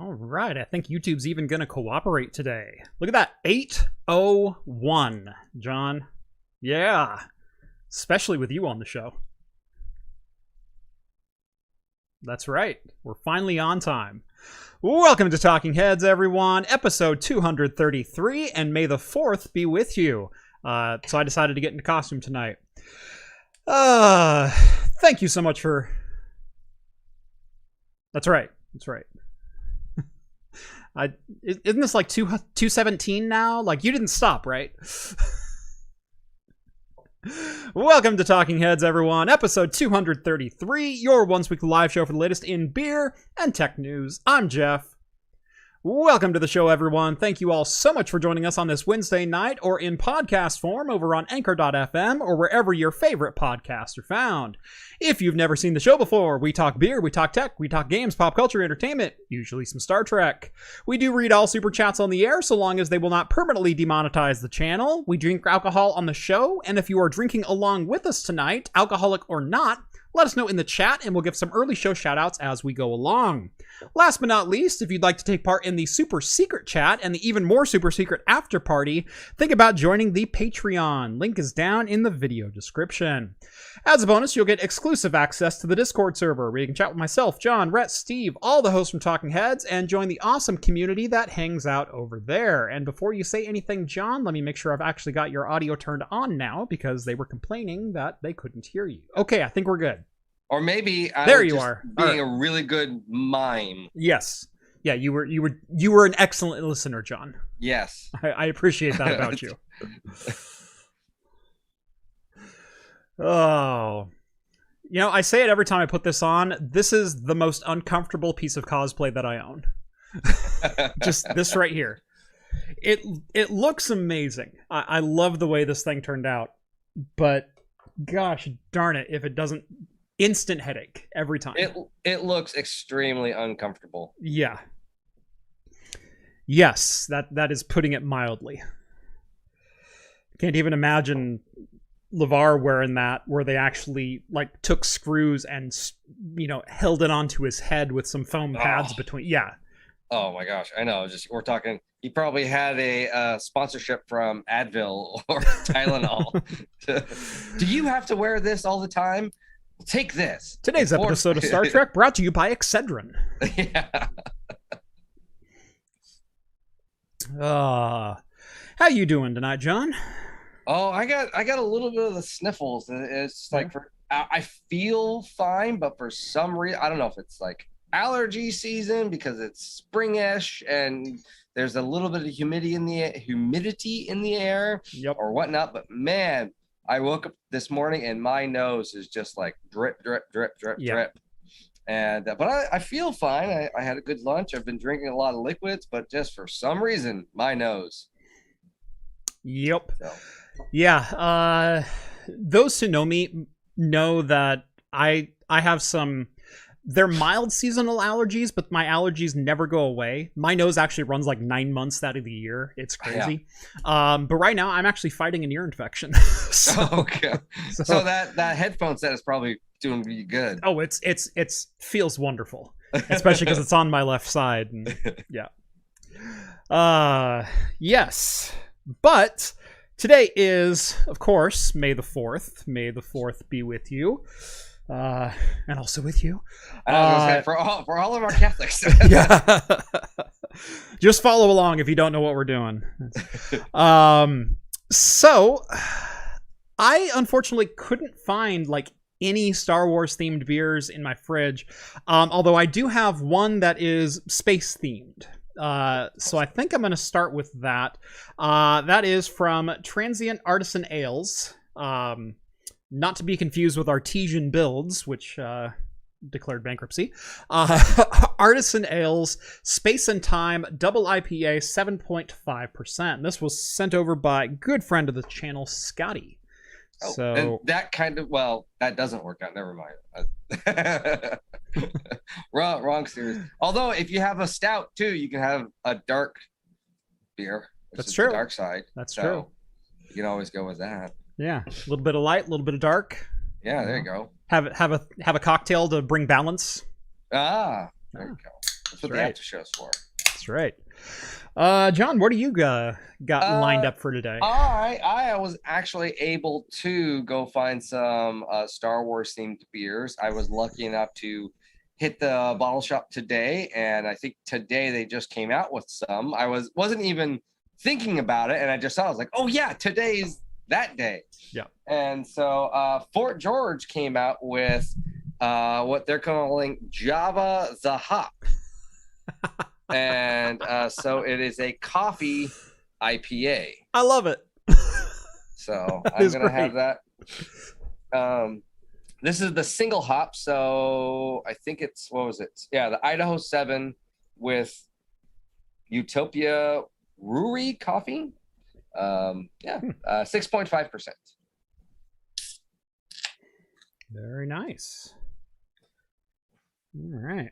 All right, I think YouTube's even going to cooperate today. Look at that, 8:01, John. Yeah, especially with you on the show. That's right, we're finally on time. Welcome to Talking Heads, everyone. Episode 233, and may the 4th be with you. So I decided to get into costume tonight. Thank you so much for... That's right. Isn't this like 217 now? Like, you didn't stop, right? Welcome to Talking Heads, everyone. Episode 233, your once-weekly live show for the latest in beer and tech news. I'm Jeff. Welcome to the show, everyone. Thank you all so much for joining us on this Wednesday night, or in podcast form over on Anchor.fm, or wherever your favorite podcasts are found. If you've never seen the show before, we talk beer, we talk tech, we talk games, pop culture, entertainment, usually some Star Trek. We do read all super chats on the air, so long as they will not permanently demonetize the channel. We drink alcohol on the show, and if you are drinking along with us tonight, alcoholic or not, let us know in the chat, and we'll give some early show shoutouts as we go along. Last but not least, if you'd like to take part in the super secret chat and the even more super secret after party, think about joining the Patreon. Link is down in the video description. As a bonus, you'll get exclusive access to the Discord server, where you can chat with myself, John, Rhett, Steve, all the hosts from Talking Heads, and join the awesome community that hangs out over there. And before you say anything, John, let me make sure I've actually got your audio turned on now, because they were complaining that they couldn't hear you. Okay, I think we're good. Or maybe I there was you just are. being right. a really good mime. Yes. Yeah, you were an excellent listener, John. Yes. I appreciate that about you. Oh. You know, I say it every time I put this on. This is the most uncomfortable piece of cosplay that I own. Just this right here. It looks amazing. I love the way this thing turned out. But gosh darn it if it doesn't. Instant headache every time. It looks extremely uncomfortable. Yeah. Yes, that is putting it mildly. Can't even imagine LeVar wearing that, where they actually like took screws and, you know, held it onto his head with some foam pads between. Yeah. Oh my gosh, I know. Just we're talking. He probably had a sponsorship from Advil or Tylenol. Do you have to wear this all the time? Take this. Today's episode of Star Trek brought to you by Excedrin. Yeah. How you doing tonight, John? Oh, I got a little bit of the sniffles. It's like I feel fine, but for some reason, I don't know if it's like allergy season because it's springish and there's a little bit of humidity in the air, yep, or whatnot. But man, I woke up this morning and my nose is just like drip, drip, drip, drip, drip. And but I feel fine. I had a good lunch. I've been drinking a lot of liquids, but just for some reason, my nose. Yep. So. Yeah. Those who know me know that I have some. They're mild seasonal allergies, but my allergies never go away. My nose actually runs like 9 months out of the year. It's crazy. Yeah. But right now I'm actually fighting an ear infection. Okay. So that headphone set is probably doing really good. Oh, it's feels wonderful, especially because it's on my left side. And, yeah. Yes. But today is, of course, May the 4th. May the 4th be with you. And also with you. Say, for all of our Catholics. Yeah. Just follow along if you don't know what we're doing. So I unfortunately couldn't find like any Star Wars themed beers in my fridge. Although I do have one that is space themed. So I think I'm going to start with that. That is from Transient Artisan Ales. Not to be confused with Artesian Builds, which declared bankruptcy. Artisan Ales, Space and Time, Double IPA, 7.5%. This was sent over by a good friend of the channel, Scotty. Oh, so and that kind of, well, that doesn't work out. Never mind. wrong series. Although, if you have a stout too, you can have a dark beer. That's true. The dark side. That's true. You can always go with that. Yeah, a little bit of light, a little bit of dark. Yeah, there you go. Have a cocktail to bring balance. There you go. That's what the after show's for. That's right. John, what do you got lined up for today? I was actually able to go find some Star Wars themed beers. I was lucky enough to hit the bottle shop today, and I think today they just came out with some. I wasn't even thinking about it, and I just saw it. I was like, oh yeah, today's that day. Yeah. And so Fort George came out with what they're calling Java the Hop. And so it is a coffee IPA. I love it. So I'm going to have that. This is the single hop. So I think it's, what was it? Yeah, the Idaho 7 with Utopia Brewery coffee. 6.5%. Very nice. All right.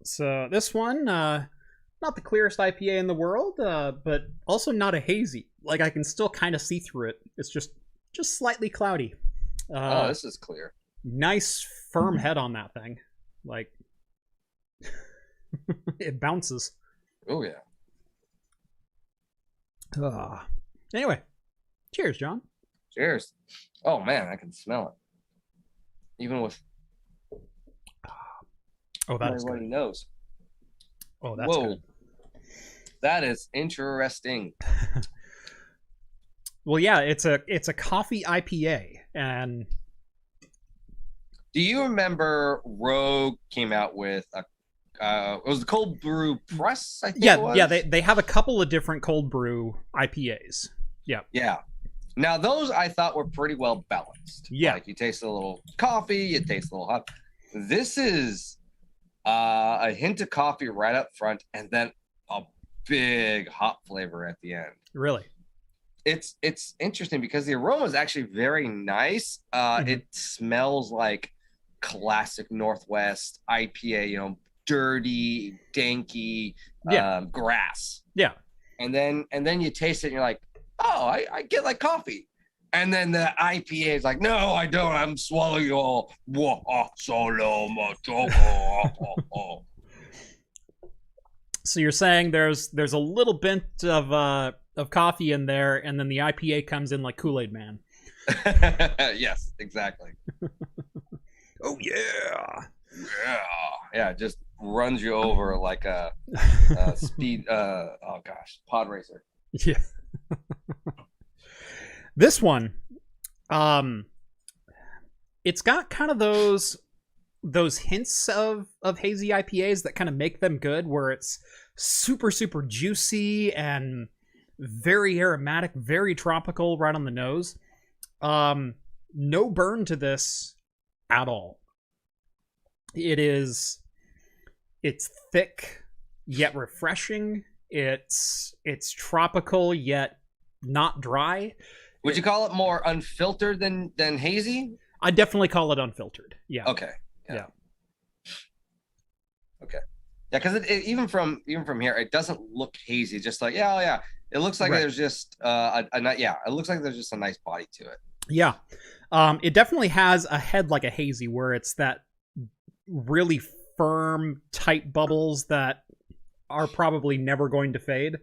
So this one, not the clearest IPA in the world, but also not a hazy. Like I can still kind of see through it. It's just slightly cloudy. This is clear. Nice firm head on that thing. Like it bounces. Oh yeah. Anyway, cheers, John. Cheers. Oh man, I can smell it. Even with that is good. Nose. Oh, that's good. That is interesting. Well, yeah, it's a coffee IPA, and do you remember Rogue came out with a it was the cold brew press, I think it was? Yeah, they have a couple of different cold brew IPAs. Yeah. Now those I thought were pretty well balanced. Yeah. Like you taste a little coffee, you taste a little hot. This is a hint of coffee right up front and then a big hop flavor at the end. Really? It's interesting because the aroma is actually very nice. It smells like classic Northwest IPA, dirty, danky, grass. Yeah. And then you taste it and you're like, oh, I get like coffee. And then the IPA is like, no, I don't. I'm swallowing your solo. So you're saying there's a little bit of coffee in there, and then the IPA comes in like Kool-Aid Man. Yes, exactly. Oh yeah, it just runs you over like a speed. Pod racer. Yeah. This one, it's got kind of those hints of hazy IPAs that kind of make them good, where it's super juicy and very aromatic, very tropical, right on the nose. No burn to this at all. It's thick yet refreshing. It's tropical yet not dry. Would you call it more unfiltered than hazy? I definitely call it unfiltered. Yeah. Okay. Yeah. Okay. Yeah, because even from here, it doesn't look hazy. Just like yeah. It looks like there's just it looks like there's just a nice body to it. Yeah. It definitely has a head like a hazy, where it's that really firm, tight bubbles that are probably never going to fade.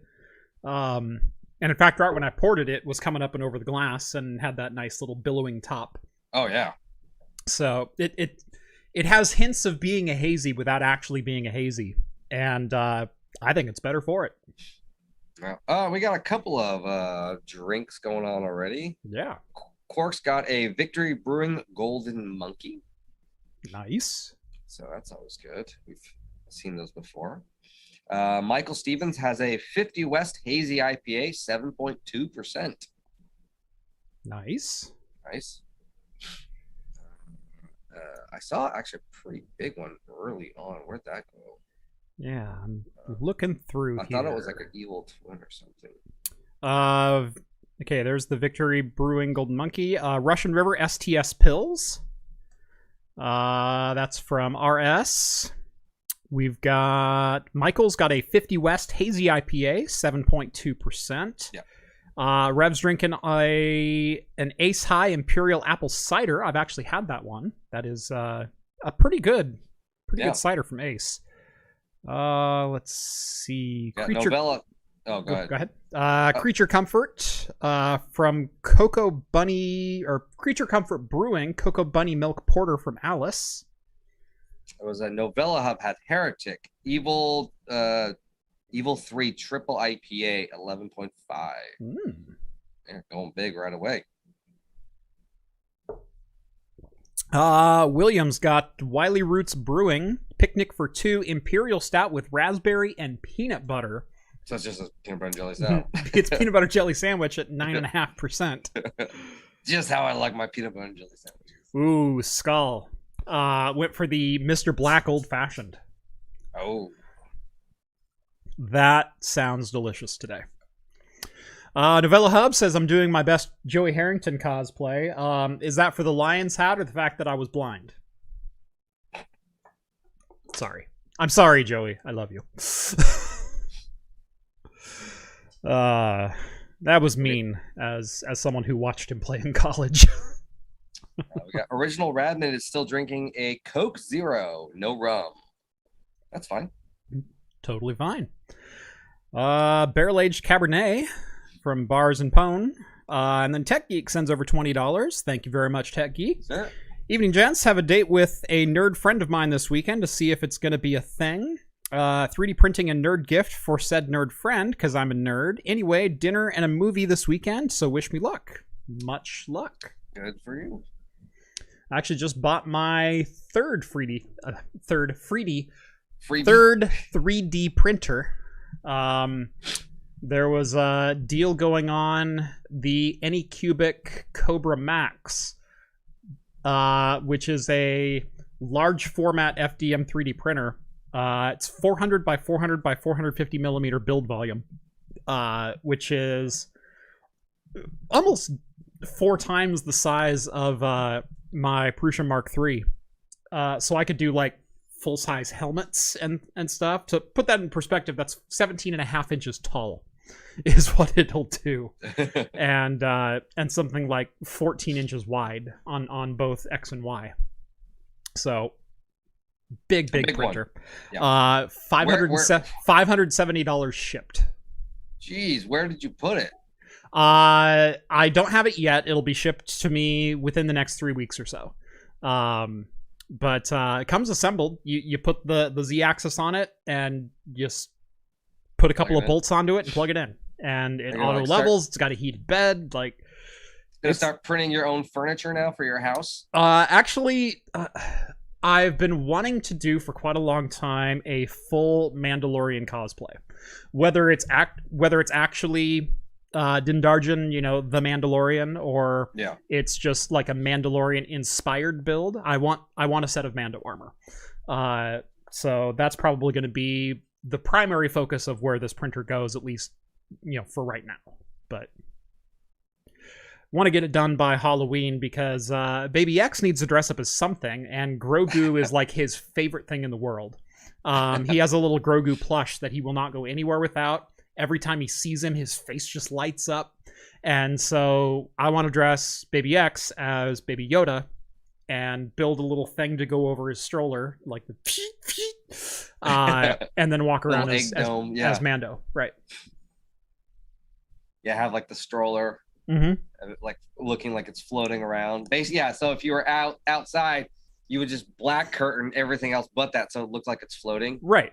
And in fact, right when I poured it, it was coming up and over the glass and had that nice little billowing top. Oh yeah. So it has hints of being a hazy without actually being a hazy, and I think it's better for it. We got a couple of drinks going on already. Yeah. Quark's got a Victory Brewing Golden Monkey. Nice. So that's always good. We've seen those before. Michael Stevens has a 50 West Hazy IPA, 7.2%. Nice. I saw actually a pretty big one early on. Where'd that go? Yeah, I'm looking through I thought it was like an evil twin or something. Okay, there's the Victory Brewing Golden Monkey. Russian River STS Pills. That's from RS. We've got Michael's got a 50 West Hazy IPA, 7.2%. Yeah. Rev's drinking an Ace High Imperial Apple Cider. I've actually had that one. That is a pretty good cider from Ace. Let's see. Yeah, Creature. Novella. Oh, go ahead. Go ahead. Creature Comfort from Cocoa Bunny or Creature Comfort Brewing. Cocoa Bunny Milk Porter from Alice. It was a Novella Hub had Heretic, Evil 3 Triple IPA 11.5. They're going big right away. Williams got Wiley Roots Brewing Picnic for 2 Imperial Stout with raspberry and peanut butter. So it's just a peanut butter and jelly stout. It's peanut butter jelly sandwich at 9.5%. Just how I like my peanut butter and jelly sandwiches. Ooh, Skull. Went for the Mr. Black Old Fashioned. Oh. That sounds delicious today. Novella Hub says, I'm doing my best Joey Harrington cosplay. Is that for the lion's hat or the fact that I was blind? Sorry. I'm sorry, Joey. I love you. That was mean as someone who watched him play in college. We got Original Radman is still drinking a Coke Zero, no rum. That's fine. Totally fine. Barrel-aged Cabernet from Bars and Pone. And then Tech Geek sends over $20. Thank you very much, Tech Geek. Sure. Evening, gents. Have a date with a nerd friend of mine this weekend to see if it's going to be a thing. 3D printing a nerd gift for said nerd friend, because I'm a nerd. Anyway, dinner and a movie this weekend, so wish me luck. Much luck. Good for you. I actually just bought my third 3D printer. There was a deal going on, the Anycubic Cobra Max, which is a large format FDM 3D printer. It's 400 by 400 by 450 millimeter build volume, which is almost 4 times the size of my Prusa Mark III. So I could do like full size helmets and stuff. To put that in perspective, that's 17.5 inches tall is what it'll do. and something like 14 inches wide on both X and Y. So big printer. Yeah. $570 shipped. Jeez, where did you put it? I don't have it yet. It'll be shipped to me within the next 3 weeks or so. But it comes assembled. You put the Z-axis on it and just put a couple of bolts onto it and plug it in. And it auto levels. It's got a heated bed. Like, gonna start printing your own furniture now for your house? Actually, I've been wanting to do for quite a long time a full Mandalorian cosplay. Whether it's actually Din Djarin, the Mandalorian, or it's just like a Mandalorian inspired build. I want a set of Mando armor. So that's probably going to be the primary focus of where this printer goes, at least for right now. But want to get it done by Halloween because Baby X needs to dress up as something, and Grogu is like his favorite thing in the world. He has a little Grogu plush that he will not go anywhere without. Every time he sees him, his face just lights up. And so I want to dress Baby X as Baby Yoda and build a little thing to go over his stroller, like the and then walk around as Mando. Right. Yeah, have like the stroller, like looking like it's floating around. Basically, yeah, so if you were outside, you would just black curtain everything else but that, so it looks like it's floating. Right.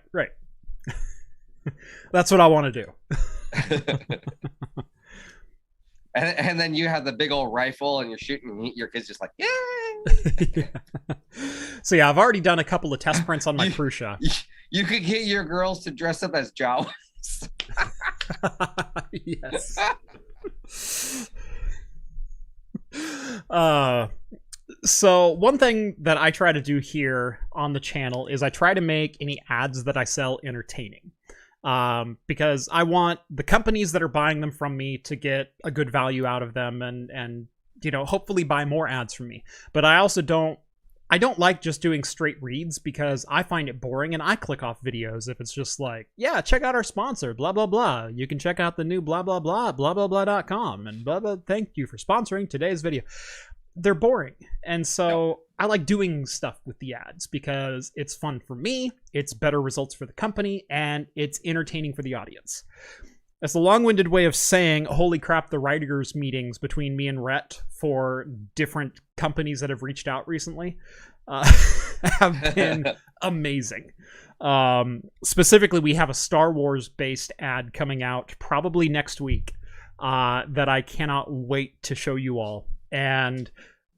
That's what I want to do. and then you have the big old rifle and you're shooting, your kid's just like, yay! Yeah. So yeah, I've already done a couple of test prints on my Prusa. You could get your girls to dress up as Jawas. Yes. So one thing that I try to do here on the channel is I try to make any ads that I sell entertaining. Because I want the companies that are buying them from me to get a good value out of them and hopefully buy more ads from me. But I also don't like just doing straight reads because I find it boring and I click off videos if it's just like, yeah, check out our sponsor, blah, blah, blah. You can check out the new blah, blah, blah, blah, blah, blah.com and blah, blah. Thank you for sponsoring today's video. they're boring. And so I like doing stuff with the ads because it's fun for me, it's better results for the company, and it's entertaining for the audience. That's a long-winded way of saying, holy crap, the writers' meetings between me and Rhett for different companies that have reached out recently have been amazing. Specifically, we have a Star Wars-based ad coming out probably next week that I cannot wait to show you all. And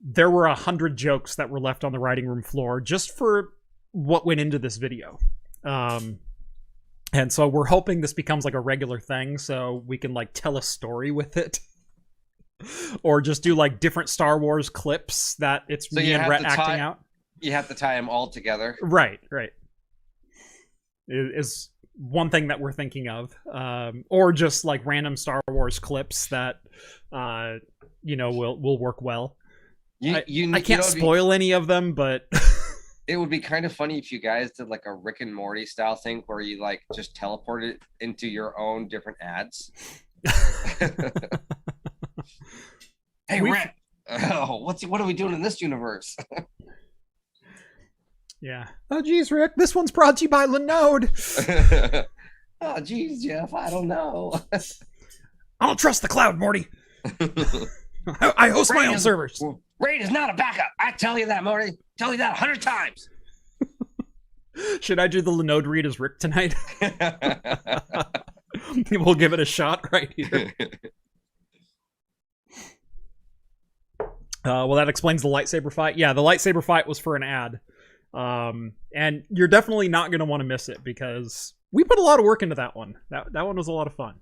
there were 100 jokes that were left on the writing room floor just for what went into this video. And so we're hoping this becomes like a regular thing so we can like tell a story with it. Or just do like different Star Wars clips that it's so me and Rhett acting out. You have to tie them all together. Right. It is one thing that we're thinking of. Or just like random Star Wars clips that, will work well. I can't spoil any of them, but... It would be kind of funny if you guys did like a Rick and Morty style thing where you like just teleported into your own different ads. Hey, Rick. What are we doing in this universe? Yeah. Oh, geez, Rick. This one's brought to you by Linode. Oh, geez, Jeff. I don't know. I don't trust the cloud, Morty. I host my own servers. Raid is not a backup. I tell you that, Morty. Tell you that 100 times. Should I do the Linode read as Rick tonight? We'll give it a shot right here. Well, that explains the lightsaber fight. Yeah, the lightsaber fight was for an ad. And you're definitely not going to want to miss it because we put a lot of work into that one. That one was a lot of fun.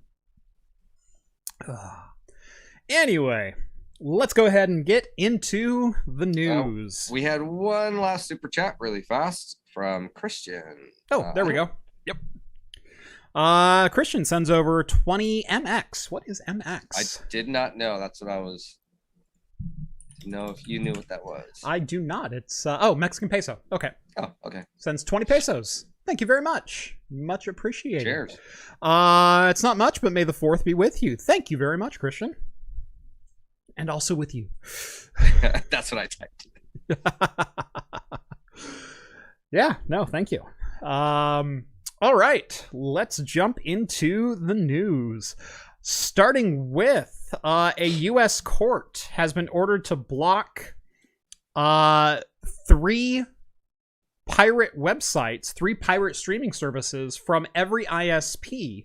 Anyway, let's go ahead and get into the news. We had one last super chat really fast from Christian. Oh, there we go. Yep. Christian sends over 20 MX. What is MX? I did not know. That's what I was... know if you knew what that was. I do not. It's Mexican peso. Okay. Oh, okay. Sends 20 pesos. Thank you very much. Much appreciated. Cheers. It's not much, but may the 4th be with you. Thank you very much, Christian. And also with you. That's what I typed. Yeah, no, thank you. All right, let's jump into the news. Starting with a U.S. court has been ordered to block 3 pirate websites, 3 pirate streaming services from every ISP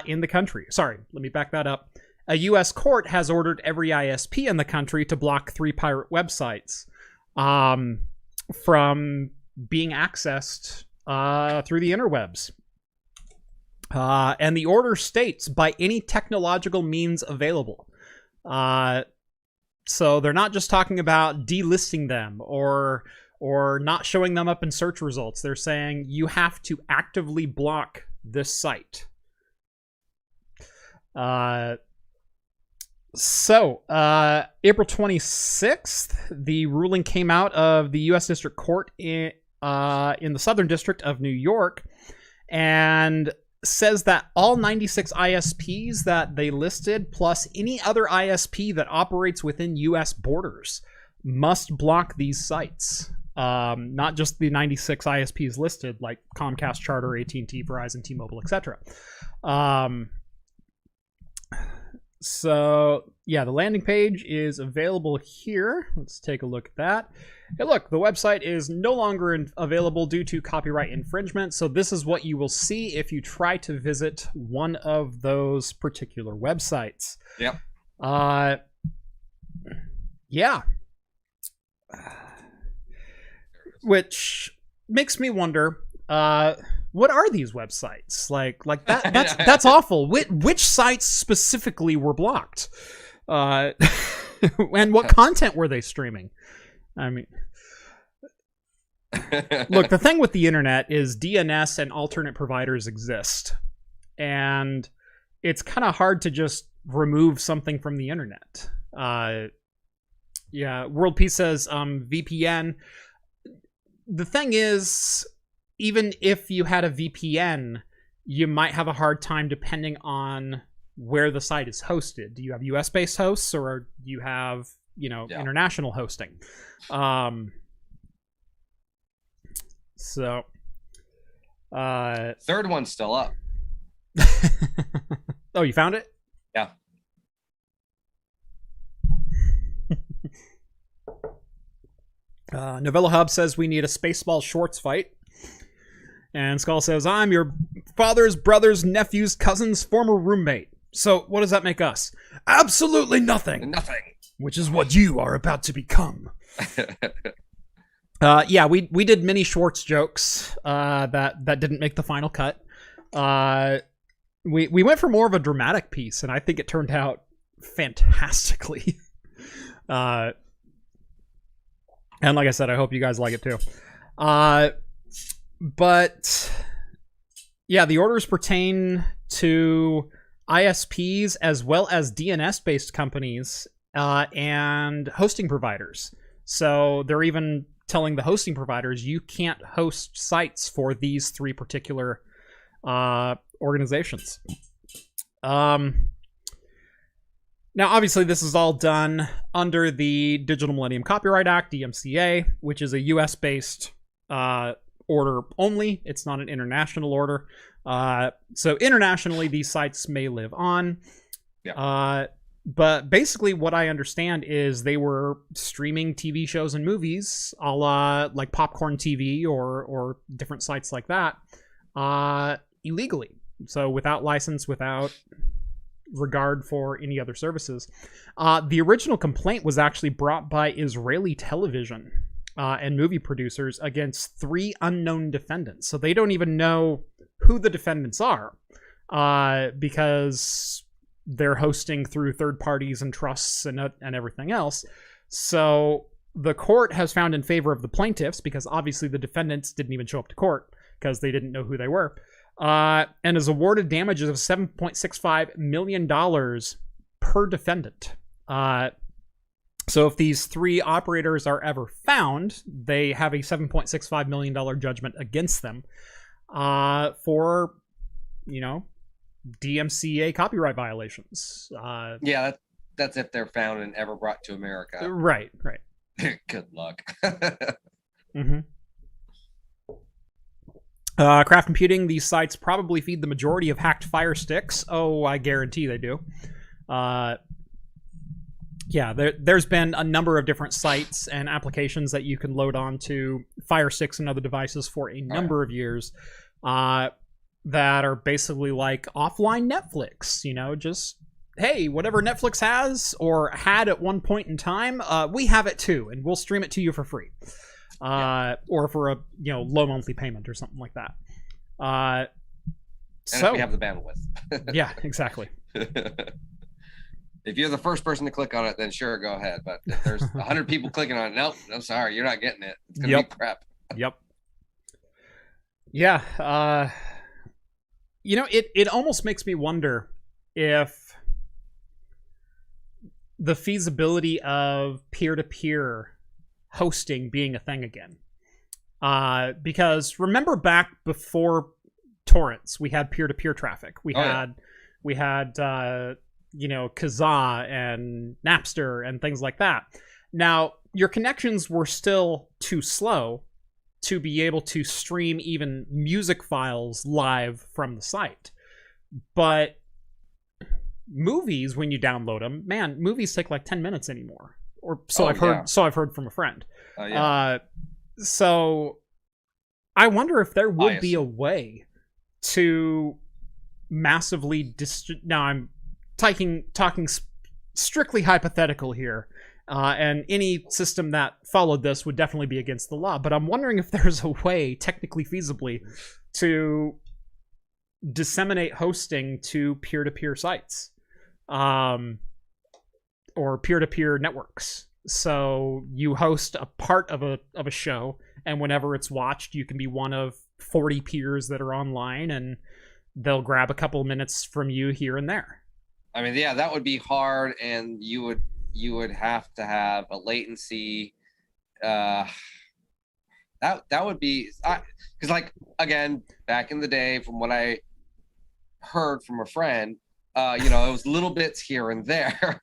in the country. Sorry, let me back that up. A U.S. court has ordered every ISP in the country to block 3 pirate websites from being accessed through the interwebs. And the order states, by any technological means available. So they're not just talking about delisting them or not showing them up in search results. They're saying you have to actively block this site. April 26th, the ruling came out of the U.S. District Court in the Southern District of New York, and says that all 96 ISPs that they listed, plus any other ISP that operates within U.S. borders, must block these sites. Not just the 96 ISPs listed, like Comcast, Charter, AT&T, Verizon, T-Mobile, etc. So, yeah, the landing page is available here. Let's take a look at that. Hey, look, the website is no longer available due to copyright infringement. So this is what you will see if you try to visit one of those particular websites. Yep. Yeah. Which makes me wonder, what are these websites? Like that's awful. Which sites specifically were blocked? And what content were they streaming? I mean, look, the thing with the internet is DNS and alternate providers exist. And it's kind of hard to just remove something from the internet. Yeah, World Peace says VPN. The thing is, even if you had a VPN, you might have a hard time depending on where the site is hosted. Do you have US-based hosts, or do you have, international hosting. So third one's still up. Oh, you found it? Yeah. Novella Hub says we need a Spaceball Shorts fight. And Skull says, I'm your father's brother's nephew's cousin's former roommate. So what does that make us? Absolutely nothing. Nothing. Which is what you are about to become. Yeah, we did many Schwartz jokes that didn't make the final cut. We went for more of a dramatic piece, and I think it turned out fantastically. And like I said, I hope you guys like it too. But yeah, the orders pertain to ISPs as well as DNS-based companies and hosting providers. So they're even telling the hosting providers you can't host sites for these three particular organizations. Now, obviously, this is all done under the Digital Millennium Copyright Act, DMCA, which is a US-based order only. It's not an international order. So internationally, these sites may live on. Yeah. But basically, what I understand is they were streaming TV shows and movies, a la like Popcorn TV or different sites like that, illegally. So without license, without regard for any other services. The original complaint was actually brought by Israeli television and movie producers against 3 unknown defendants. So they don't even know who the defendants are because they're hosting through third parties and trusts and everything else. So the court has found in favor of the plaintiffs because obviously the defendants didn't even show up to court because they didn't know who they were. And is awarded damages of $7.65 million per defendant. So if these 3 operators are ever found, they have a $7.65 million judgment against them for, DMCA copyright violations. Yeah, that's if they're found and ever brought to America. Right. Good luck. Mm-hmm. Craft Computing, these sites probably feed the majority of hacked Fire Sticks. Oh, I guarantee they do. Yeah, there's been a number of different sites and applications that you can load onto Fire Sticks and other devices for a number of years that are basically like offline Netflix. Just, hey, whatever Netflix has or had at one point in time, we have it too, and we'll stream it to you for free. Or for a low monthly payment or something like that. And so if we have the bandwidth. Yeah, exactly. If you're the first person to click on it, then sure, go ahead. But if there's 100 people clicking on it, nope, I'm sorry, you're not getting it. It's gonna be crap. Yep. Yeah. It almost makes me wonder if the feasibility of peer-to-peer hosting being a thing again. Because remember back before torrents, we had peer-to-peer traffic. We had Kazaa and Napster and things like that. Now, your connections were still too slow to be able to stream even music files live from the site. But movies, when you download them, movies take like 10 minutes anymore. Or so I've heard. Yeah. So I've heard from a friend. So I wonder if there would be a way to massively now I'm talking strictly hypothetical here, and any system that followed this would definitely be against the law. But I'm wondering if there's a way, technically feasibly, to disseminate hosting to peer-to-peer sites. Or peer-to-peer networks. So you host a part of a show, and whenever it's watched, you can be one of 40 peers that are online, and they'll grab a couple minutes from you here and there. I mean, yeah, that would be hard, and you would have to have a latency. That would be because, like, again, back in the day, from what I heard from a friend, It was little bits here and there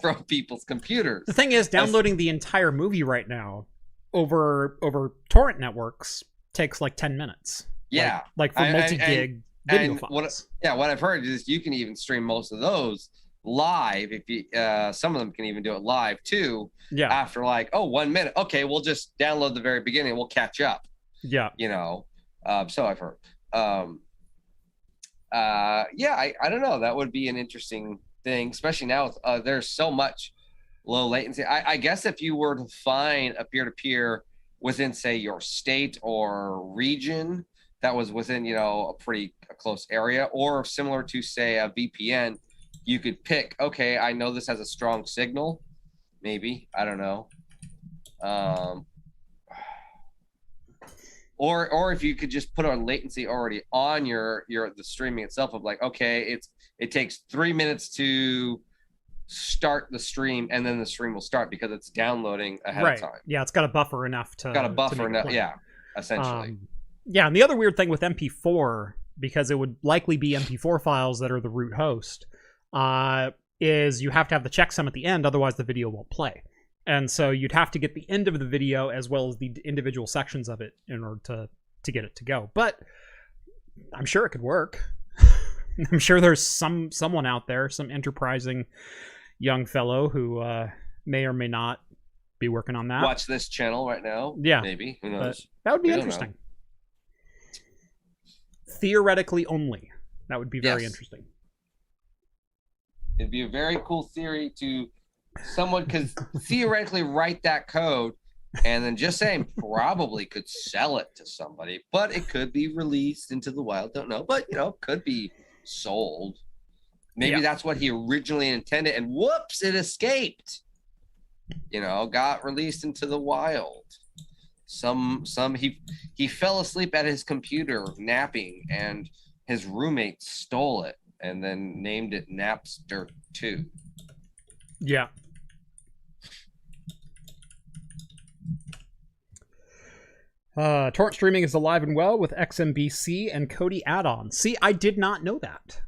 from people's computers. The thing is, downloading the entire movie right now over torrent networks takes like 10 minutes. Yeah, like for multi-gig video files. What I've heard is you can even stream most of those live. If you some of them can even do it live too. Yeah. After like 1 minute, okay, we'll just download the very beginning. We'll catch up. Yeah. So I've heard. I don't know. That would be an interesting thing, especially now with, there's so much low latency. I guess if you were to find a peer-to-peer within, say, your state or region that was within, a close area, or similar to, say, a VPN, you could pick, okay, I know this has a strong signal. Maybe. I don't know. Or if you could just put on latency already on the streaming itself of like, okay, it takes 3 minutes to start the stream and then the stream will start because it's downloading ahead of time. Yeah, it's got a buffer enough to essentially. And the other weird thing with MP4, because it would likely be MP4 files that are the root host, is you have to have the checksum at the end, otherwise the video won't play. And so you'd have to get the end of the video as well as the individual sections of it in order to get it to go. But I'm sure it could work. I'm sure there's someone out there, some enterprising young fellow who may or may not be working on that. Watch this channel right now. Yeah. Maybe. Who knows? But that would be interesting. Theoretically only. That would be very interesting. It'd be a very cool theory to someone could theoretically write that code and then just saying probably could sell it to somebody, but it could be released into the wild. Don't know, but could be sold. Maybe that's what he originally intended, and whoops, it escaped. Got released into the wild. He fell asleep at his computer napping, and his roommate stole it and then named it Napster 2. Yeah. Torrent streaming is alive and well with XMBC and Kodi add-ons. See, I did not know that.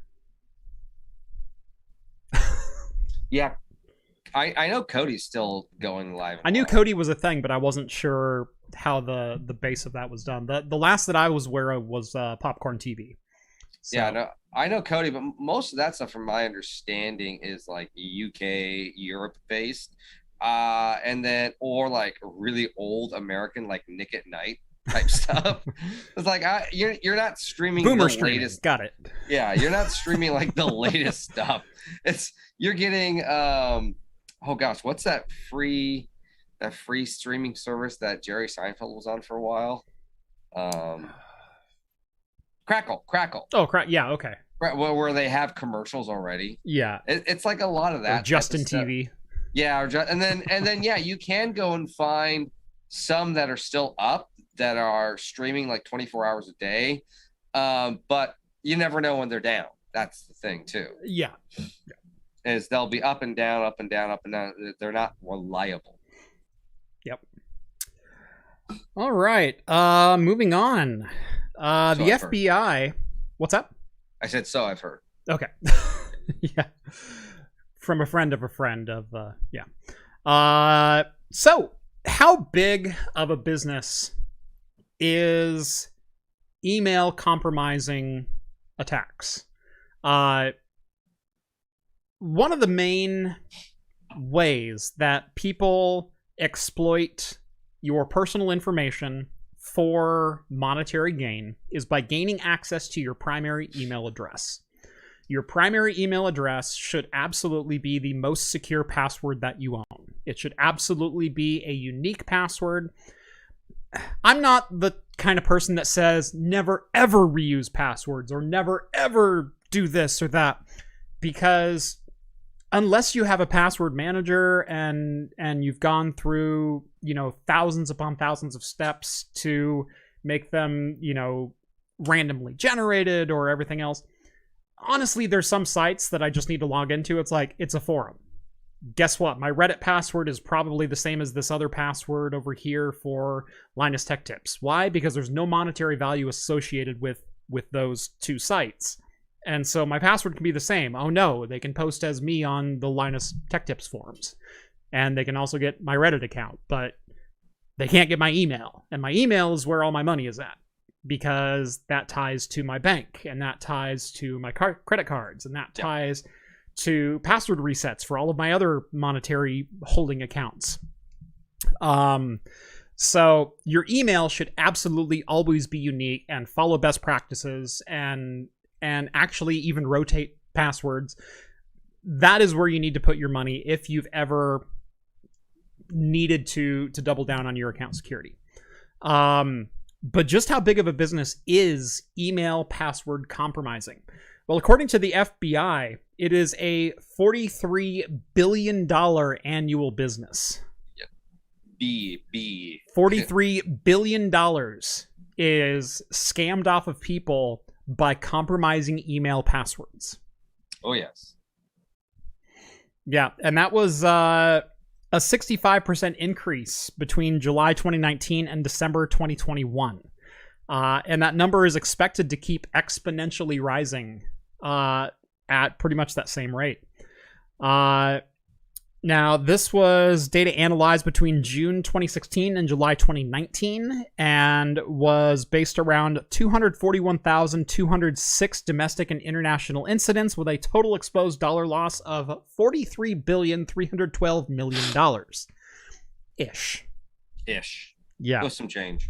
Yeah. I know Kodi's still going live. I knew Kodi was a thing, but I wasn't sure how the base of that was done. The last that I was aware of was Popcorn TV. So. Yeah, no, I know Kodi, but most of that stuff, from my understanding, is like UK, Europe based. And then, or like really old American, like Nick at Night type stuff. It's like you're not streaming Boomer the latest. Got it. Yeah, you're not streaming like the latest stuff. You're getting what's that free streaming service that Jerry Seinfeld was on for a while? Crackle. Oh, yeah, okay. Where they have commercials already. Yeah, it's like a lot of that. Or Justin TV. Yeah, and then yeah, you can go and find some that are still up that are streaming like 24 hours a day, but you never know when they're down. That's the thing too. Yeah, is they'll be up and down, up and down, up and down. They're not reliable. Yep. All right. Moving on. The FBI. What's up? I said so. I've heard. Okay. Yeah. From a friend of a friend of yeah. So how big of a business is email compromising attacks? One of the main ways that people exploit your personal information for monetary gain is by gaining access to your primary email address. Your primary email address should absolutely be the most secure password that you own. It should absolutely be a unique password. I'm not the kind of person that says never ever reuse passwords or never ever do this or that, because unless you have a password manager and you've gone through, thousands upon thousands of steps to make them, randomly generated or everything else. Honestly, there's some sites that I just need to log into. It's like, it's a forum. Guess what? My Reddit password is probably the same as this other password over here for Linus Tech Tips. Why? Because there's no monetary value associated with those two sites. And so my password can be the same. Oh no, they can post as me on the Linus Tech Tips forums. And they can also get my Reddit account, but they can't get my email. And my email is where all my money is at, because that ties to my bank, and that ties to my credit cards, and that ties to password resets for all of my other monetary holding accounts. So your email should absolutely always be unique and follow best practices, and actually even rotate passwords. That is where you need to put your money if you've ever needed to double down on your account security. But just how big of a business is email password compromising? Well, according to the FBI, it is a $43 billion annual business. $43 billion is scammed off of people by compromising email passwords. Oh, yes. Yeah, and that was a 65% increase between July 2019 and December 2021. And that number is expected to keep exponentially rising at pretty much that same rate. Now, this was data analyzed between June 2016 and July 2019, and was based around 241,206 domestic and international incidents, with a total exposed dollar loss of $43,312,000,000 ish. Yeah. With some change.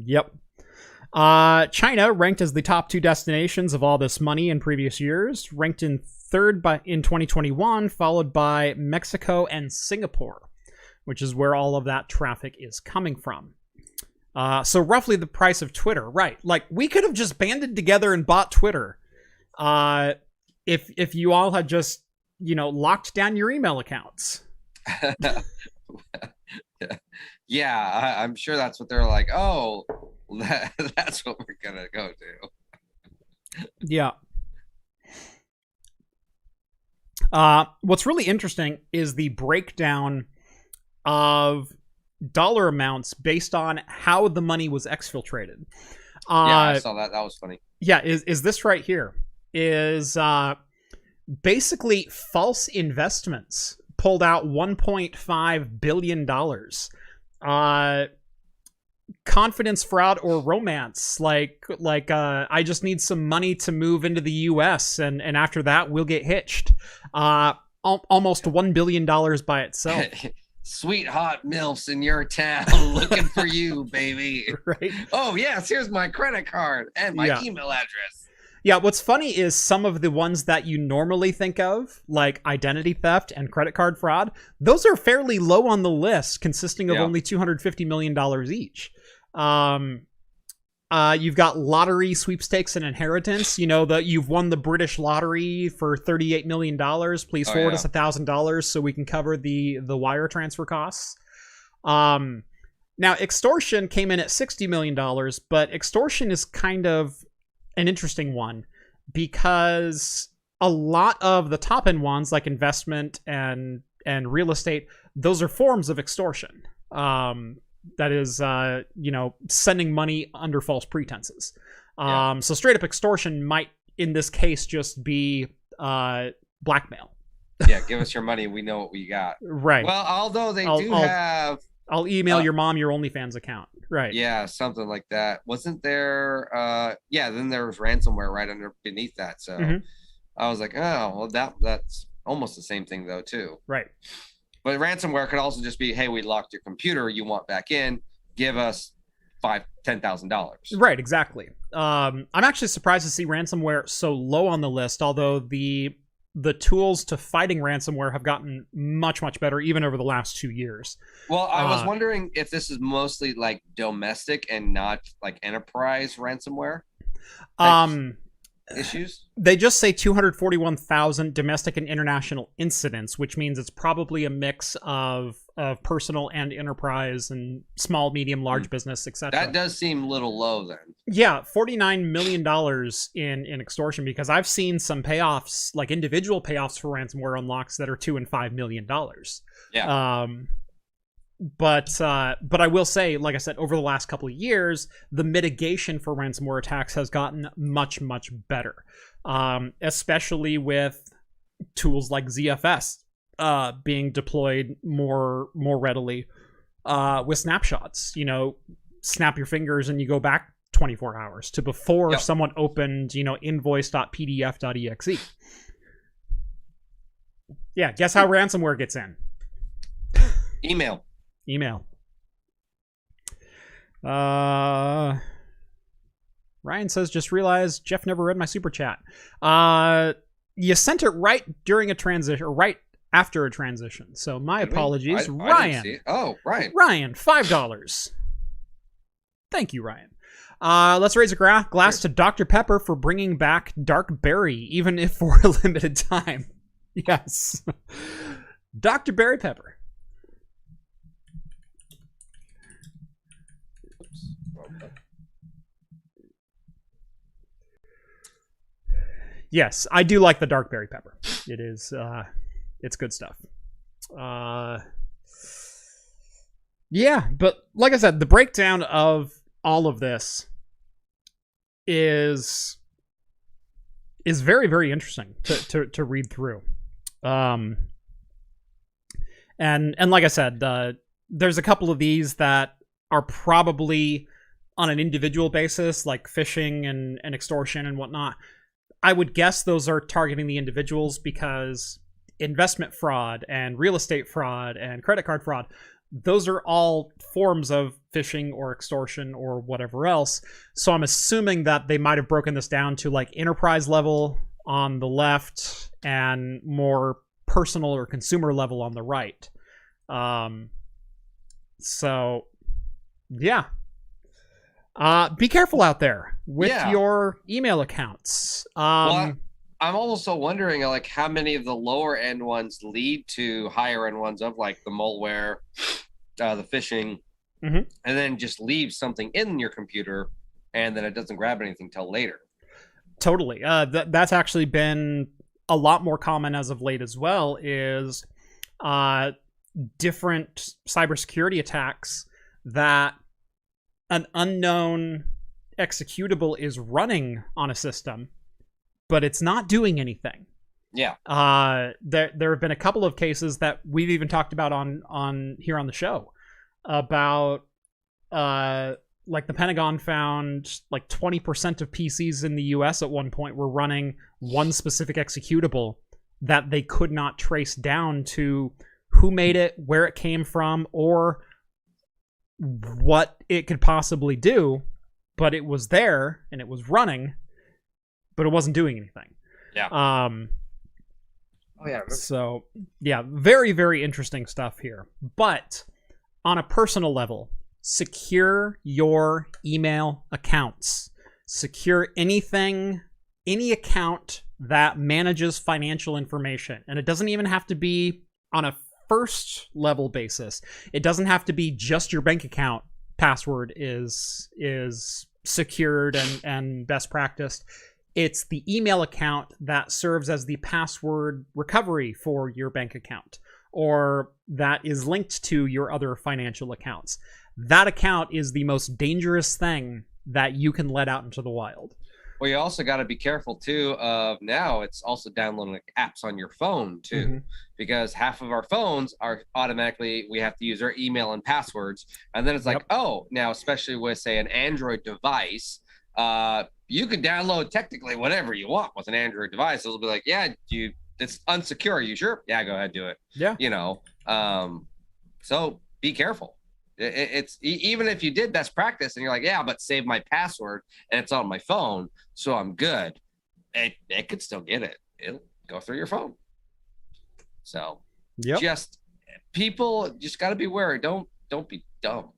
Yep. China, ranked as the top 2 destinations of all this money in previous years, ranked in third in 2021, followed by Mexico and Singapore, which is where all of that traffic is coming from. So roughly the price of Twitter, right? Like, we could have just banded together and bought Twitter if you all had just, locked down your email accounts. Yeah, I'm sure that's what they're like. Oh, that's what we're gonna go to. Yeah. What's really interesting is the breakdown of dollar amounts based on how the money was exfiltrated. I saw that. That was funny. Yeah, is this right here? Is basically false investments pulled out $1.5 billion. Confidence fraud or romance, like I just need some money to move into the US, and after that we'll get hitched. Almost $1 billion by itself. Sweet hot MILFs in your town looking for you, baby. Right? Oh yes, here's my credit card and my email address. Yeah, what's funny is some of the ones that you normally think of, like identity theft and credit card fraud, those are fairly low on the list, consisting of only $250 million each. You've got lottery, sweepstakes, and inheritance. You've won the British lottery for $38 million. Please forward us $1,000 so we can cover the wire transfer costs. Now, extortion came in at $60 million, but extortion is kind of an interesting one, because a lot of the top end ones, like investment and real estate, those are forms of extortion. That is, sending money under false pretenses. So straight up extortion might, in this case, just be blackmail. Yeah, give us your money. We know what we got. Right. Well, although I'll email your mom your OnlyFans account. Right. Yeah, something like that. Wasn't there? Then there was ransomware right beneath that. So I was like, oh, well, that's almost the same thing though too. Right. But ransomware could also just be, hey, we locked your computer. You want back in? Give us $10,000. Right. Exactly. I'm actually surprised to see ransomware so low on the list, although the tools to fighting ransomware have gotten much, much better, even over the last 2 years. Well, I was wondering if this is mostly like domestic and not like enterprise ransomware issues. They just say 241,000 domestic and international incidents, which means it's probably a mix of personal and enterprise and small, medium, large business, etc. That does seem a little low then. Yeah, $49 million in extortion, because I've seen some payoffs, like individual payoffs for ransomware unlocks, that are $2 and $5 million. Yeah. I will say, like I said, over the last couple of years, the mitigation for ransomware attacks has gotten much, much better, especially with tools like ZFS being deployed more readily with snapshots. You know, snap your fingers and you go back 24 hours to before someone opened, you know, invoice.pdf.exe. Yeah, guess how ransomware gets in? Email. Ryan says, just realized Jeff never read my super chat. You sent it right during a transition, or right after a transition. So my apologies. Ryan. I didn't see it. Oh, Ryan. Ryan, $5. Thank you, Ryan. Let's raise a glass to Dr. Pepper for bringing back Dark Berry, even if for a limited time. Yes. Dr. Berry Pepper. Yes, I do like the dark berry pepper. It is, it's good stuff. Yeah, but like I said, the breakdown of all of this is very, very interesting to read through. And like I said, there's a couple of these that are probably on an individual basis, like phishing and extortion and whatnot. I would guess those are targeting the individuals because investment fraud and real estate fraud and credit card fraud, those are all forms of phishing or extortion or whatever else. So I'm assuming that they might have broken this down to like enterprise level on the left and more personal or consumer level on the right. So yeah. Be careful out there with your email accounts. Well, I'm also wondering, like, how many of the lower end ones lead to higher end ones of like the malware, the phishing, and then just leave something in your computer, and then it doesn't grab anything till later. Totally. That's actually been a lot more common as of late as well. Is different cybersecurity attacks that an unknown executable is running on a system, but it's not doing anything. Yeah. There have been a couple of cases that we've even talked about on here on the show about like the Pentagon found like 20% of PCs in the US at one point were running one specific executable that they could not trace down to who made it, where it came from, or what it could possibly do, but it was there and it was running, but it wasn't doing anything. Yeah. Oh yeah. So yeah, very, very interesting stuff here. But on a personal level, secure your email accounts. Secure anything, any account that manages financial information. And it doesn't even have to be on a first level basis. It doesn't have to be just your bank account password is secured and best practiced. It's the email account that serves as the password recovery for your bank account, or that is linked to your other financial accounts. That account is the most dangerous thing that you can let out into the wild. Well, you also got to be careful too of now it's also downloading like apps on your phone too, because half of our phones are automatically, we have to use our email and passwords. And then it's like, oh, now, especially with say an Android device, you can download technically whatever you want with an Android device. It'll be like, yeah, it's unsecure. Are you sure? Yeah, go ahead, do it. Yeah. You know, so be careful. It's even if you did best practice and you're like, yeah, but save my password and it's on my phone, so I'm good. It could still get it. It'll go through your phone. So just people just got to be wary. Don't be dumb.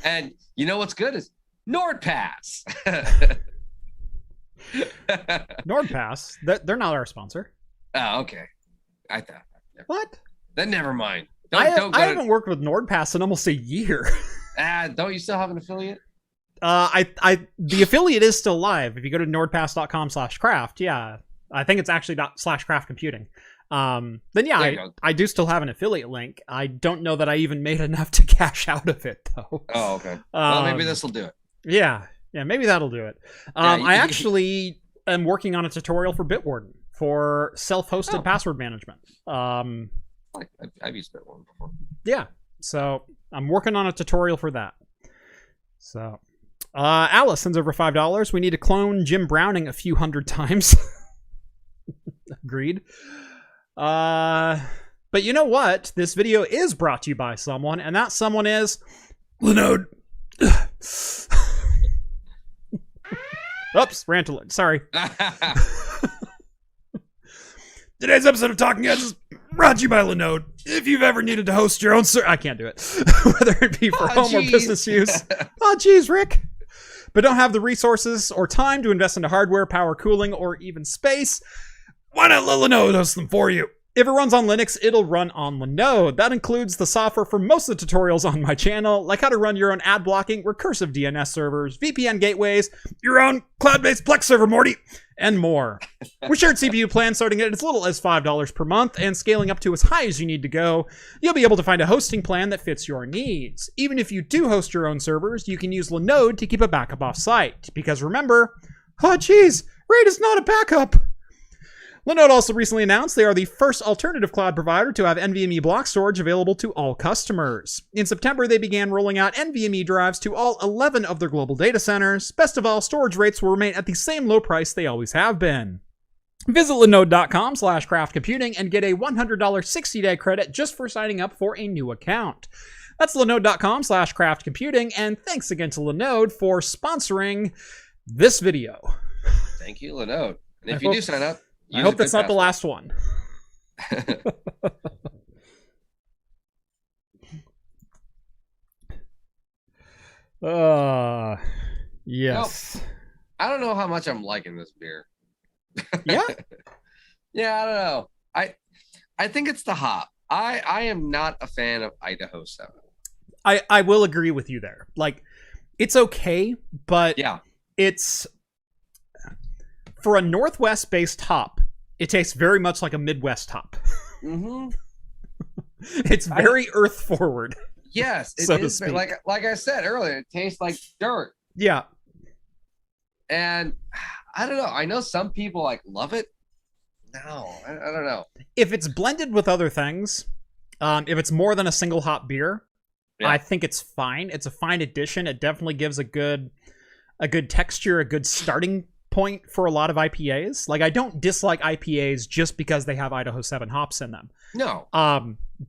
And you know what's good is NordPass. NordPass. They're not our sponsor. Oh, okay. I thought. What? Then never mind. I haven't worked with NordPass in almost a year. Don't you still have an affiliate? The affiliate is still live. If you go to nordpass.com/craft, yeah, I think it's actually /craft computing. Then yeah, I do still have an affiliate link. I don't know that I even made enough to cash out of it though. Oh, okay. Well, maybe this will do it. Yeah, maybe that'll do it. I actually am working on a tutorial for Bitwarden for self-hosted password management. I've used Bitwarden before. Yeah, so I'm working on a tutorial for that. So, Alice sends over $5. We need to clone Jim Browning a few hundred times. Agreed. But you know what? This video is brought to you by someone, and that someone is Linode. Oops, rant alert. Sorry. Today's episode of Talking Heads is brought to you by Linode. If you've ever needed to host your own I can't do it. Whether it be for home or business use. Oh, geez, Rick. But don't have the resources or time to invest into hardware, power, cooling, or even space, why not let Linode host them for you? If it runs on Linux, it'll run on Linode. That includes the software for most of the tutorials on my channel, like how to run your own ad blocking, recursive DNS servers, VPN gateways, your own cloud-based Plex server, Morty, and more. With shared CPU plans starting at as little as $5 per month and scaling up to as high as you need to go, you'll be able to find a hosting plan that fits your needs. Even if you do host your own servers, you can use Linode to keep a backup off-site. Because remember, oh geez, RAID is not a backup. Linode also recently announced they are the first alternative cloud provider to have NVMe block storage available to all customers. In September, they began rolling out NVMe drives to all 11 of their global data centers. Best of all, storage rates will remain at the same low price they always have been. Visit linode.com/craftcomputing and get a $100 60-day credit just for signing up for a new account. That's linode.com/craftcomputing, and thanks again to Linode for sponsoring this video. Thank you, Linode. And if you do sign up, I hope that's not the last one. Yes. Nope. I don't know how much I'm liking this beer. Yeah? Yeah, I don't know. I think it's the hop. I am not a fan of Idaho 7. I will agree with you there. Like, it's okay, but yeah, it's... For a Northwest-based hop, it tastes very much like a Midwest hop. Mm-hmm. It's very earth-forward. Yes, it so is. Like I said earlier, it tastes like dirt. Yeah. And I don't know. I know some people like love it. No, I don't know. If it's blended with other things, if it's more than a single hop beer, yeah, I think it's fine. It's a fine addition. It definitely gives a good texture, a good starting point for a lot of IPAs. Like, I don't dislike IPAs just because they have Idaho 7 hops in them. No.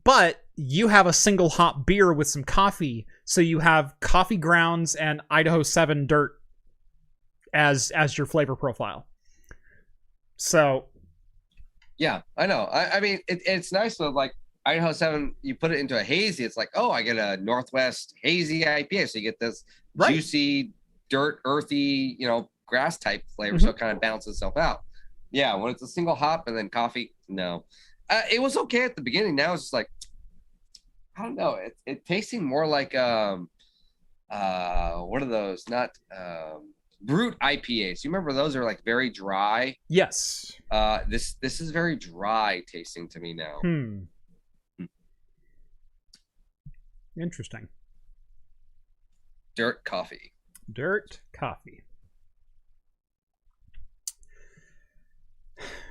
But you have a single hop beer with some coffee, so you have coffee grounds and Idaho 7 dirt as your flavor profile. So yeah, I know. I mean, it's nice with like Idaho 7, you put it into a hazy, it's like, oh, I get a Northwest hazy IPA, so you get this juicy, dirt, earthy, grass type flavor, so it kind of balances itself out. Yeah, when it's a single hop and then coffee, no. It was okay at the beginning. Now it's just like, I don't know. It tasting more like what are those? Not brute IPAs. You remember those are like very dry? Yes. This is very dry tasting to me now. Interesting. Dirt coffee. Dirt coffee.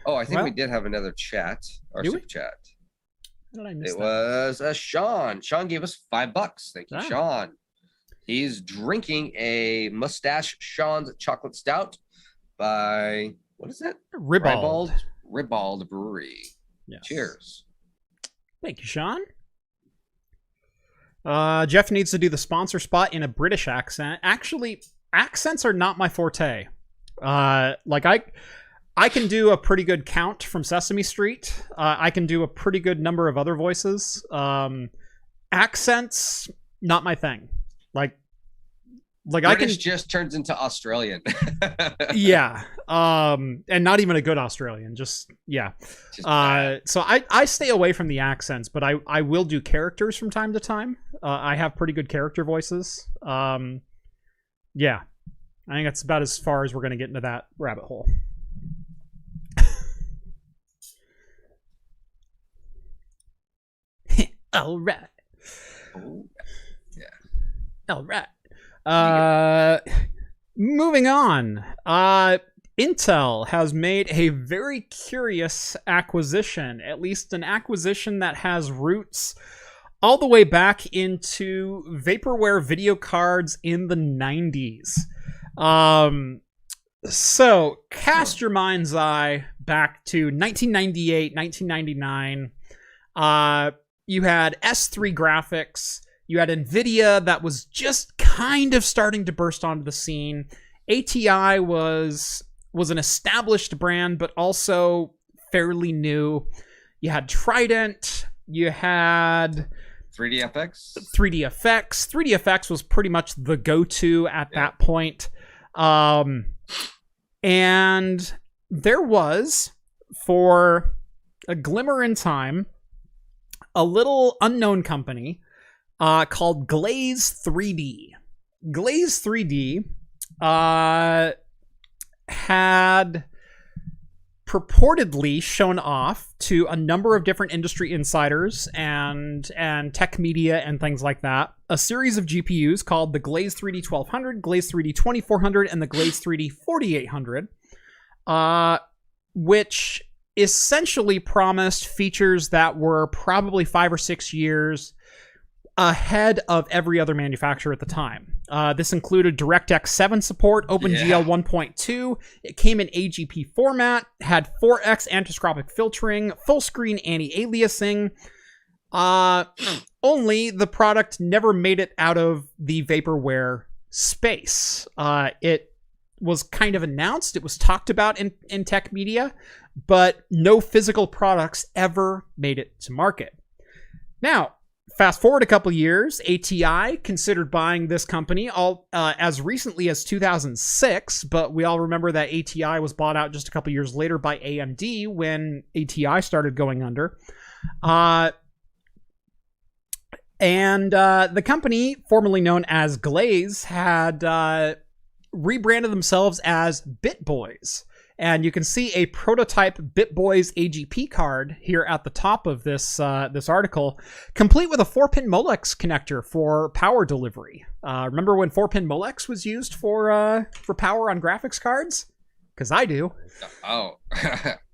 Oh, I think we did have another chat. Our super chat. How did I miss it that? was Sean. Sean gave us $5. Thank you, Sean. He's drinking a Mustache Sean's Chocolate Stout by, what is it? Ribald Brewery. Yes. Cheers. Thank you, Sean. Jeff needs to do the sponsor spot in a British accent. Actually, accents are not my forte. Like, I can do a pretty good Count from Sesame Street. I can do a pretty good number of other voices. Accents, not my thing. Like British I can just turns into Australian. Yeah. And not even a good Australian. Just yeah. So I stay away from the accents, but I will do characters from time to time. I have pretty good character voices. Yeah. I think that's about as far as we're going to get into that rabbit hole. All right. Oh, yeah. All right. Moving on. Intel has made a very curious acquisition, at least an acquisition that has roots all the way back into vaporware video cards in the 90s. So, cast your mind's eye back to 1998, 1999. You had S3 graphics. You had NVIDIA that was just kind of starting to burst onto the scene. ATI was an established brand, but also fairly new. You had Trident. You had 3DFX. 3DFX. 3DFX was pretty much the go-to at that point. And there was, for a glimmer in time, a little unknown company called Glaze 3D. Glaze 3D had purportedly shown off to a number of different industry insiders and tech media and things like that a series of GPUs called the Glaze 3D 1200, Glaze 3D 2400, and the Glaze 3D 4800, which essentially promised features that were probably 5 or 6 years ahead of every other manufacturer at the time. This included DirectX 7 support, OpenGL 1.2. It came in AGP format, had 4x antiscopic filtering, full screen anti-aliasing. Only the product never made it out of the vaporware space. It was kind of announced, it was talked about in tech media, but no physical products ever made it to market. Now, fast forward a couple years, ATI considered buying this company as recently as 2006, but we all remember that ATI was bought out just a couple years later by AMD when ATI started going under. And the company, formerly known as Glaze, had rebranded themselves as BitBoys. And you can see a prototype BitBoys AGP card here at the top of this this article, complete with a 4-pin Molex connector for power delivery. Remember when 4-pin Molex was used for power on graphics cards? Because I do. Oh,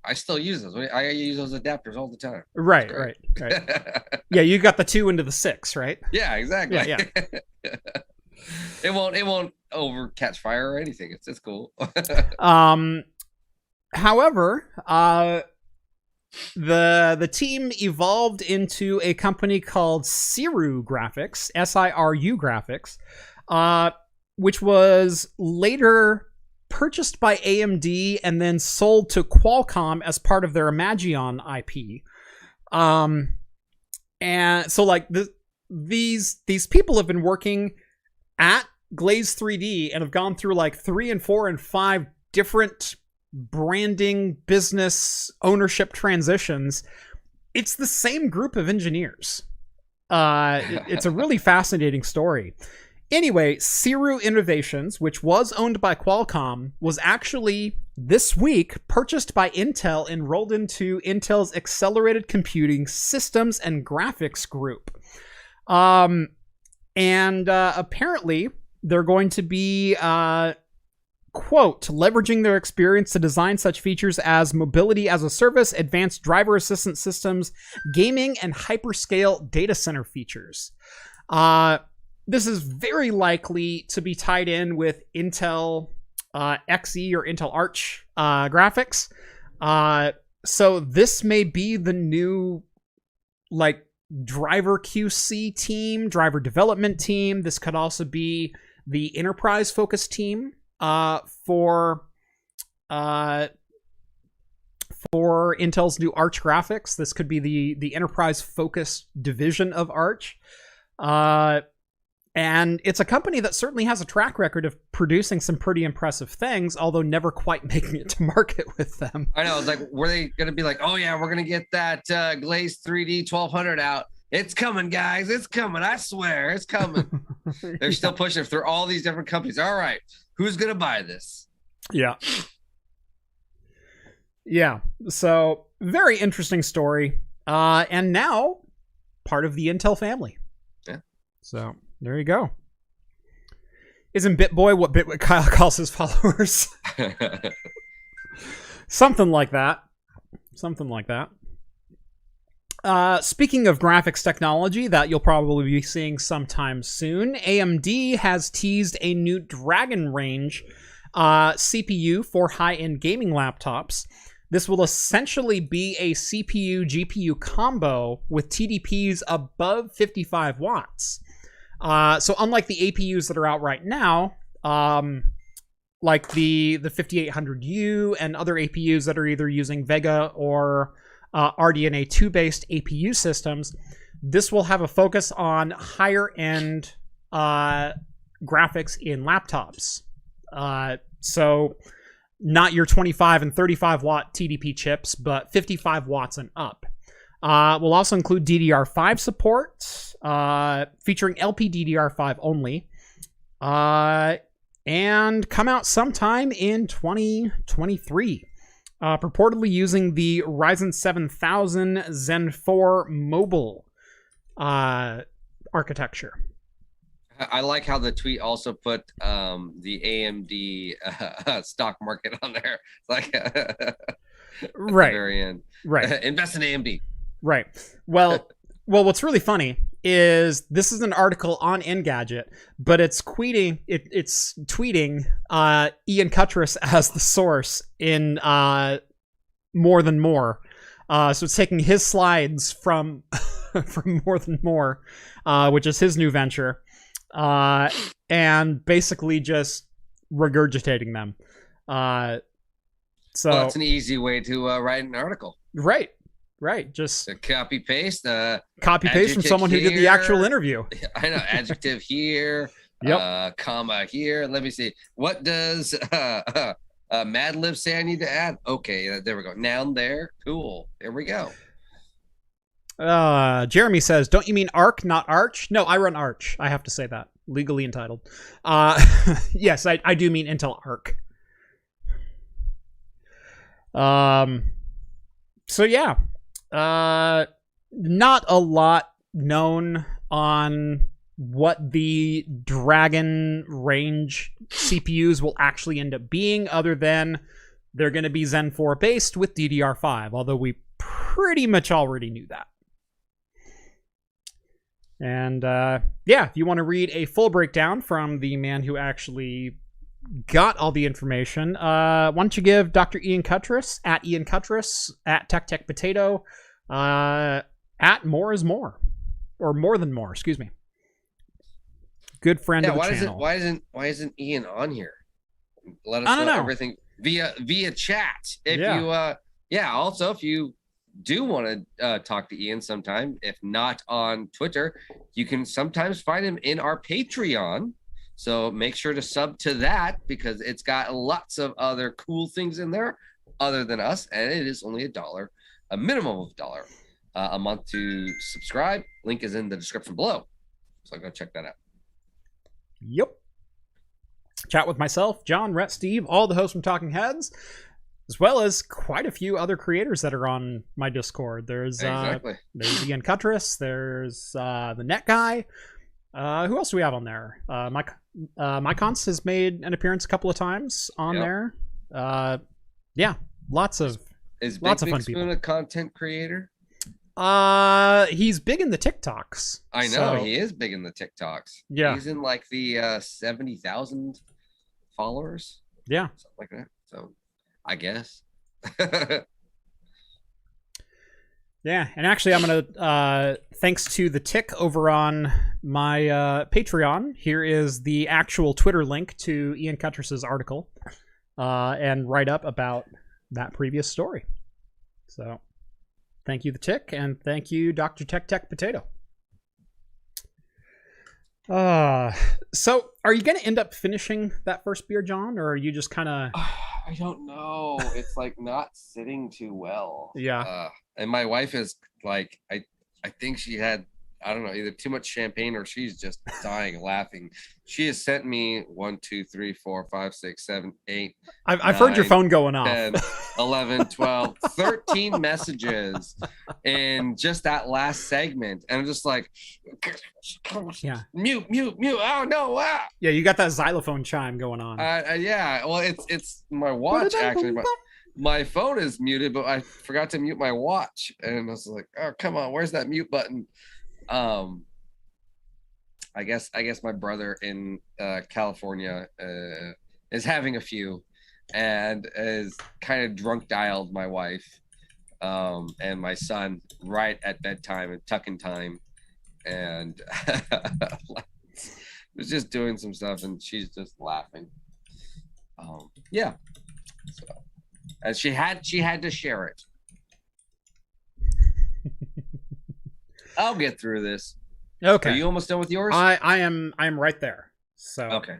I still use those. I use those adapters all the time. Right. Yeah, you got the 2 into the 6, right? Yeah, exactly. Yeah. It won't over catch fire or anything. It's cool. However, the team evolved into a company called Siru Graphics, SIRU Graphics, which was later purchased by AMD and then sold to Qualcomm as part of their Imagion IP. And so like these people have been working at Glaze 3D and have gone through like 3 and 4 and 5 different branding, business, ownership transitions. It's the same group of engineers. It's a really fascinating story. Anyway, Siru Innovations, which was owned by Qualcomm, was actually this week purchased by Intel and rolled into Intel's Accelerated Computing Systems and Graphics Group. Apparently, they're going to be quote, leveraging their experience to design such features as mobility as a service, advanced driver assistance systems, gaming, and hyperscale data center features. This is very likely to be tied in with Intel Xe or Intel Arch graphics. So this may be the new, like, driver QC team, driver development team. This could also be the enterprise focused team for Intel's new Arch graphics. This could be the enterprise focused division of Arch. And it's a company that certainly has a track record of producing some pretty impressive things, although never quite making it to market with them. I know. It's like, were they going to be like, oh yeah, we're going to get that Glaze 3D 1200 out. It's coming, guys. It's coming. I swear it's coming. They're still pushing through all these different companies. All right. Who's going to buy this? Yeah. Yeah. So very interesting story. And now part of the Intel family. Yeah. So there you go. Isn't BitBoy what Kyle calls his followers? Something like that. Something like that. Speaking of graphics technology that you'll probably be seeing sometime soon, AMD has teased a new Dragon Range CPU for high-end gaming laptops. This will essentially be a CPU-GPU combo with TDPs above 55 watts. So unlike the APUs that are out right now, like the 5800U and other APUs that are either using Vega or RDNA 2-based APU systems, this will have a focus on higher-end graphics in laptops. So not your 25 and 35 watt TDP chips, but 55 watts and up. We'll also include DDR5 support, featuring LPDDR5 only, and come out sometime in 2023. Purportedly using the Ryzen 7000 Zen 4 mobile architecture. I like how the tweet also put the AMD stock market on there. Like Right. The very end. Right. Invest in AMD. Right. Well, what's really funny is this is an article on Engadget, but it's tweeting Ian Cutress as the source in More Than More. So it's taking his slides from from More Than More, which is his new venture, and basically just regurgitating them. So well, it's an easy way to write an article. Right. Just copy paste from someone who did the actual interview. I know. Adjective here. Yep. Comma here. Let me see. What does Mad Lib say I need to add? Okay, there we go. Noun there. Cool. There we go. Jeremy says, don't you mean Arc, not Arch? No, I run Arch. I have to say that. Legally entitled. Yes, I do mean Intel Arc. So yeah. Not a lot known on what the Dragon Range CPUs will actually end up being, other than they're going to be Zen 4 based with DDR5, although we pretty much already knew that. And yeah, if you want to read a full breakdown from the man who actually got all the information, why don't you give Dr. Ian Cutress at Ian Cutress at TechTechPotato at More is More, or More Than More, excuse me. Good friend of the channel. Why isn't Ian on here? Let us know everything via chat. If you also if you do want to talk to Ian sometime, if not on Twitter, you can sometimes find him in our Patreon. So make sure to sub to that, because it's got lots of other cool things in there other than us, and it is only $1, a minimum of $1 a month to subscribe. Link is in the description below, so go check that out. Yep. Chat with myself, John, Rhett, Steve, all the hosts from Talking Heads, as well as quite a few other creators that are on my Discord. There's there's Ian Cutress, there's the Net Guy. Who else do we have on there? Mycons has made an appearance a couple of times on there. Yeah, lots of fun Spoon people. A content creator? He's big in the TikToks. I know, so he is big in the TikToks. Yeah, he's in like the 70,000 followers. Yeah, something like that. So, I guess. Yeah, and actually I'm going to, thanks to the tick over on my Patreon, here is the actual Twitter link to Ian Cutress's article and write-up about that previous story. So, thank you, the tick, and thank you, Dr. Tech Potato. So, are you going to end up finishing that first beer, John, or are you just kind of... I don't know. It's like not sitting too well. Yeah. And my wife is like, I think she had I don't know, either too much champagne or she's just dying laughing. She has sent me 1, 2, 3, 4, 5, 6, 7, 8. I've heard your phone going off. 10, 11, 12, 13 messages in just that last segment. And I'm just like, yeah, mute. Oh no. Yeah, you got that xylophone chime going on. Yeah. Well, it's my watch actually. My phone is muted, but I forgot to mute my watch. And I was like, oh, come on, where's that mute button? I guess my brother in California is having a few and is kind of drunk dialed my wife and my son right at bedtime and tucking time, and was just doing some stuff and she's just laughing. Yeah, so, and she had to share it. I'll get through this. Okay. Are you almost done with yours? I am right there. So okay.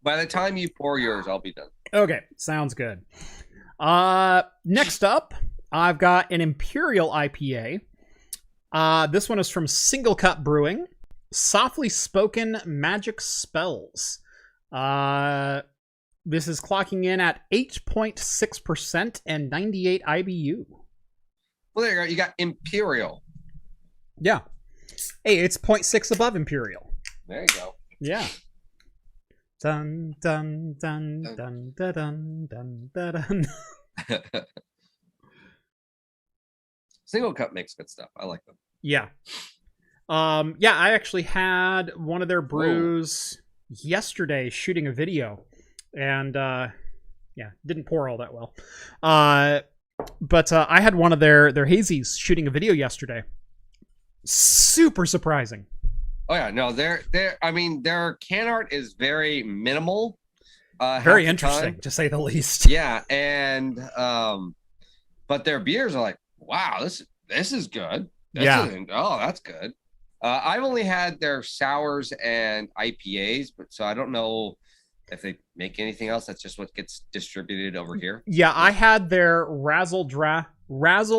By the time you pour yours, I'll be done. Okay, sounds good. Next up, I've got an Imperial IPA. This one is from Single Cut Brewing. Softly Spoken Magic Spells. This is clocking in at 8.6% and 98 IBU. Well, there you go. You got Imperial. Yeah. Hey, it's 0.6 above Imperial. There you go. Yeah. Dun dun dun dun dun dun dun dun. Single Cut makes good stuff. I like them. Yeah. Yeah, I actually had one of their brews yesterday shooting a video, and yeah, didn't pour all that well. But I had one of their hazies shooting a video yesterday. Super surprising. Oh yeah, no, I mean, their can art is very minimal. Very interesting, to say the least. Yeah, and but their beers are like, wow, this is good. That's good. I've only had their sours and IPAs, but so I don't know if they make anything else. That's just what gets distributed over here. Yeah, I had their Razzle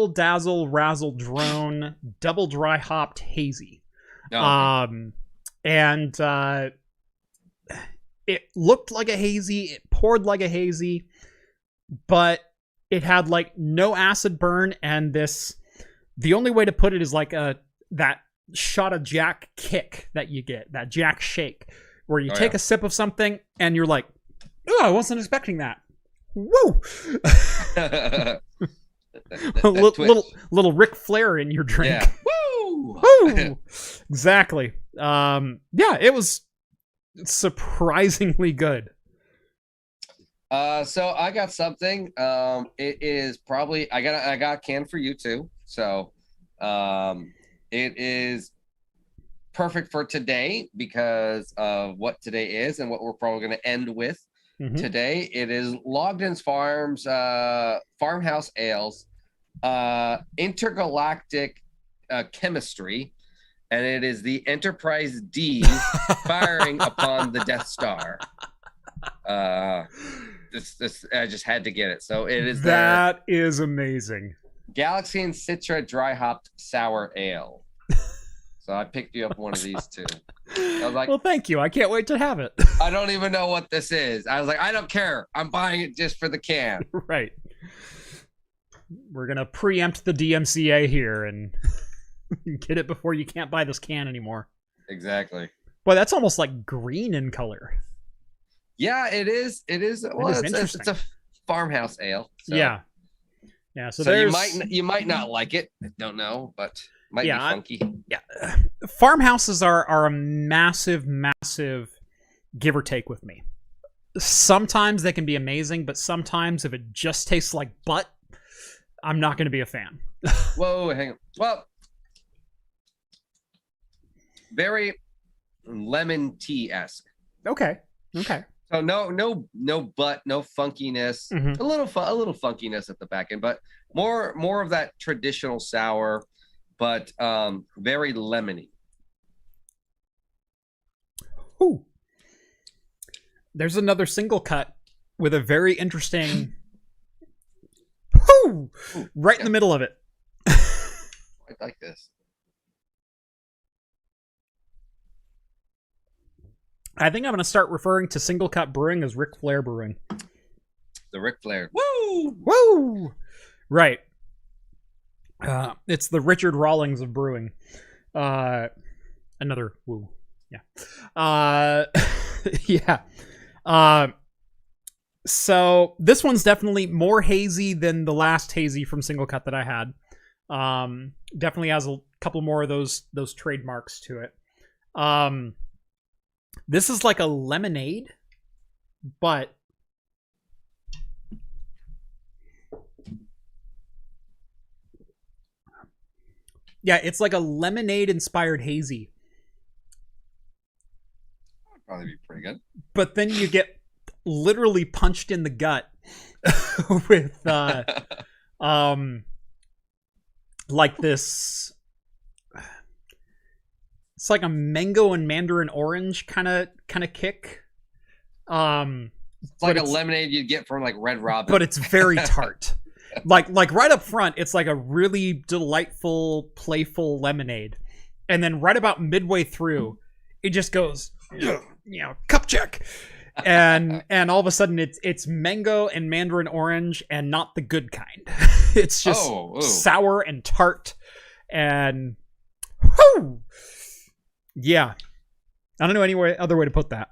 Dazzle Razzle Drone double dry hopped hazy. Oh, and it looked like a hazy, it poured like a hazy, but it had like no acid burn, and the only way to put it is like that shot of Jack kick that you get, that Jack shake, where you take a sip of something and you're like, oh, I wasn't expecting that. Woo! little Ric Flair in your drink. Yeah. Woo! Woo! Exactly. Yeah, it was surprisingly good. So I got something. It is probably I got a can for you too. So it is perfect for today because of what today is and what we're probably going to end with. Today. It is Logden's Farms Farmhouse Ales Intergalactic Chemistry, and it is the Enterprise D firing upon the Death Star. This I just had to get it. So it is that is amazing. Galaxy and Citra dry hopped sour ale. So I picked you up one of these two. I was like, well, thank you. I can't wait to have it. I don't even know what this is. I was like, I don't care. I'm buying it just for the can. Right. We're going to preempt the DMCA here and get it before you can't buy this can anymore. Exactly. Boy, that's almost like green in color. Yeah, it is. It is. Well, it's a farmhouse ale. So. Yeah. Yeah. So you might not like it. I don't know, but might be funky. Yeah. Farmhouses are a massive give or take with me. Sometimes they can be amazing, but sometimes if it just tastes like butt, I'm not going to be a fan. Whoa, hang on. Well, very lemon tea-esque. Okay. So no butt, no funkiness. A little funkiness at the back end, but more of that traditional sour, but very lemony. Ooh. There's another single cut with a very interesting right in the middle of it. I like this. I think I'm going to start referring to single cut brewing as Ric Flair brewing. The Ric Flair. Woo! Woo! Right. It's the Richard Rawlings of brewing. Another woo. Yeah. Yeah. So this one's definitely more hazy than the last hazy from single cut that I had. Definitely has a couple more of those trademarks to it. This is like a lemonade, but yeah, it's like a lemonade inspired hazy. That'd probably be pretty good. But then you get literally punched in the gut with like this. It's like a mango and mandarin orange kind of kick. It's like a lemonade you'd get from like Red Robin, but it's very tart. like right up front, it's like a really delightful, playful lemonade, and then right about midway through, it just goes, cup check, and all of a sudden it's mango and mandarin orange, and not the good kind. It's just sour and tart, and whoo! Yeah, I don't know any other way to put that.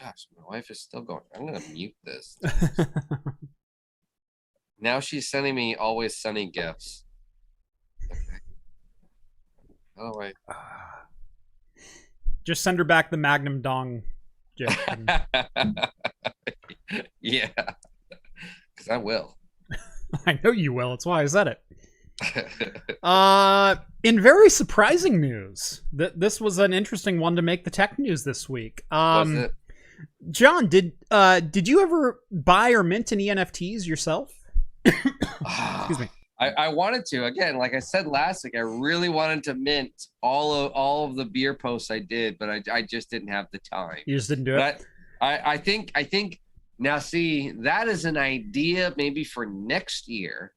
Gosh, my wife is still going. I'm gonna mute this. Now she's sending me always sunny gifts. Okay. How do I? Just send her back the Magnum Dong. Yeah, because I will. I know you will. That's why I said it. In very surprising news, this was an interesting one to make the tech news this week. Was it? John, did you ever buy or mint any NFTs yourself? Excuse me. I wanted to. Again, like I said last week, I really wanted to mint all of the beer posts I did, but I just didn't have the time. You just didn't do it? I think now, see, that is an idea maybe for next year.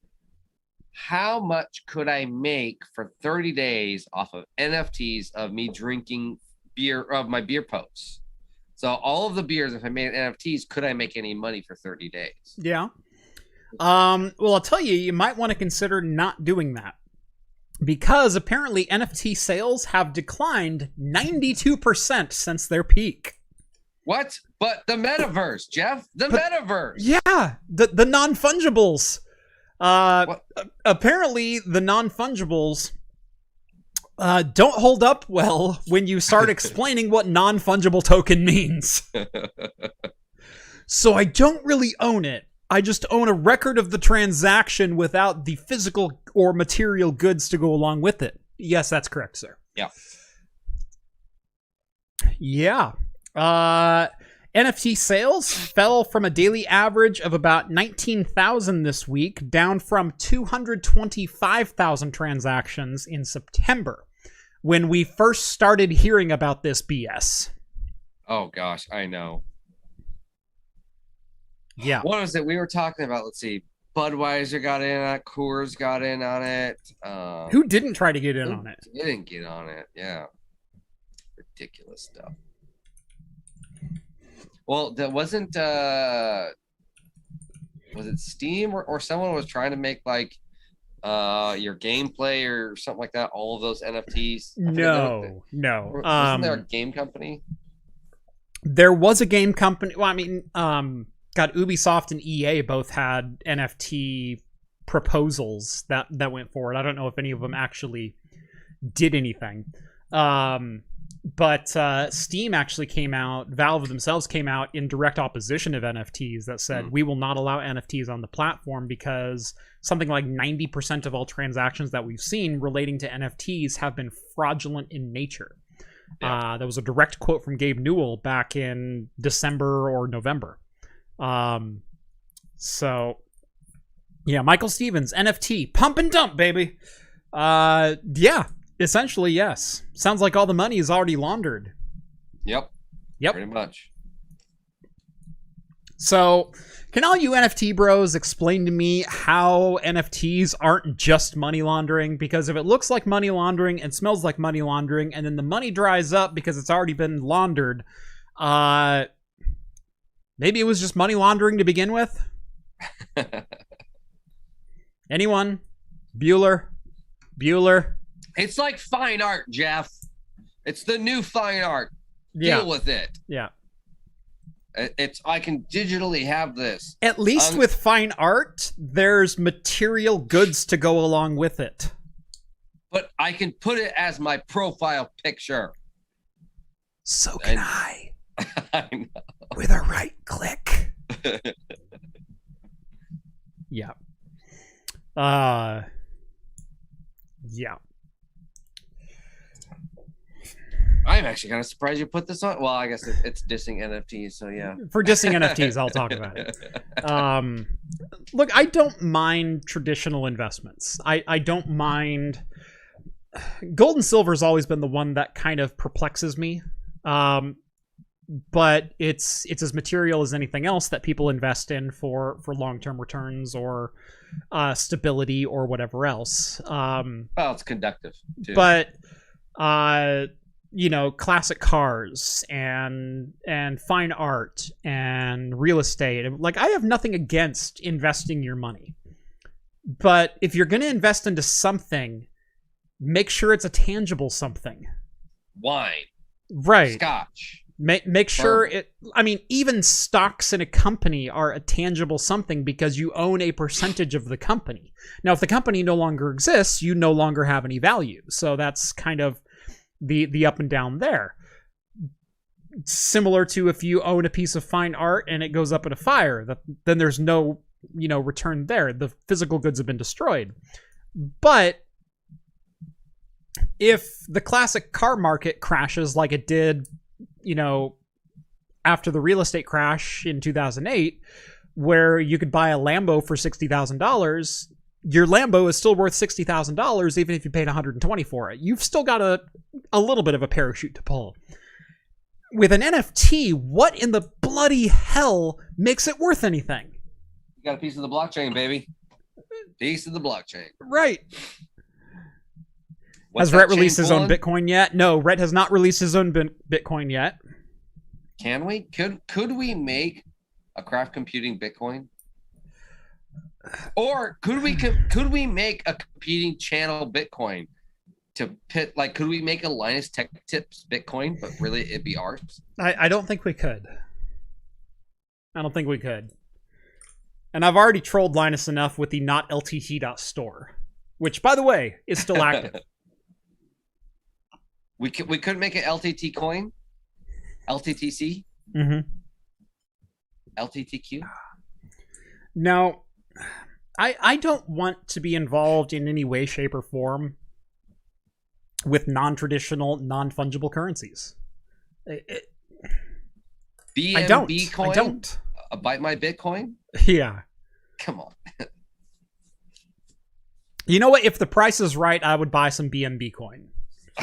How much could I make for 30 days off of NFTs of me drinking beer, of my beer posts? So all of the beers, if I made NFTs, could I make any money for 30 days? Yeah. Well, I'll tell you, you might want to consider not doing that, because apparently NFT sales have declined 92% since their peak. What? But the metaverse, Jeff, metaverse. Yeah, the non-fungibles. Apparently the non-fungibles don't hold up well when you start explaining what non-fungible token means. So I don't really own it. I just own a record of the transaction without the physical or material goods to go along with it. Yes, that's correct, sir. Yeah. Yeah. NFT sales fell from a daily average of about 19,000 this week, down from 225,000 transactions in September, when we first started hearing about this BS. Oh, gosh, I know. Yeah. What was it we were talking about? Let's see. Budweiser got in on it. Coors got in on it. Who didn't try to get in on it? Didn't get on it. Yeah. Ridiculous stuff. Well, that wasn't was it Steam or someone was trying to make like your gameplay or something like that, all of those NFTs? No. Wasn't there a game company? There was a game company. Well, I mean, God, Ubisoft and EA both had NFT proposals that went forward. I don't know if any of them actually did anything. But Steam actually came out, Valve themselves came out in direct opposition of NFTs that said, we will not allow NFTs on the platform because something like 90% of all transactions that we've seen relating to NFTs have been fraudulent in nature. Yeah. That was a direct quote from Gabe Newell back in December or November. So, yeah, Michael Stevens, NFT, pump and dump, baby. Yeah. Essentially, yes. Sounds like all the money is already laundered. Yep. Pretty much. So, can all you NFT bros explain to me how NFTs aren't just money laundering? Because if it looks like money laundering and smells like money laundering, and then the money dries up because it's already been laundered, maybe it was just money laundering to begin with? Anyone? Bueller? It's like fine art, Jeff. It's the new fine art. Yeah. Deal with it. Yeah. I can digitally have this. At least with fine art, there's material goods to go along with it. But I can put it as my profile picture. So can I. I know. With a right click. Yeah. Yeah. I'm actually kind of surprised you put this on. Well, I guess it's dissing NFTs, so yeah. For dissing NFTs, I'll talk about it. Look, I don't mind traditional investments. I don't mind. Gold and silver has always been the one that kind of perplexes me. But it's as material as anything else that people invest in for long-term returns or stability or whatever else. Well, it's conductive too. But classic cars and fine art and real estate. Like, I have nothing against investing your money. But if you're going to invest into something, make sure it's a tangible something. Wine. Right. Scotch. Make sure even stocks in a company are a tangible something because you own a percentage of the company. Now, if the company no longer exists, you no longer have any value. So that's kind of the up and down there. Similar to if you own a piece of fine art and it goes up in a fire, then there's no, return there. The physical goods have been destroyed. But if the classic car market crashes like it did, after the real estate crash in 2008, where you could buy a Lambo for $60,000, your Lambo is still worth $60,000 even if you paid $120 for it. You've still got a little bit of a parachute to pull. With an NFT, what in the bloody hell makes it worth anything? You got a piece of the blockchain, baby. Piece of the blockchain. Right. What's has Rhett released his own Bitcoin yet? No, Rhett has not released his own Bitcoin yet. Can we? Could we make a craft computing Bitcoin? Or could we make a competing channel Bitcoin to pit? Like, could we make a Linus Tech Tips Bitcoin, but really it'd be ours? I don't think we could. I don't think we could. And I've already trolled Linus enough with the not LTT.store, which, by the way, is still active. We could make an LTT coin, LTTC, LTTQ. No, I don't want to be involved in any way, shape, or form with non-traditional, non-fungible currencies. BNB coin? I don't. Bite my Bitcoin? Yeah. Come on. You know what? If the price is right, I would buy some BNB coin.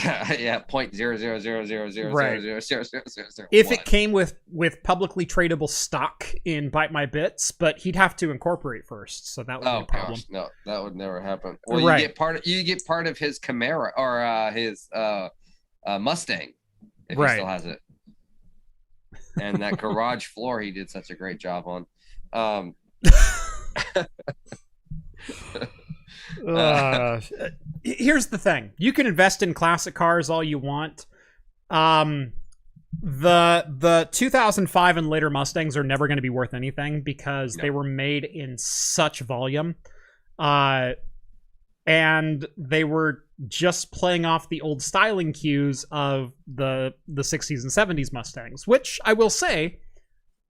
Yeah, 0.00000000000. If it came with publicly tradable stock in Bite My Bits, but he'd have to incorporate first, so that would be a problem. Gosh, no, that would never happen. Well, right. you get part of his Camaro or his Mustang if he still has it. And that garage floor he did such a great job on. Here's the thing. You can invest in classic cars all you want. The 2005 and later Mustangs are never going to be worth anything because they were made in such volume. And they were just playing off the old styling cues of the 60s and 70s Mustangs, which I will say,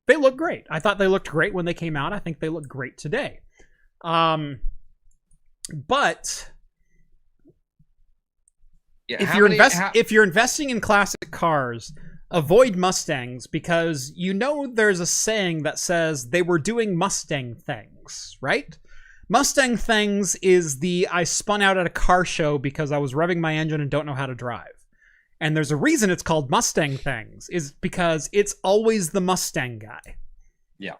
they look great. I thought they looked great when they came out. I think they look great today. But if you're investing in classic cars, avoid Mustangs because there's a saying that says they were doing Mustang things, right? Mustang things is I spun out at a car show because I was revving my engine and don't know how to drive. And there's a reason it's called Mustang things, is because it's always the Mustang guy. Yeah.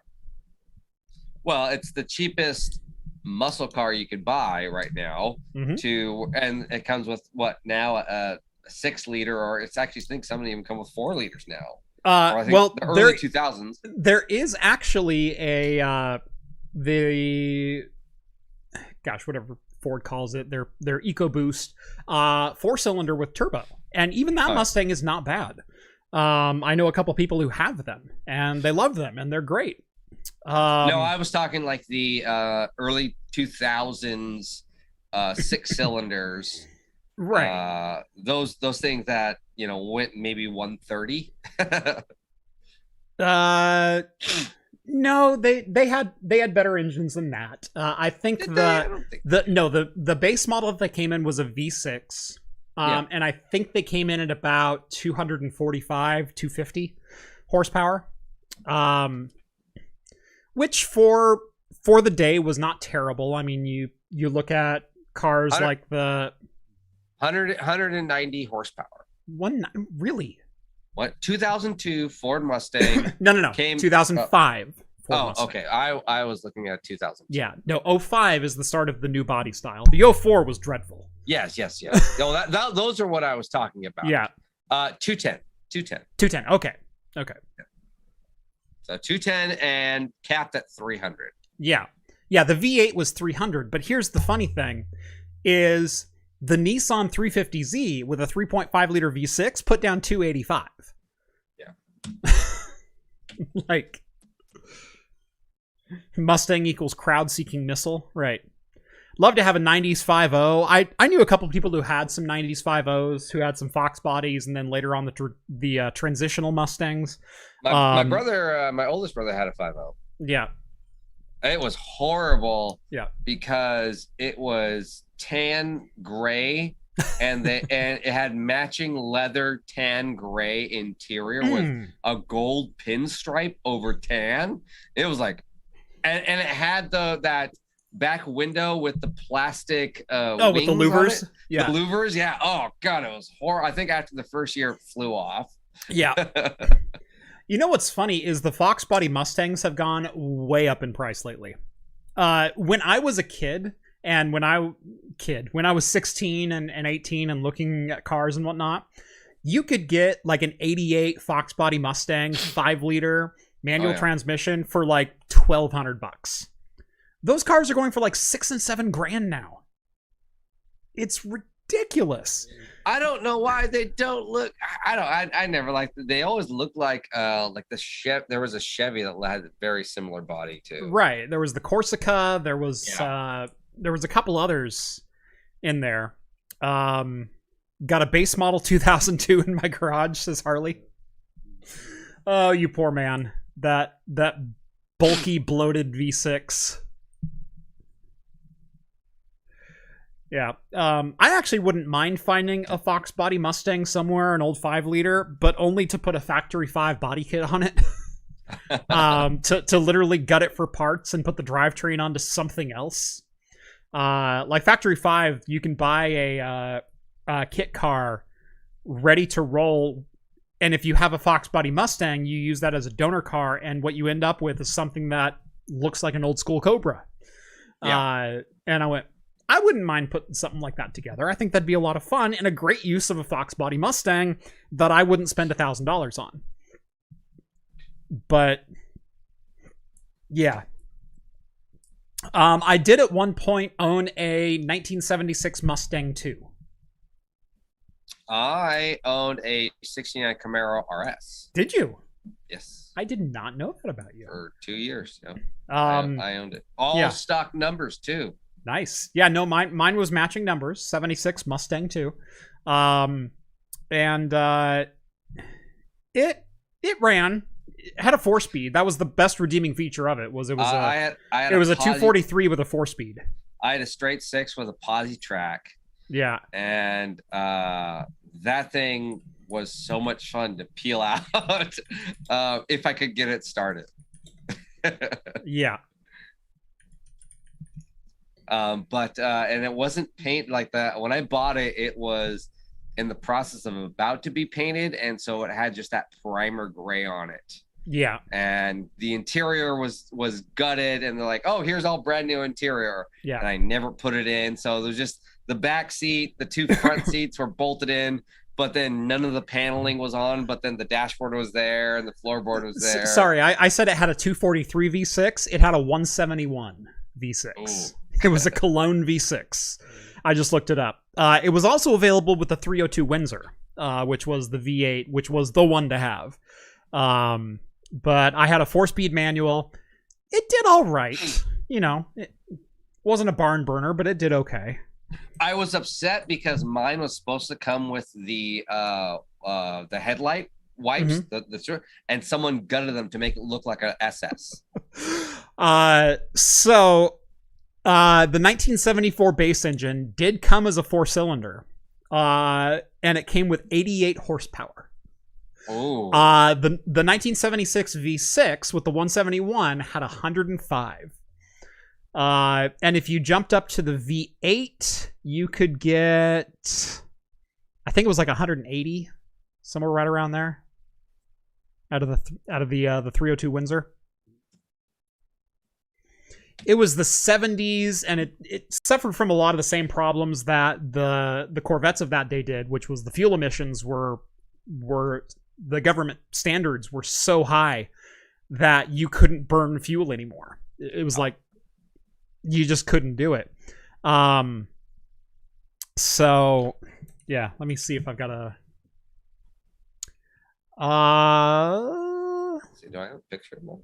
Well, it's the cheapest muscle car you could buy right now. And it comes with what now a 6-liter, or it's actually, I think some of them even come with 4 liters now. Or I think well, the early 2000s. There is actually a whatever Ford calls it, their EcoBoost 4-cylinder with turbo, and even that Mustang is not bad. I know a couple people who have them, and they love them, and they're great. No, I was talking like the early 2000s 6 cylinders. Right. Those things that, you know, went maybe 130. No, they had better engines than that. I think the base model that they came in was a V6. And I think they came in at about 245, 250 horsepower. Which for the day was not terrible. I mean, you look at cars like the 190 horsepower. Really? What? 2002 Ford Mustang. No. 2005. Ford Oh, Mustang. okay. I was looking at 2000. Yeah. No, 05 is the start of the new body style. The 04 was dreadful. Yes. No, those are what I was talking about. Yeah. 210. 210. Okay. So 210 and capped at 300. Yeah. The V8 was 300, but here's the funny thing is the Nissan 350Z with a 3.5 liter V6 put down 285. Yeah. Like Mustang equals crowd-seeking missile, right? Love to have a 90s 5.0. I knew a couple people who had some 90s 5.0s, who had some Fox bodies, and then later on the transitional Mustangs. My brother, my oldest brother, had a 5.0. Yeah. It was horrible. Yeah. Because it was tan gray, and it had matching leather tan gray interior with a gold pinstripe over tan. It was like, and it had that back window with the plastic wings with the louvers. The louvers. Yeah. Oh god, it was horrible. I think after the first year it flew off. Yeah. You know what's funny is the Fox body Mustangs have gone way up in price lately. When I was a kid, and when I was 16 and 18 and looking at cars and whatnot, you could get like an 88 Fox body Mustang 5-liter manual transmission for like $1,200. Those cars are going for like $6,000 and $7,000 now. It's ridiculous. I don't know why they don't look. I never liked. They always look like the Chevy. There was a Chevy that had a very similar body too. Right. There was the Corsica. There was a couple others in there. Got a base model 2002 in my garage, says Harley. Oh, you poor man. That bulky, bloated V6. Yeah. I actually wouldn't mind finding a Fox body Mustang somewhere, an old 5-liter, but only to put a factory 5 body kit on it. To literally gut it for parts and put the drivetrain onto something else. Like factory 5, you can buy a kit car ready to roll, and if you have a Fox body Mustang, you use that as a donor car, and what you end up with is something that looks like an old school Cobra. Yeah. And I went, I wouldn't mind putting something like that together. I think that'd be a lot of fun and a great use of a Fox body Mustang that I wouldn't spend $1,000 on. But yeah. I did at one point own a 1976 Mustang 2. I owned a 69 Camaro RS. Did you? Yes. I did not know that about you. For 2 years. Yeah. I owned it. All stock numbers too. Nice. Yeah, no, mine was matching numbers. 76 Mustang 2. And it ran. It had a 4-speed. That was the best redeeming feature of it. It was a 243 with a 4-speed. I had a straight 6 with a posi track. Yeah. And that thing was so much fun to peel out if I could get it started. Yeah. But it wasn't paint like that. When I bought it, it was in the process of about to be painted, and so it had just that primer gray on it. Yeah. And the interior was gutted, and they're like, oh, here's all brand new interior. Yeah. And I never put it in. So there's just the back seat, the 2 front seats were bolted in, but then none of the paneling was on, but then the dashboard was there and the floorboard was there. Sorry, I said it had a 243 V6. It had a 171 V6. Ooh. It was a Cologne V6. I just looked it up. It was also available with the 302 Windsor, which was the V8, which was the one to have. But I had a 4-speed manual. It did all right. You know, it wasn't a barn burner, but it did okay. I was upset because mine was supposed to come with the headlight wipes, and someone gutted them to make it look like a SS. So the 1974 base engine did come as a 4-cylinder, and it came with 88 horsepower. Oh. The 1976 V6 with the 171 had 105. And if you jumped up to the V8, you could get, I think it was like 180, somewhere right around there, out of the 302 Windsor. It was the 70s, and it suffered from a lot of the same problems that the Corvettes of that day did, which was the fuel emissions were the government standards were so high that you couldn't burn fuel anymore. It was like you just couldn't do it. So yeah, let me see if I've got a do I have a picture of that?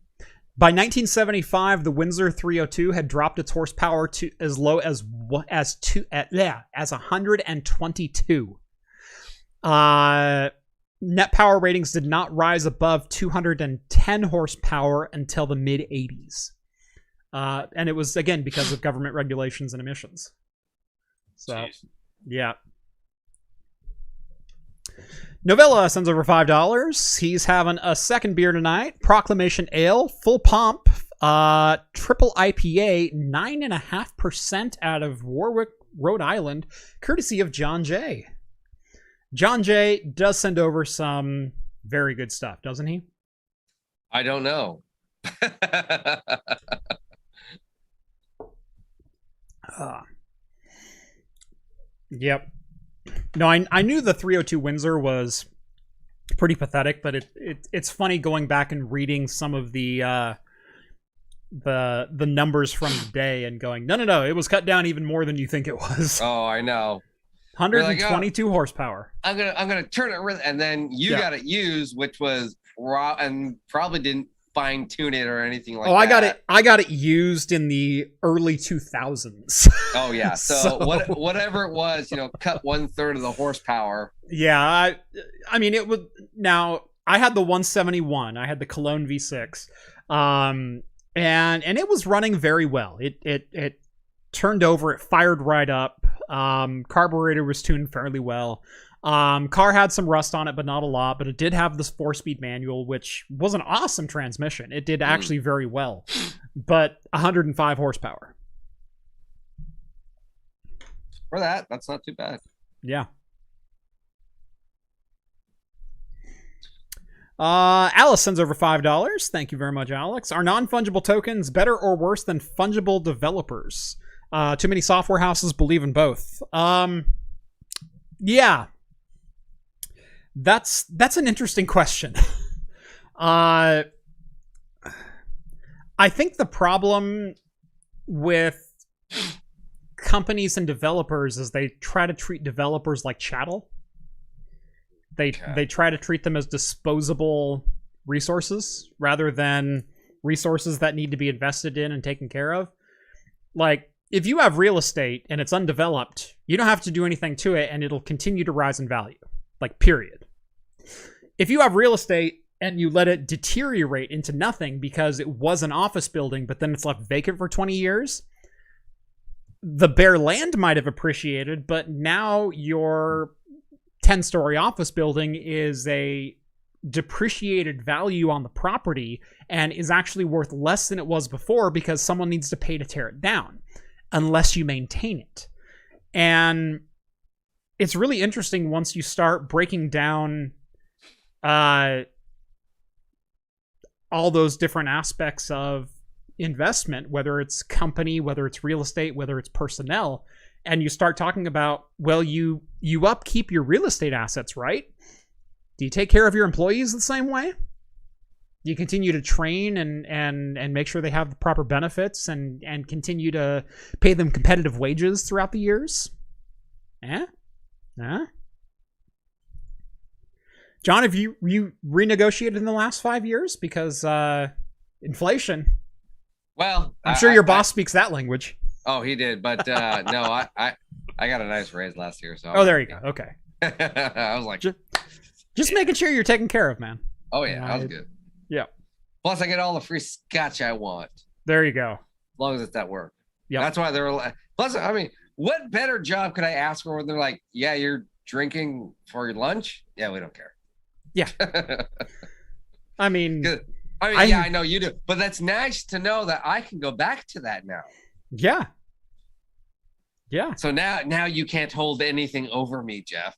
By 1975, the Windsor 302 had dropped its horsepower to as low as 122. Net power ratings did not rise above 210 horsepower until the mid 80s. And it was, again, because of government regulations and emissions. So, jeez. Yeah. Novella sends over $5. He's having a second beer tonight. Proclamation Ale, full pump, triple IPA, 9.5% out of Warwick, Rhode Island, courtesy of John J. John J does send over some very good stuff, doesn't he? I don't know. Yep. No, I knew the 302 Windsor was pretty pathetic, but it's funny going back and reading some of the numbers from the day and going, no, it was cut down even more than you think it was. Oh, I know. 122 horsepower. I'm gonna turn it, and then you got it used, which was probably didn't fine tune it or anything like that. I got it used in the early 2000s. Oh yeah. So whatever it was, cut 1/3 of the horsepower. Yeah, I mean it would. Now I had the 171. I had the Cologne V6, and it was running very well. It turned over. It fired right up. Carburetor was tuned fairly well. Car had some rust on it, but not a lot. But it did have this 4-speed manual, which was an awesome transmission. It did actually very well, but 105 horsepower. For that's not too bad. Yeah. Alice sends over $5. Thank you very much, Alex. Are non-fungible tokens better or worse than fungible developers? Too many software houses believe in both. Yeah. That's an interesting question. I think the problem with companies and developers is they try to treat developers like chattel. They try to treat them as disposable resources rather than resources that need to be invested in and taken care of. Like, if you have real estate and it's undeveloped, you don't have to do anything to it and it'll continue to rise in value. Like, period. If you have real estate and you let it deteriorate into nothing because it was an office building, but then it's left vacant for 20 years, the bare land might have appreciated, but now your 10-story office building is a depreciated value on the property and is actually worth less than it was before because someone needs to pay to tear it down unless you maintain it. And it's really interesting once you start breaking down all those different aspects of investment, whether it's company, whether it's real estate, whether it's personnel, and you start talking about, well, you upkeep your real estate assets, right? Do you take care of your employees the same way? Do you continue to train and make sure they have the proper benefits and continue to pay them competitive wages throughout the years? John, have you renegotiated in the last 5 years? Because inflation. Well, I'm sure your boss speaks that language. Oh, he did, but no, I got a nice raise last year. So oh, there you go. Okay. I was like, just making sure you're taken care of, man. Oh yeah, that was good. Yeah. Plus, I get all the free scotch I want. There you go. As long as it's at work. Yeah. That's why they're like. Plus, I mean, what better job could I ask for? Where they're like, yeah, you're drinking for your lunch. Yeah, we don't care. Yeah. I mean, I know you do, but that's nice to know that I can go back to that now. Yeah. Yeah. So now you can't hold anything over me, Jeff.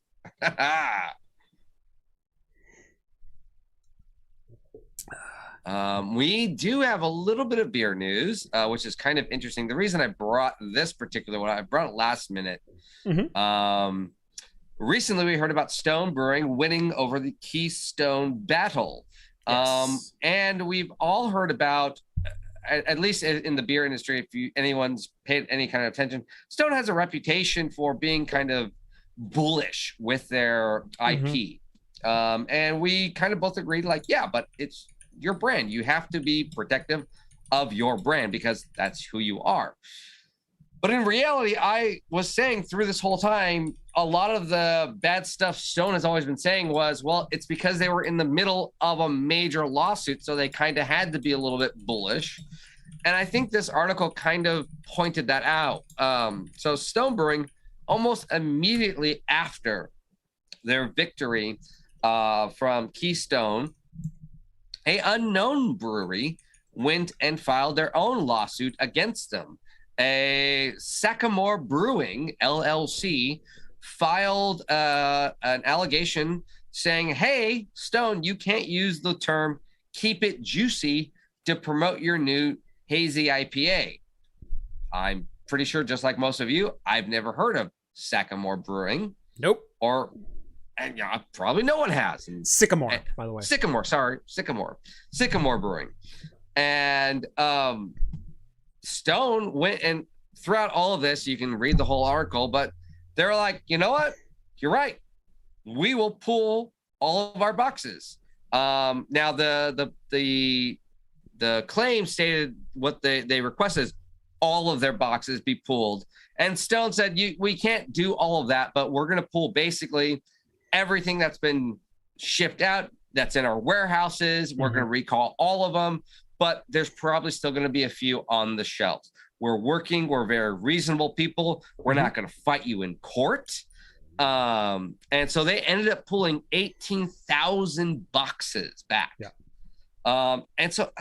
We do have a little bit of beer news, which is kind of interesting. The reason I brought this particular one, I brought it last minute. Mm-hmm. Recently, we heard about Stone Brewing winning over the Keystone Battle. Yes. And we've all heard about, at least in the beer industry, if anyone's paid any kind of attention, Stone has a reputation for being kind of bullish with their IP. And we kind of both agreed, like, yeah, but it's your brand. You have to be protective of your brand because that's who you are. But in reality, I was saying through this whole time, a lot of the bad stuff Stone has always been saying was, well, it's because they were in the middle of a major lawsuit, so they kind of had to be a little bit bullish. And I think this article kind of pointed that out. So Stone Brewing, almost immediately after their victory from Keystone, an unknown brewery went and filed their own lawsuit against them. A Sycamore Brewing, LLC, filed an allegation saying, hey, Stone, you can't use the term keep it juicy to promote your new hazy IPA. I'm pretty sure, just like most of you, I've never heard of Sycamore Brewing. Nope. And yeah, probably no one has. Sycamore, by the way. Sycamore Brewing. And Stone went, and throughout all of this, you can read the whole article, but they're like, you know what? You're right. We will pull all of our boxes. Now the claim stated what they requested is all of their boxes be pulled. And Stone said, we can't do all of that, but we're going to pull basically everything that's been shipped out that's in our warehouses. We're going to recall all of them, but there's probably still going to be a few on the shelves. We're very reasonable people. We're not going to fight you in court. And so they ended up pulling 18,000 boxes back. Yeah. And so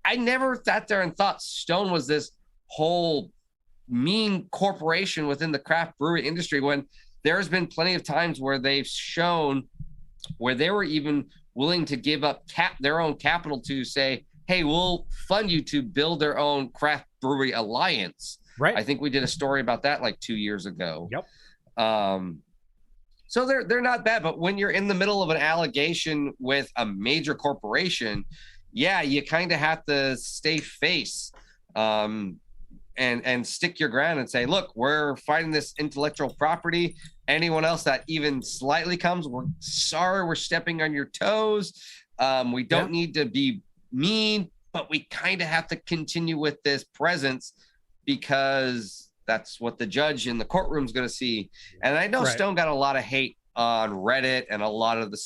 I never sat there and thought Stone was this whole mean corporation within the craft brewery industry, when there's been plenty of times where they've shown where they were even willing to give up their own capital to say, hey, we'll fund you to build their own craft brewery alliance. Right. I think we did a story about that like 2 years ago. Yep. So they're not bad, but when you're in the middle of an allegation with a major corporation, yeah, you kind of have to stay face and stick your ground and say, look, we're fighting this intellectual property. Anyone else that even slightly comes, we're sorry, we're stepping on your toes. We don't need to be mean, but we kind of have to continue with this presence because that's what the judge in the courtroom is going to see. And I know Stone got a lot of hate on Reddit and a lot of the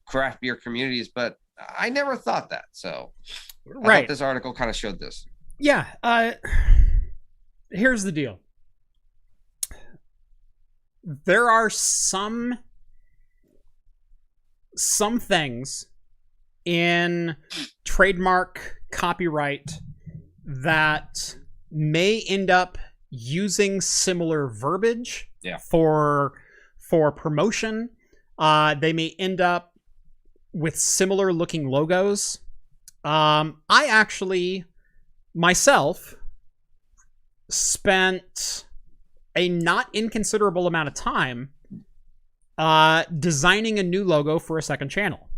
craft beer communities, but I never thought that. So I thought this article kind of showed this. Yeah. Here's the deal. There are some things in trademark copyright that may end up using similar verbiage for promotion. They may end up with similar looking logos. I actually myself spent a not inconsiderable amount of time designing a new logo for a second channel.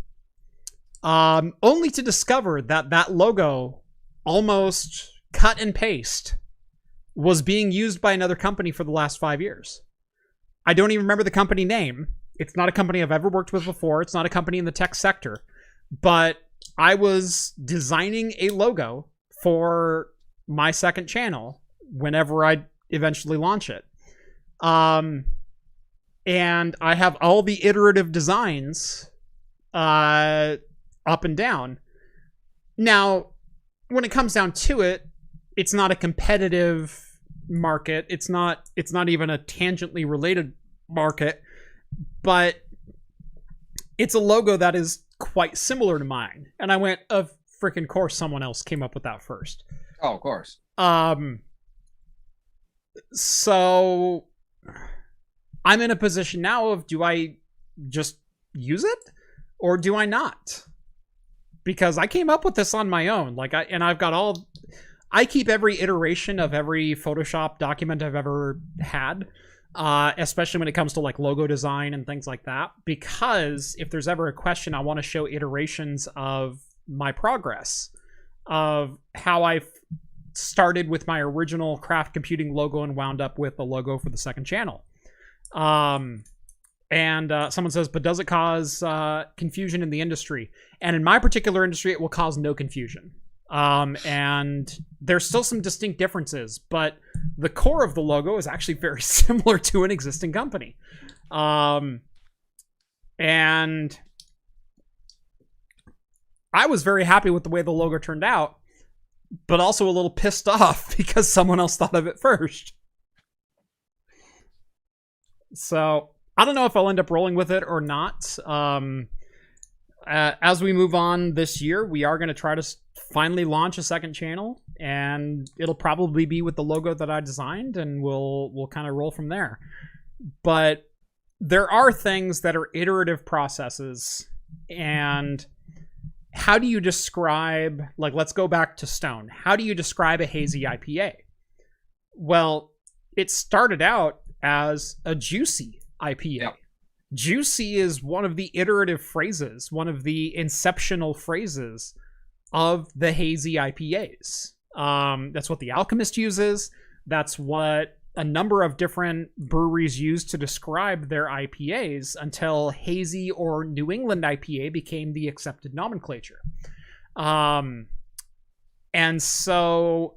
Only to discover that that logo, almost cut and paste, was being used by another company for the last 5 years. I don't even remember the company name. It's not a company I've ever worked with before. It's not a company in the tech sector. But I was designing a logo for my second channel whenever I eventually launch it. And I have all the iterative designs up and down. Now, when it comes down to it, it's not a competitive market. It's not even a tangentially related market, but it's a logo that is quite similar to mine. And I went, of freaking course someone else came up with that first. Oh, of course. So I'm in a position now of, do I just use it or do I not? Because I came up with this on my own. I keep every iteration of every Photoshop document I've ever had, especially when it comes to like logo design and things like that, because if there's ever a question, I want to show iterations of my progress, of how I started with my original craft computing logo and wound up with a logo for the second channel. Someone says, but does it cause confusion in the industry? And in my particular industry, it will cause no confusion. And there's still some distinct differences, but the core of the logo is actually very similar to an existing company. And I was very happy with the way the logo turned out, but also a little pissed off because someone else thought of it first. So I don't know if I'll end up rolling with it or not. As we move on this year, we are going to try to finally launch a second channel, and it'll probably be with the logo that I designed, and we'll kind of roll from there. But there are things that are iterative processes, and how do you describe, like, let's go back to Stone. How do you describe a hazy IPA? Well, it started out as a juicy IPA. Yep. Juicy is one of the iterative phrases, one of the inceptional phrases of the hazy IPAs. That's what The Alchemist uses. That's what a number of different breweries use to describe their IPAs until hazy or New England IPA became the accepted nomenclature. And so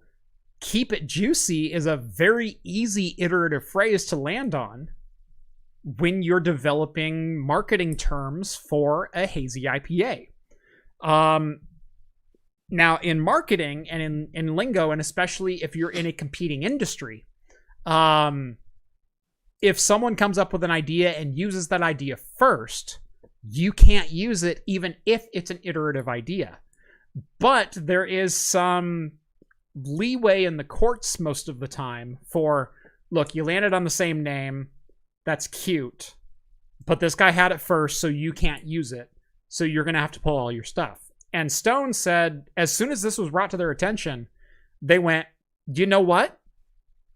keep it juicy is a very easy iterative phrase to land on when you're developing marketing terms for a hazy IPA. Now, in marketing and in lingo, and especially if you're in a competing industry, if someone comes up with an idea and uses that idea first, you can't use it even if it's an iterative idea. But there is some leeway in the courts most of the time for, look, you landed on the same name, that's cute, but this guy had it first, so you can't use it, so you're going to have to pull all your stuff. And Stone said, as soon as this was brought to their attention, they went, do you know what?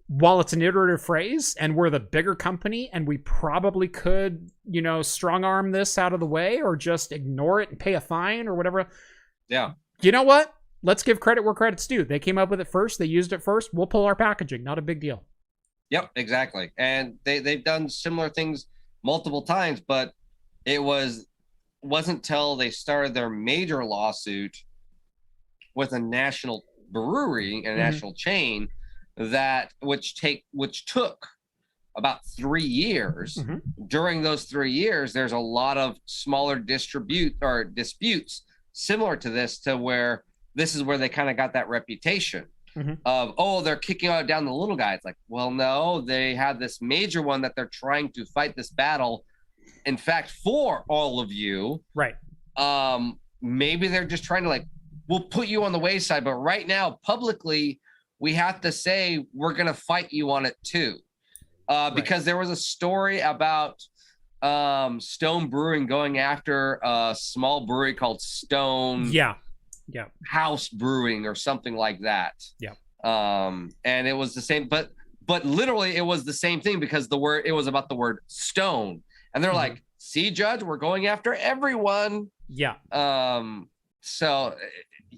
While it's an iterative phrase, and we're the bigger company, and we probably could, strong arm this out of the way, or just ignore it and pay a fine, or whatever. Yeah. You know what? Let's give credit where credit's due. They came up with it first. They used it first. We'll pull our packaging. Not a big deal. Yep, exactly. And they've done similar things multiple times, but it wasn't till they started their major lawsuit with a national brewery and a national chain that which took about 3 years. During those 3 years, there's a lot of smaller disputes similar to this, to where this is where they kind of got that reputation of, oh, they're kicking out down the little guy. It's like, well, no, they have this major one that they're trying to fight this battle, in fact, for all of you. Right. Maybe they're just trying to, like, we'll put you on the wayside, but right now, publicly, we have to say we're going to fight you on it too. Because there was a story about Stone Brewing going after a small brewery called Stone. Yeah. House Brewing or something like that. And it was the same, but literally it was the same thing because it was about the word stone, and they're like, see, Judge, we're going after everyone. So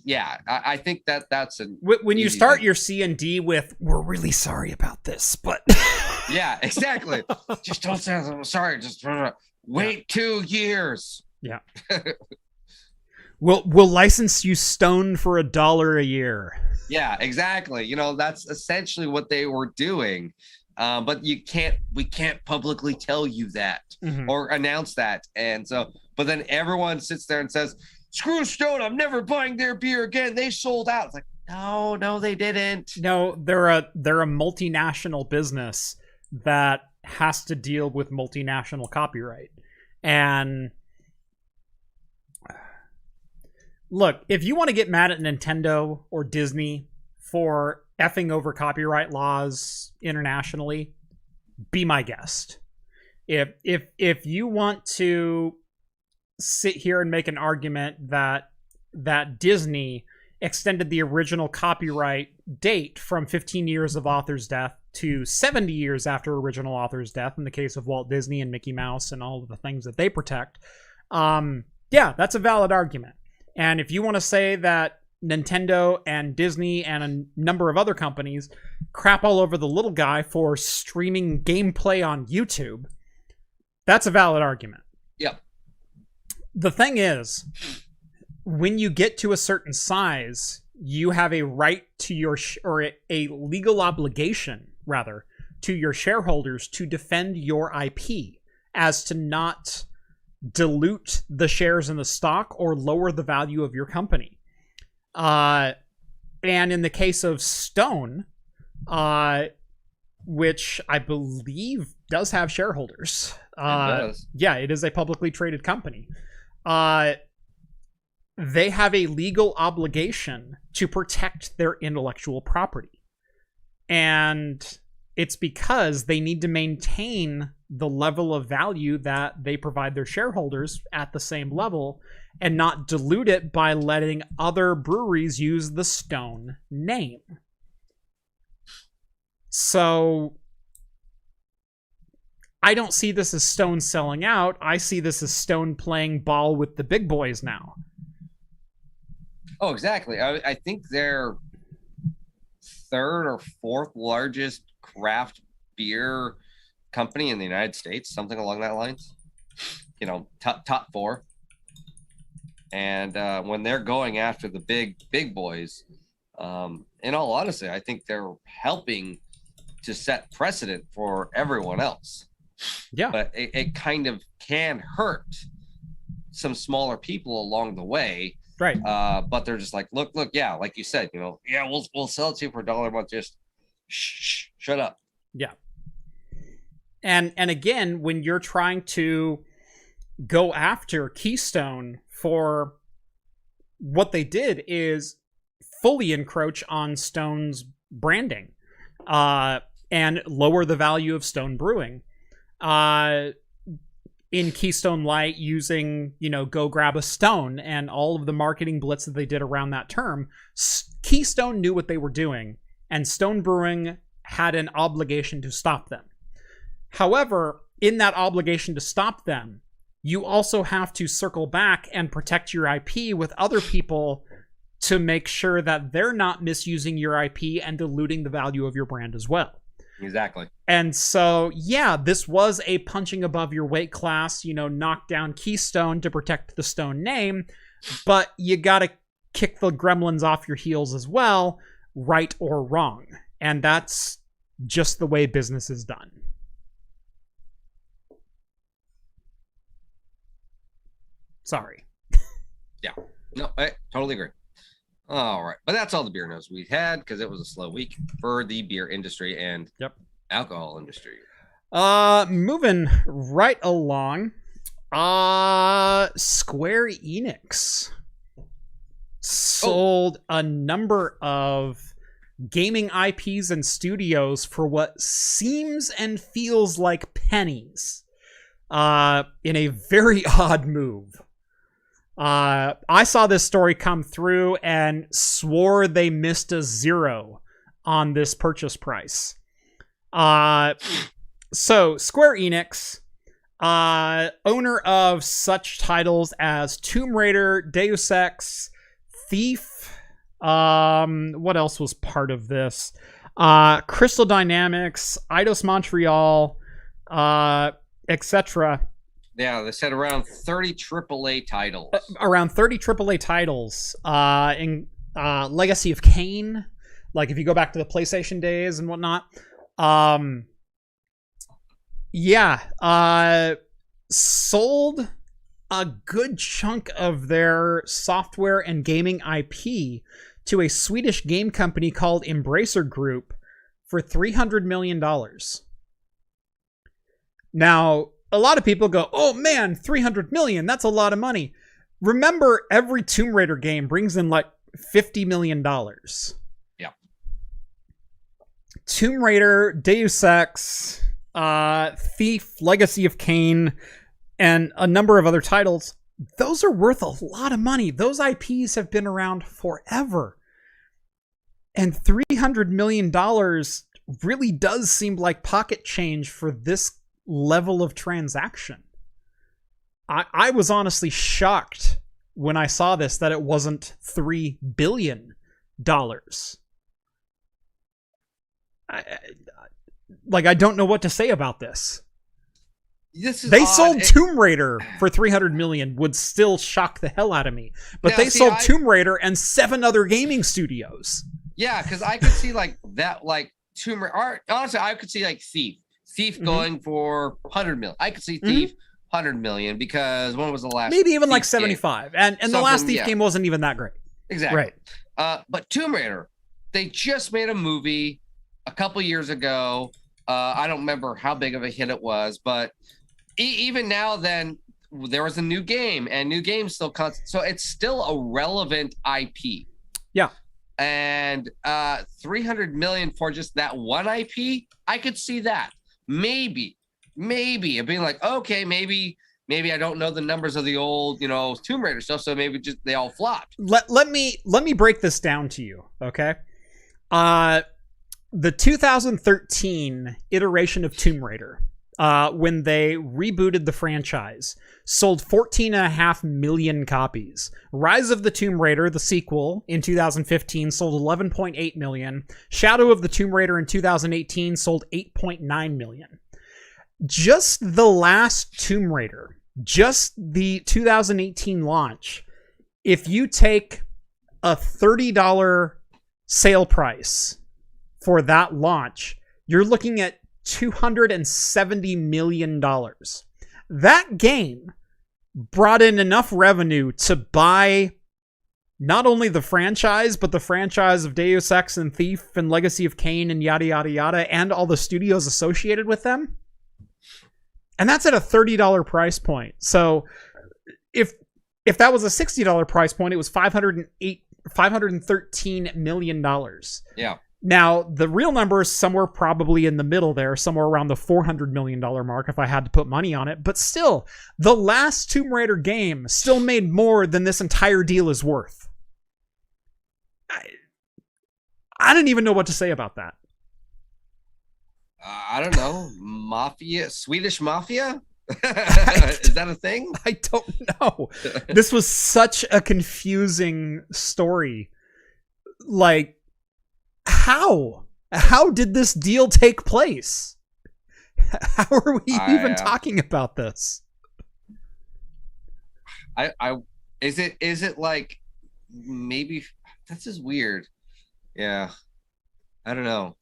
yeah, I think that's when you start your C&D with, we're really sorry about this, but yeah, exactly. Just don't say I'm sorry. Just wait 2 years. Yeah. We'll license you stone for $1 a year. Yeah, exactly. You know, that's essentially what they were doing. But we can't publicly tell you that or announce that. And so, but then everyone sits there and says, screw Stone, I'm never buying their beer again. They sold out. It's like, no, they didn't. No, they're a multinational business that has to deal with multinational copyright. And look, if you want to get mad at Nintendo or Disney for effing over copyright laws internationally, be my guest. If you want to sit here and make an argument that Disney extended the original copyright date from 15 years of author's death to 70 years after original author's death in the case of Walt Disney and Mickey Mouse and all of the things that they protect, yeah, that's a valid argument. And if you want to say that Nintendo and Disney and a number of other companies crap all over the little guy for streaming gameplay on YouTube, that's a valid argument. Yep. The thing is, when you get to a certain size, you have a right to your or a legal obligation, rather, to your shareholders to defend your IP as to not dilute the shares in the stock or lower the value of your company. And in the case of Stone, which I believe does have shareholders. It does. Yeah, it is a publicly traded company. They have a legal obligation to protect their intellectual property. And it's because they need to maintain the level of value that they provide their shareholders at the same level and not dilute it by letting other breweries use the Stone name. So I don't see this as Stone selling out. I see this as Stone playing ball with the big boys now. Oh, exactly. I think they're third or fourth largest craft beer company in the United States, something along that lines. You know, top four. And when they're going after the big boys, in all honesty, I think they're helping to set precedent for everyone else. Yeah. But it kind of can hurt some smaller people along the way. Right. But they're just like, look, yeah, like you said, you know, yeah, we'll sell it to you for $1 a month. Just shut up. Yeah. And again, when you're trying to go after Keystone for what they did is fully encroach on Stone's branding, and lower the value of Stone Brewing. In Keystone Light, using, you know, go grab a stone and all of the marketing blitz that they did around that term, Keystone knew what they were doing, and Stone Brewing had an obligation to stop them. However, in that obligation to stop them, you also have to circle back and protect your IP with other people to make sure that they're not misusing your IP and diluting the value of your brand as well. Exactly. And so, yeah, this was a punching above your weight class, you know, knock down Keystone to protect the Stone name, but you gotta kick the gremlins off your heels as well, right or wrong. And that's just the way business is done. Sorry. Yeah. No, I totally agree. All right. But that's all the beer news we had because it was a slow week for the beer industry and alcohol industry. Moving right along. Square-Enix sold a number of gaming IPs and studios for what seems and feels like pennies. In a very odd move. I saw this story come through and swore they missed a zero on this purchase price. So Square-Enix, owner of such titles as Tomb Raider, Deus Ex, Thief, what else was part of this? Crystal Dynamics, Eidos Montreal, etc. Yeah, they said around 30 AAA titles. Around 30 AAA titles. In Legacy of Kain, like if you go back to the PlayStation days and whatnot. Sold a good chunk of their software and gaming IP to a Swedish game company called Embracer Group for $300 million. Now, a lot of people go, oh man, 300 million, that's a lot of money. Remember, every Tomb Raider game brings in like $50 million. Yeah. Tomb Raider, Deus Ex, Thief, Legacy of Kain, and a number of other titles, those are worth a lot of money. Those IPs have been around forever. And $300 million really does seem like pocket change for this level of transaction. I was honestly shocked when I saw this that it wasn't $3 billion. I don't know what to say about this. They sold Tomb Raider for $300 million would still shock the hell out of me. But they sold Tomb Raider and 7 other gaming studios. Yeah, because I could see like that, like Tomb Raider. Honestly, I could see like Thief going for 100 million. I could see Thief 100 million because when was the last? Maybe even Thief like 75. game? And the last Thief game wasn't even that great. Exactly. Right. But Tomb Raider, they just made a movie a couple years ago. I don't remember how big of a hit it was, but even now, then there was a new game, and new games still so it's still a relevant IP. Yeah. And 300 million for just that one IP, I could see that. Maybe it being like, okay, maybe I don't know the numbers of the old, Tomb Raider stuff, so maybe just they all flopped. Let me break this down to you, okay? The 2013 iteration of Tomb Raider, when they rebooted the franchise, sold 14.5 million copies. Rise of the Tomb Raider, the sequel, in 2015 sold 11.8 million. Shadow of the Tomb Raider in 2018 sold 8.9 million. Just the last Tomb Raider, just the 2018 launch, if you take a $30 sale price for that launch, you're looking at $270 million. That game brought in enough revenue to buy not only the franchise, but the franchise of Deus Ex and Thief and Legacy of Kain and yada, yada, yada, and all the studios associated with them. And that's at a $30 price point. So if that was a $60 price point, it was $513 million. Yeah. Now, the real number is somewhere probably in the middle there, somewhere around the $400 million mark if I had to put money on it. But still, the last Tomb Raider game still made more than this entire deal is worth. I don't even know what to say about that. I don't know. Swedish mafia? Is that a thing? I don't know. This was such a confusing story. Like, how did this deal take place? How are we even talking about this? Is it like maybe this is weird? Yeah, I don't know.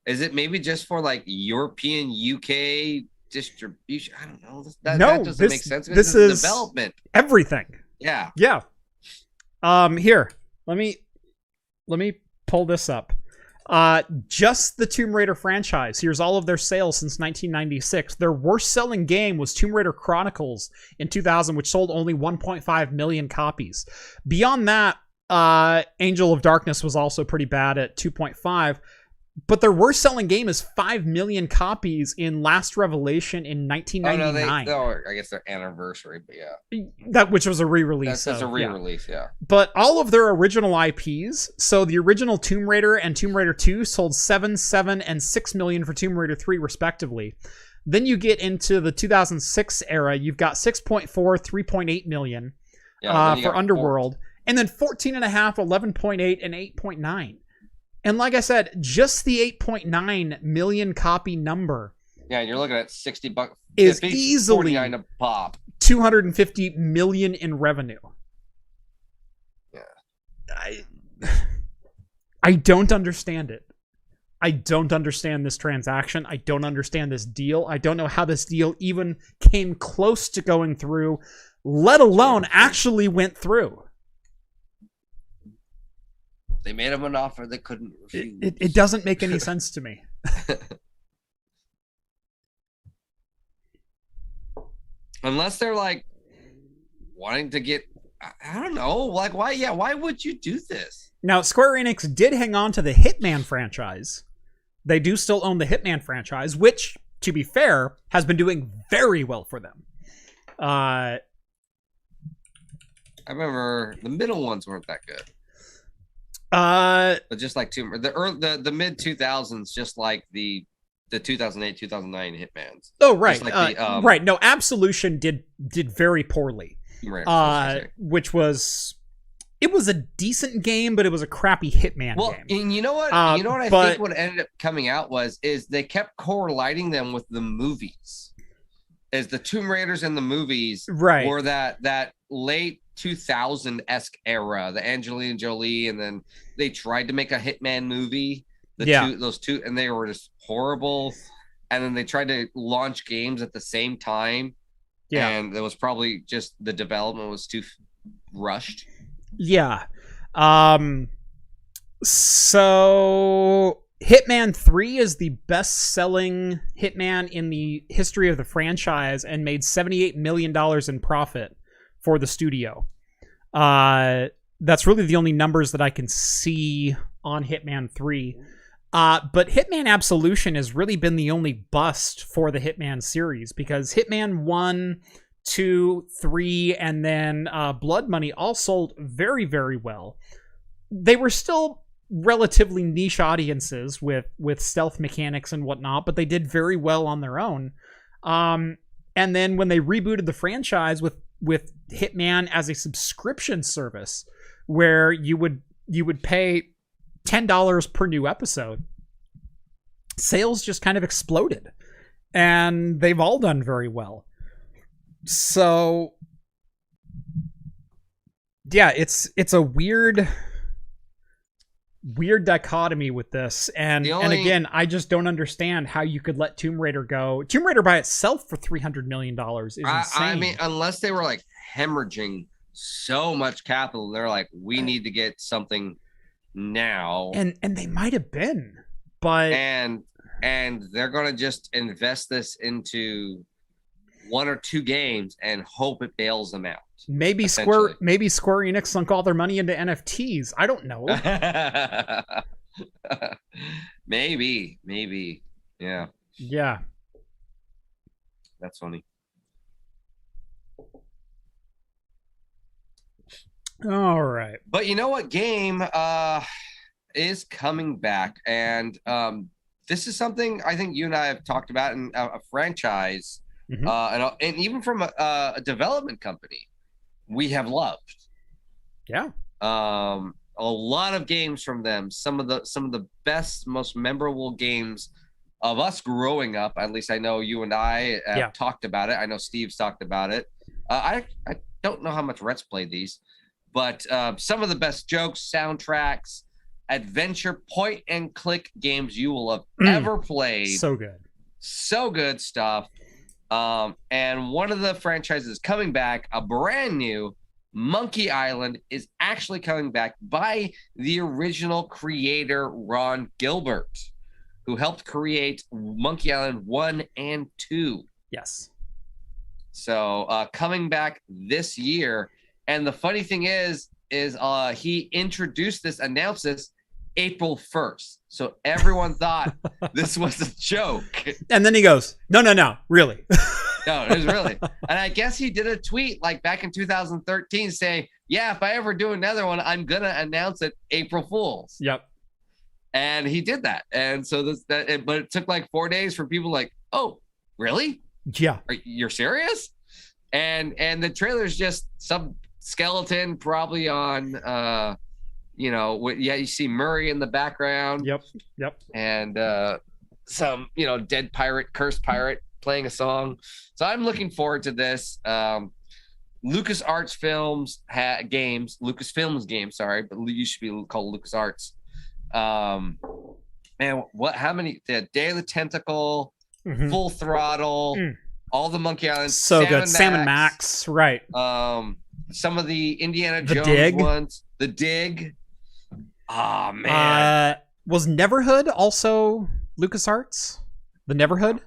Is it maybe just for like European UK distribution? I don't know. That doesn't make sense. This is development. Everything. Yeah. Yeah. Here, let me pull this up. Just the Tomb Raider franchise. Here's all of their sales since 1996. Their worst selling game was Tomb Raider Chronicles in 2000, which sold only 1.5 million copies. Beyond that, Angel of Darkness was also pretty bad at 2.5. But their worst selling game is 5 million copies in Last Revelation in 1999. I guess their anniversary, but yeah. That which was a re-release. That's a re-release, yeah. But all of their original IPs, so the original Tomb Raider and Tomb Raider 2 sold 7, 7, and 6 million for Tomb Raider 3, respectively. Then you get into the 2006 era, you've got 6.4, 3.8 million for Underworld, and then 14.5, 11.8, and 8.9. And like I said, just the 8.9 million copy number. Yeah, and you're looking at $60 is easily $49 a pop. 250 million in revenue. Yeah. I don't understand it. I don't understand this transaction. I don't understand this deal. I don't know how this deal even came close to going through, let alone actually went through. They made them an offer they couldn't refuse. It doesn't make any sense to me. Unless they're like wanting to get, I don't know, like why? Yeah, why would you do this? Now, Square Enix did hang on to the Hitman franchise. They do still own the Hitman franchise, which, to be fair, has been doing very well for them. I remember the middle ones weren't that good. But just like the mid 2000s, just like the 2008 2009 Hitmans. Oh right, like right. No, Absolution did very poorly. Right, which was a decent game, but it was a crappy Hitman game. Well, and you know what? I think what ended up coming out is they kept correlating them with the movies, as the Tomb Raiders and the movies were that late 2000-esque era, the Angelina Jolie, and then they tried to make a Hitman movie, those two, and they were just horrible. And then they tried to launch games at the same time, and it was probably just the development was too rushed. Yeah. So Hitman 3 is the best-selling Hitman in the history of the franchise and made $78 million in profit for the studio. That's really the only numbers that I can see on Hitman 3. But Hitman Absolution has really been the only bust for the Hitman series, because Hitman 1, 2, 3, and then Blood Money all sold very, very well. They were still relatively niche audiences with stealth mechanics and whatnot, but they did very well on their own. And then when they rebooted the franchise with Hitman as a subscription service, where you would pay $10 per new episode, sales just kind of exploded, and they've all done very well. So yeah, it's a weird dichotomy with this, and again, I just don't understand how you could let Tomb Raider go. Tomb Raider by itself for $300 million is insane. I mean, unless they were like hemorrhaging so much capital, they're like, we need to get something now, and they might have been, but and they're gonna just invest this into one or two games and hope it bails them out. Maybe Square Enix sunk all their money into NFTs. I don't know. maybe. Yeah. That's funny. All right. But you know what game is coming back, and this is something I think you and I have talked about in a franchise, and even from a development company we have loved. Yeah. A lot of games from them. Some of the best, most memorable games of us growing up. At least I know you and I have talked about it. I know Steve's talked about it. I don't know how much Rhett's played these, but some of the best jokes, soundtracks, adventure point and click games you will have ever played. So good stuff. And one of the franchises coming back, a brand new Monkey Island, is actually coming back by the original creator, Ron Gilbert, who helped create Monkey Island 1 and 2. Yes. So coming back this year. And the funny thing is he announced this April 1st. So everyone thought this was a joke. And then he goes, no, really. No, it was really. And I guess he did a tweet like back in 2013 saying, yeah, if I ever do another one, I'm going to announce it April Fools. Yep. And he did that. And so but it took like 4 days for people like, oh, really? Yeah. You're serious? And the trailer's just some skeleton probably on, you see Murray in the background. Yep. And some, dead pirate, cursed pirate playing a song. So I'm looking forward to this. LucasArts Lucasfilms games, sorry, but you should be called LucasArts. Man, how many? The Day of the Tentacle, Full Throttle, all the Monkey Island, so good. Sam and Max, right? Some of the Indiana Jones ones, The Dig. Oh man, was Neverhood also LucasArts? The Neverhood.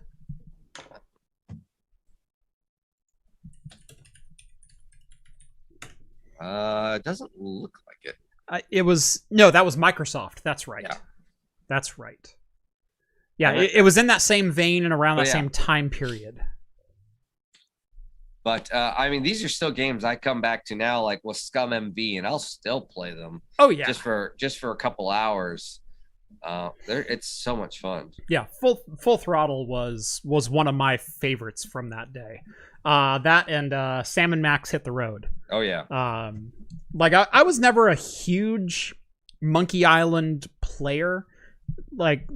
It doesn't look like it. That was Microsoft. That's right. Yeah. That's right. Yeah, it was in that same vein and around that same time period. But these are still games I come back to now, like with Scum MV, and I'll still play them. Oh yeah, just for a couple hours. It's so much fun. Yeah, Full Throttle was one of my favorites from that day. That and Sam and Max Hit the Road. Oh yeah. I was never a huge Monkey Island player. Like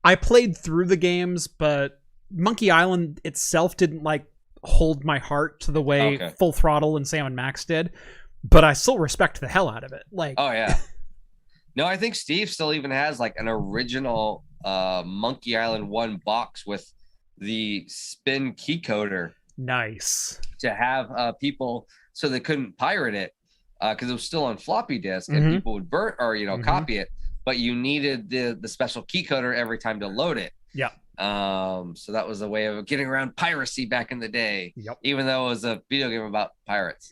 I played through the games, but Monkey Island itself didn't hold my heart to the way Full Throttle and Sam and Max did. But I still respect the hell out of it. Oh yeah. No, I think Steve still even has an original Monkey Island 1 box with the spin key coder. Nice. To have people so they couldn't pirate it because it was still on floppy disk and people would burn or copy it, but you needed the special key coder every time to load it. Yeah. So that was a way of getting around piracy back in the day. Yep. Even though it was a video game about pirates.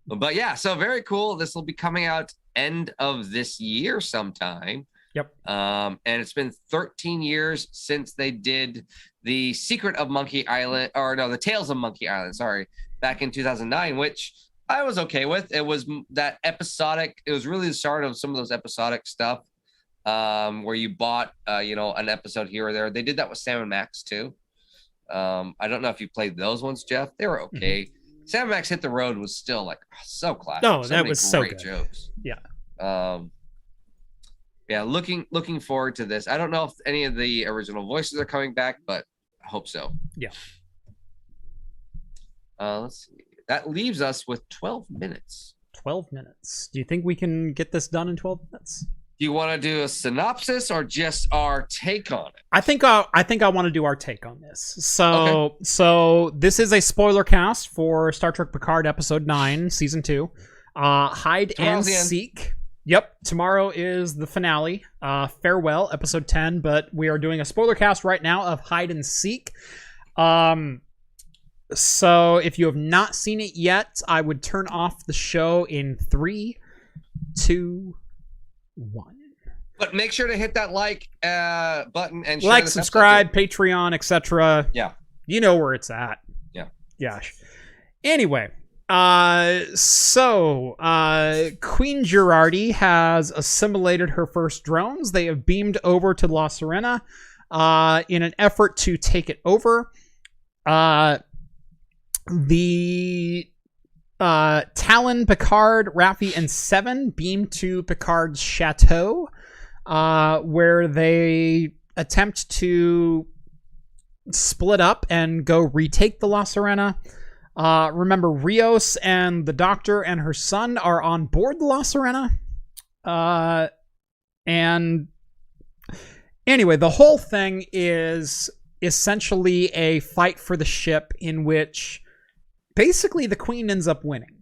But yeah, so very cool. This will be coming out end of this year sometime. Yep. And it's been 13 years since they did the Secret of Monkey Island, the Tales of Monkey Island, sorry, back in 2009, which I was okay with. It was that episodic. It was really the start of some of those episodic stuff where you bought, an episode here or there. They did that with Sam and Max too. I don't know if you played those ones, Jeff. They were okay. Sam and Max Hit the Road was still so classic. No, that was so good. Jokes. Yeah. Yeah, looking forward to this. I don't know if any of the original voices are coming back, but I hope so. Yeah. Let's see. That leaves us with 12 minutes. 12 minutes. Do you think we can get this done in 12 minutes? Do you want to do a synopsis or just our take on it? I think I want to do our take on this. So this is a spoiler cast for Star Trek Picard Episode 9, Season 2. Hide and Seek. Yep, tomorrow is the finale. Farewell, Episode 10, but we are doing a spoiler cast right now of Hide and Seek. So if you have not seen it yet, I would turn off the show in 3, 2, 1. But make sure to hit that like button and share subscribe, Patreon, etc. Yeah. You know where it's at. Yeah. Gosh. Anyway, so Queen Girardi has assimilated her first drones. They have beamed over to La Sirena in an effort to take it over. The Talon, Picard, Raffi, and Seven beam to Picard's chateau, where they attempt to split up and go retake the La Sirena. Remember, Rios and the Doctor and her son are on board the La Sirena. And anyway, the whole thing is essentially a fight for the ship in which basically the Queen ends up winning.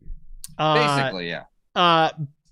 Basically, yeah.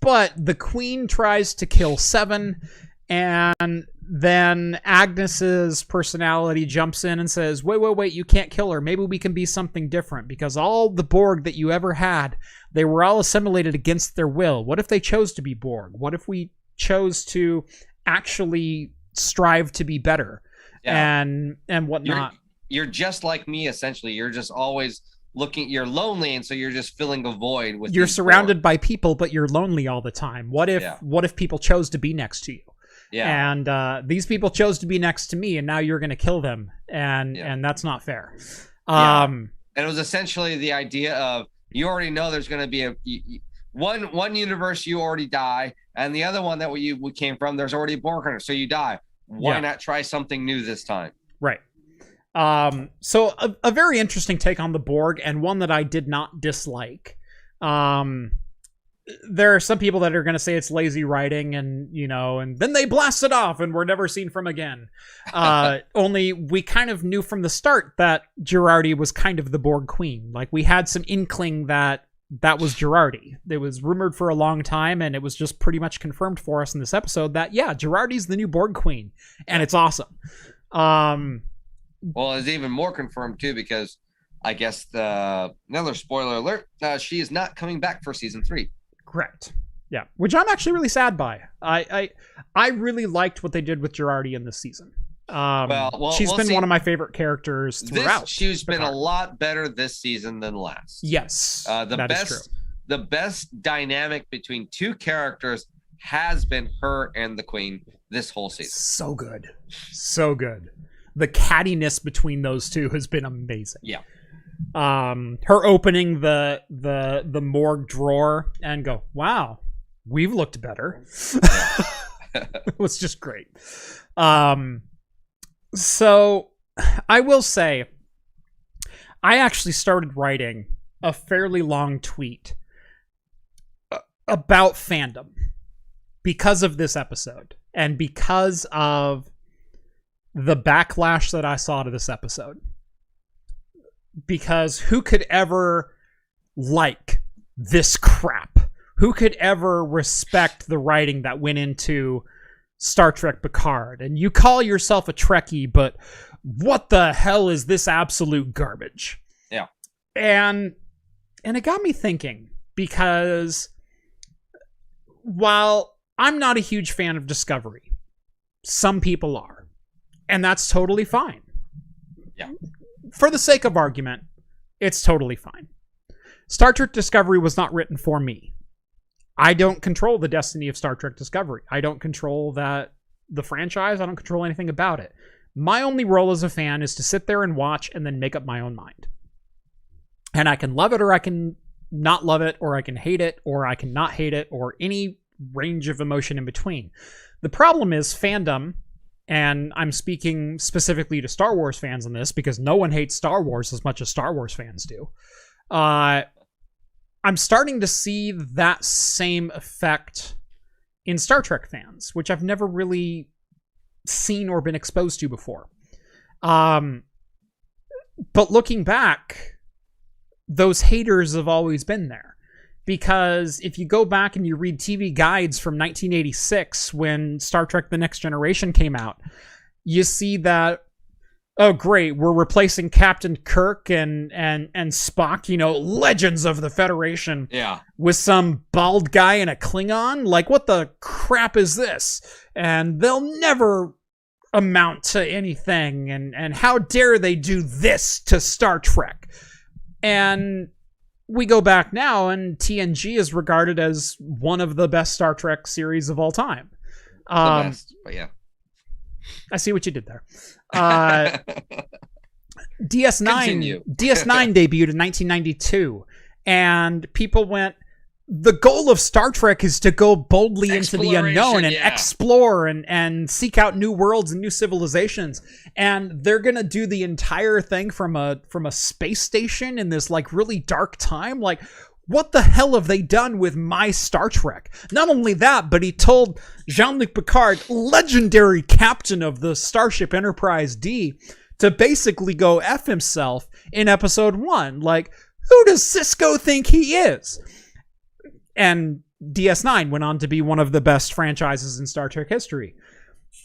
But the Queen tries to kill Seven, and then Agnes's personality jumps in and says, wait, you can't kill her. Maybe we can be something different, because all the Borg that you ever had, they were all assimilated against their will. What if they chose to be Borg? What if we chose to actually strive to be better? And whatnot. You're just like me, essentially. You're just always looking, you're lonely, and so you're just filling a void with you're surrounded by people, but you're lonely all the time. What if people chose to be next to you? Yeah. And these people chose to be next to me, and now you're going to kill them, and that's not fair. And it was essentially the idea of, you already know there's going to be one universe you already die, and the other one that we came from, there's already a Borg hunter, so you die. Why not try something new this time? Right. So a very interesting take on the Borg, and one that I did not dislike. There are some people that are going to say it's lazy writing, and and then they blast it off and we're never seen from again. Only we kind of knew from the start that Girardi was kind of the Borg queen. Like, we had some inkling that was Girardi. It was rumored for a long time, and it was just pretty much confirmed for us in this episode that, Girardi's the new Borg queen, and it's awesome. Well, it's even more confirmed too, because I guess another spoiler alert, she is not coming back for season 3. Correct. Yeah, which I'm actually really sad by. I really liked what they did with Girardi in this season. She's been one of my favorite characters throughout. She's been a lot better this season than last. Yes, that is true. The best dynamic between two characters has been her and the Queen this whole season. So good. So good. The cattiness between those two has been amazing. Yeah. Her opening the morgue drawer and go, wow, we've looked better. It was just great. So I will say, I actually started writing a fairly long tweet about fandom because of this episode, and because of the backlash that I saw to this episode. Because who could ever like this crap? Who could ever respect the writing that went into Star Trek Picard? And you call yourself a Trekkie, but what the hell is this absolute garbage? Yeah. And it got me thinking, because while I'm not a huge fan of Discovery, some people are. And that's totally fine. Yeah. For the sake of argument, it's totally fine. Star Trek Discovery was not written for me. I don't control the destiny of Star Trek Discovery. I don't control the franchise. I don't control anything about it. My only role as a fan is to sit there and watch and then make up my own mind. And I can love it, or I can not love it, or I can hate it, or I can not hate it, or any range of emotion in between. The problem is fandom, and I'm speaking specifically to Star Wars fans on this, because no one hates Star Wars as much as Star Wars fans do. I'm starting to see that same effect in Star Trek fans, which I've never really seen or been exposed to before. But looking back, those haters have always been there. Because if you go back and you read TV guides from 1986, when Star Trek The Next Generation came out, you see that, oh great, we're replacing Captain Kirk and Spock, legends of the Federation, with some bald guy and a Klingon. Like, what the crap is this? And they'll never amount to anything, and how dare they do this to Star Trek? And we go back now, and TNG is regarded as one of the best Star Trek series of all time. The best, but yeah. I see what you did there. DS9 debuted in 1992, and people went, the goal of Star Trek is to go boldly into the unknown and explore and seek out new worlds and new civilizations. And they're going to do the entire thing from a space station in this like really dark time. Like, what the hell have they done with my Star Trek? Not only that, but he told Jean-Luc Picard, legendary captain of the Starship Enterprise D, to basically go F himself in episode 1. Like, who does Sisko think he is? And DS9 went on to be one of the best franchises in Star Trek history.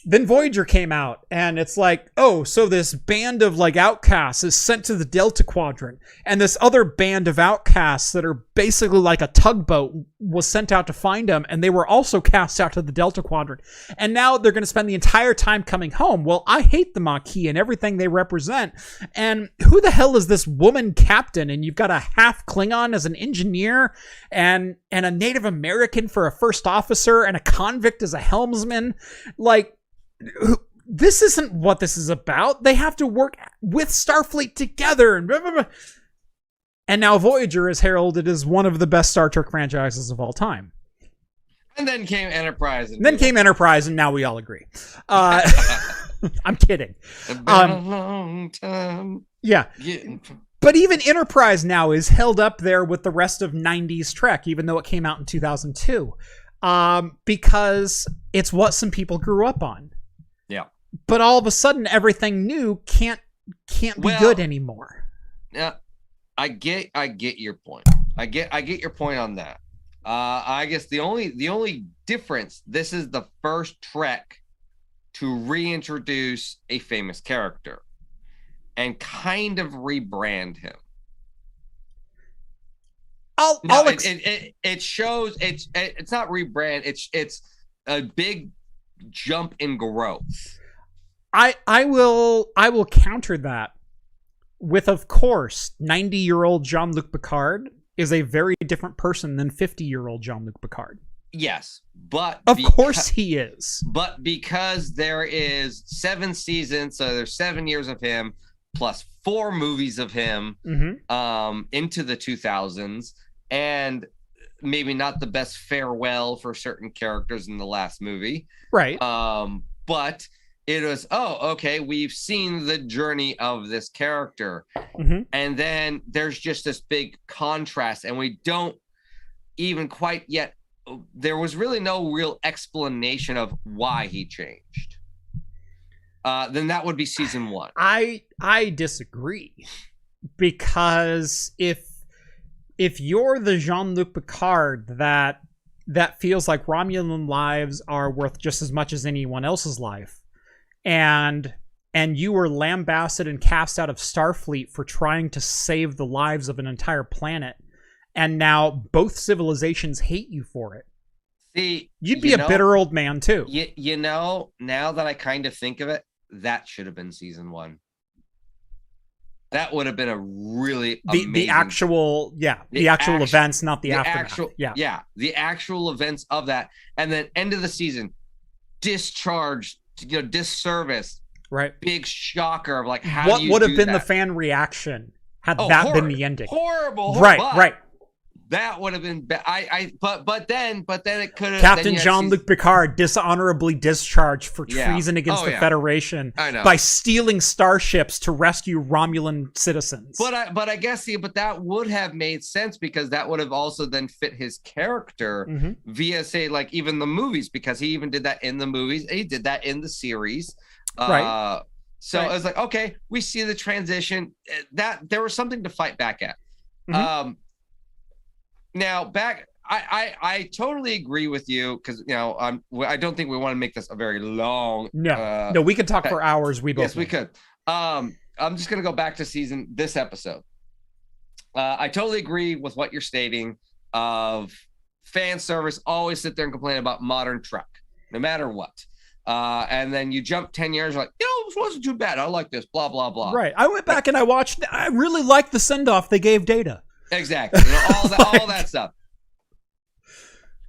then Voyager came out, and it's like, oh, so this band of like outcasts is sent to the Delta Quadrant, and this other band of outcasts that are basically like a tugboat was sent out to find them, and they were also cast out to the Delta Quadrant. And now they're going to spend the entire time coming home. Well, I hate the Maquis and everything they represent. And who the hell is this woman captain? And you've got a half Klingon as an engineer, and a Native American for a first officer, and a convict as a helmsman. Like, this isn't what this is about. They have to work with Starfleet together. And blah, blah, blah. And now Voyager is heralded as one of the best Star Trek franchises of all time. And then came Enterprise. And now we all agree. I'm kidding. It's been a long time. Yeah. But even Enterprise now is held up there with the rest of 90s Trek, even though it came out in 2002. Because it's what some people grew up on. Yeah. But all of a sudden, everything new can't be good anymore. Yeah, I get your point. I get your point on that. I guess the only difference, this is the first Trek to reintroduce a famous character and kind of rebrand him. It shows it's not rebrand. It's a big jump in growth. I will counter that with, of course, 90-year-old Jean-Luc Picard is a very different person than 50-year-old Jean-Luc Picard. Yes, but of course he is. But because there is 7 seasons, so there's 7 years of him plus 4 movies of him into the 2000s, and maybe not the best farewell for certain characters in the last movie. Right. But it was, okay, we've seen the journey of this character. And then there's just this big contrast, and we don't even quite yet, there was really no real explanation of why he changed. Then that would be season 1. I disagree, because if you're the Jean-Luc Picard that feels like Romulan lives are worth just as much as anyone else's life, and you were lambasted and cast out of Starfleet for trying to save the lives of an entire planet, and now both civilizations hate you for it. See, you'd be a bitter old man too. You know, now that I kind of think of it, that should have been season 1. That would have been a really amazing... the actual events, not the aftermath. The actual events of that, and then end of the season, discharge, disservice, right? Big shocker of like, how what do you would have been that? The fan reaction had that been the ending? Horrible, right. That would have been but then it could have. Captain Jean-Luc Picard dishonorably discharged for treason against the Federation by stealing starships to rescue Romulan citizens. But I guess that would have made sense, because that would have also then fit his character via, say, like even the movies, because he even did that in the movies. He did that in the series. Right. So it was like, okay, we see the transition. That there was something to fight back at. Now, I totally agree with you, because I don't think we want to make this a very long. No, we could talk for hours. We both. Yes, we could. I'm just gonna go back to this episode. I totally agree with what you're stating. Of fan service, always sit there and complain about modern Trek, no matter what. And then you jump 10 years, like, this wasn't too bad. I like this. Blah blah blah. Right. I went back and I watched. I really liked the send off they gave Data. Exactly. All that stuff.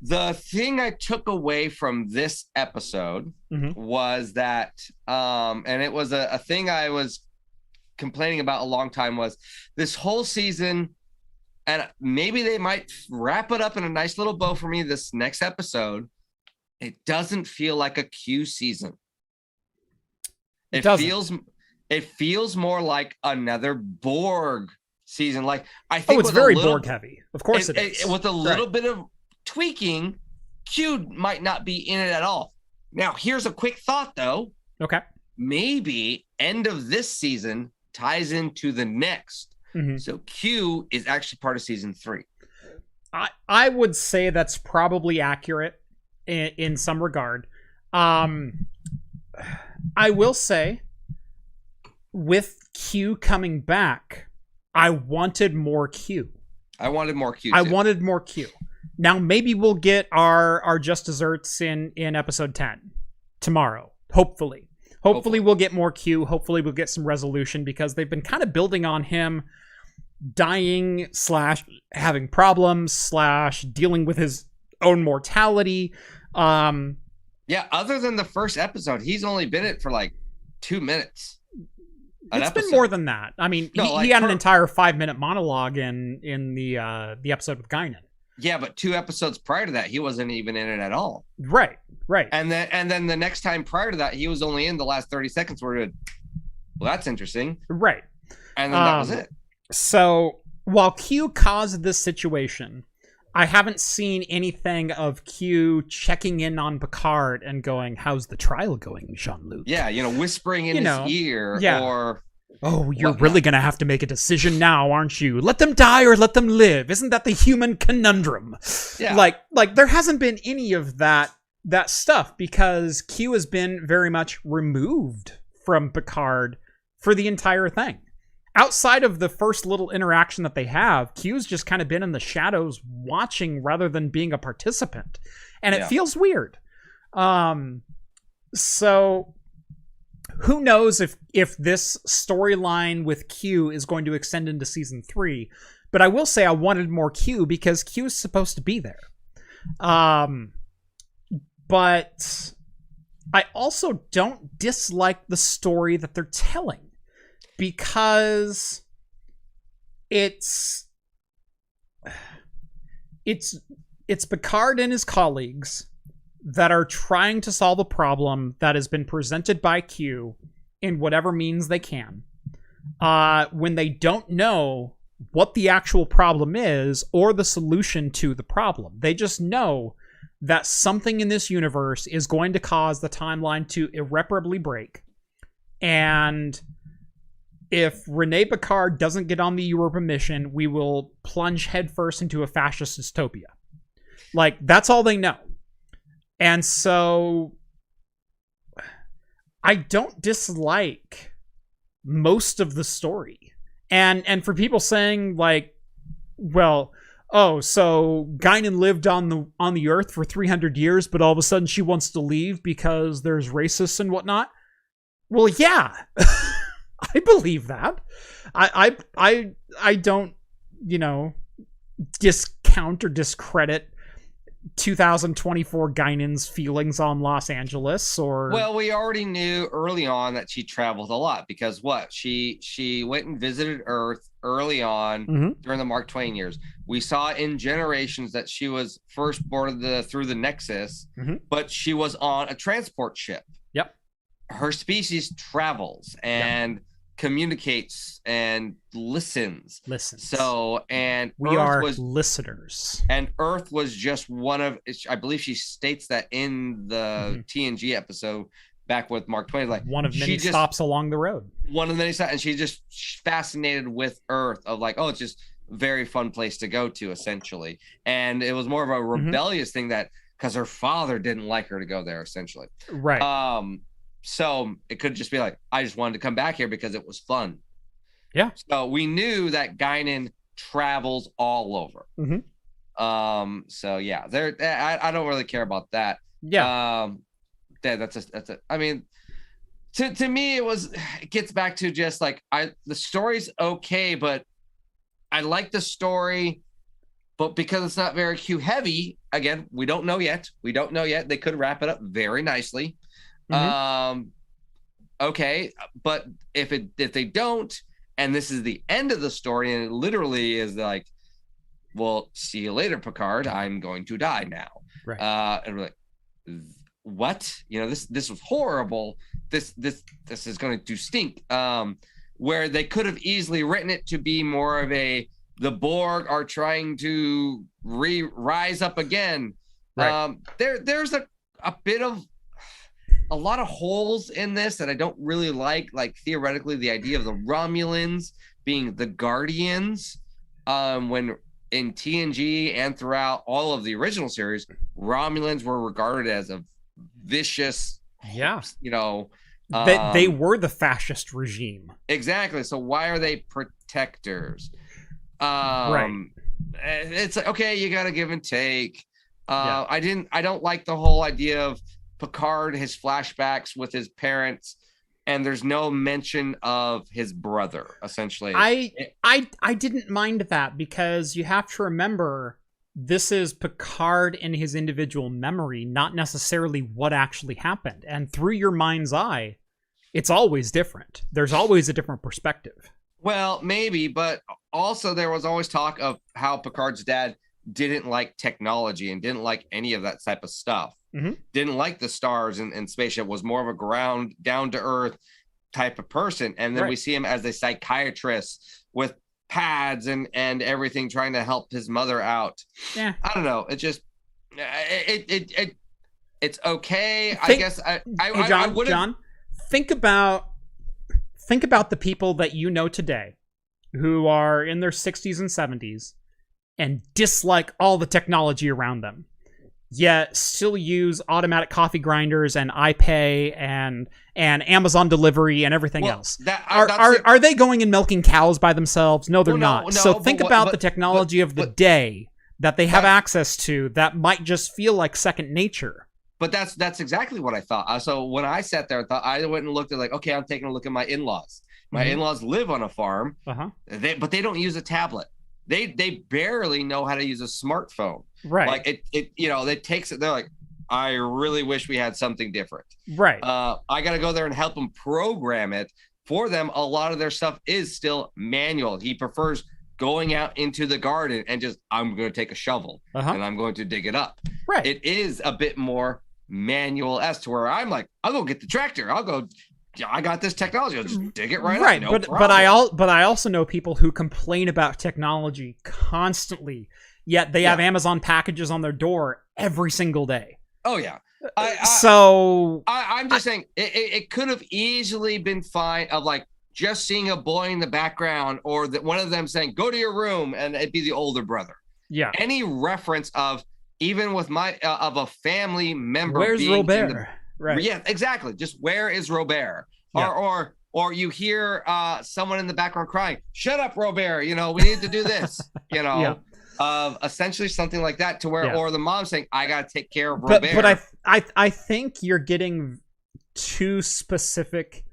The thing I took away from this episode was that, and it was a thing I was complaining about a long time, was this whole season, and maybe they might wrap it up in a nice little bow for me this next episode. It doesn't feel like a Q season. It feels more like another Borg season. Like, I think it's very Borg heavy. Of course it is. With a little bit of tweaking, Q might not be in it at all. Now, here's a quick thought, though. Okay. Maybe end of this season ties into the next. So Q is actually part of season 3. I would say that's probably accurate in some regard. I will say, with Q coming back, I wanted more Q. I wanted more Q. I wanted more Q. Now maybe we'll get our just desserts in episode 10 tomorrow. Hopefully we'll get more Q. Hopefully we'll get some resolution, because they've been kind of building on him dying / having problems / dealing with his own mortality. Yeah, other than the first episode, he's only been in it for like 2 minutes. It's been more than that. I mean, he had an entire 5-minute monologue in the episode with Guinan. Yeah, but 2 episodes prior to that, he wasn't even in it at all. Right. And then the next time prior to that, he was only in the last 30 seconds where it, well, that's interesting. Right. And then that was it. So while Q caused this situation, I haven't seen anything of Q checking in on Picard and going, "How's the trial going, Jean-Luc?" Yeah, whispering in his ear, or "Oh, you're really going to have to make a decision now, aren't you? Let them die or let them live. Isn't that the human conundrum?" Yeah. Like there hasn't been any of that stuff, because Q has been very much removed from Picard for the entire thing. Outside of the first little interaction that they have, Q's just kind of been in the shadows watching rather than being a participant. And it feels weird. So who knows if this storyline with Q is going to extend into season 3. But I will say I wanted more Q, because Q is supposed to be there. But I also don't dislike the story that they're telling, because it's Picard and his colleagues that are trying to solve a problem that has been presented by Q in whatever means they can, when they don't know what the actual problem is or the solution to the problem. They just know that something in this universe is going to cause the timeline to irreparably break, and if Rene Picard doesn't get on the Europa mission, we will plunge headfirst into a fascist dystopia. Like, that's all they know. And so I don't dislike most of the story. And for people saying, like, well, oh, so Guinan lived on the Earth for 300 years, but all of a sudden she wants to leave because there's racists and whatnot. Well, yeah. I believe that. I don't, discount or discredit 2024 Guinan's feelings on Los Angeles, or... Well, we already knew early on that she traveled a lot, because she went and visited Earth early on during the Mark Twain years. We saw in Generations that she was first boarded through the Nexus, but she was on a transport ship. Yep. Her species travels and communicates and listens. So, and we are listeners. And Earth was just one of, I believe she states that in the TNG episode back with Mark Twain, like one of many stops along the road. One of many stops, and she's just fascinated with Earth, of like, oh, it's just a very fun place to go to, essentially. And it was more of a rebellious thing, that because her father didn't like her to go there, essentially. Right. So it could just be like, I just wanted to come back here because it was fun. Yeah. So we knew that Guinan travels all over. So yeah, I don't really care about that. Yeah. That's a. I mean, to me, it gets back to just like, the story's okay, but I like the story, but because it's not very Q heavy, again, we don't know yet. They could wrap it up very nicely. Okay, but if they don't, and this is the end of the story, and it literally is like, well, see you later, Picard, I'm going to die now. Right. And we're like, what? This was horrible. This is going to stink. Where they could have easily written it to be more of the Borg are trying to rise up again. Right. There's a bit of a lot of holes in this that I don't really like theoretically, the idea of the Romulans being the Guardians, when in TNG and throughout all of the original series, Romulans were regarded as a vicious Yeah. You know, They were the fascist regime. exactly. So why are they protectors? Right. It's like, okay, you got to give and take. Yeah. I don't like the whole idea of Picard, his flashbacks with his parents, and there's no mention of his brother, essentially. I didn't mind that, because you have to remember, this is Picard in his individual memory, not necessarily what actually happened. And through your mind's eye, it's always different. There's always a different perspective. Well, maybe, but also there was always talk of how Picard's dad didn't like technology and didn't like any of that type of stuff. Mm-hmm. Didn't like the stars and spaceship, was more of a ground, down to earth type of person. And then we see him as a psychiatrist with pads and everything, trying to help his mother out. Yeah. I don't know. It just, it's okay. I guess John, think about the people that you know today who are in their 60s and 70s and dislike all the technology around them, yet still use automatic coffee grinders and iPay and Amazon delivery and everything else. Are they going and milking cows by themselves? No, they're not. No, so think about the technology of the day that they have access to that might just feel like second nature. But that's exactly what I thought. So when I sat there, I went and looked at, like, okay, I'm taking a look at my in-laws. My in-laws live on a farm, but they don't use a tablet. They barely know how to use a smartphone. Right. Like it takes it. They're like, I really wish we had something different. Right. I got to go there and help them program it for them. A lot of their stuff is still manual. He prefers going out into the garden and just, I'm going to take a shovel and I'm going to dig it up. Right. It is a bit more manual, as to where I'm like, I'll go get the tractor. I'll go. I got this technology. I'll just dig it right up. No problem. But I also know people who complain about technology constantly, yet they have Amazon packages on their door every single day. Oh yeah. I'm just saying it could have easily been fine of, like, just seeing a boy in the background, or one of them saying, go to your room, and it'd be the older brother. Yeah. Any reference of, even with my of a family member. Where's being Robert? Right. Yeah, exactly. Just, where is Robert? Yeah. Or you hear someone in the background crying, shut up, Robert, we need to do this, essentially something like that, to where, or the mom saying, I got to take care of Robert. But I think you're getting too specific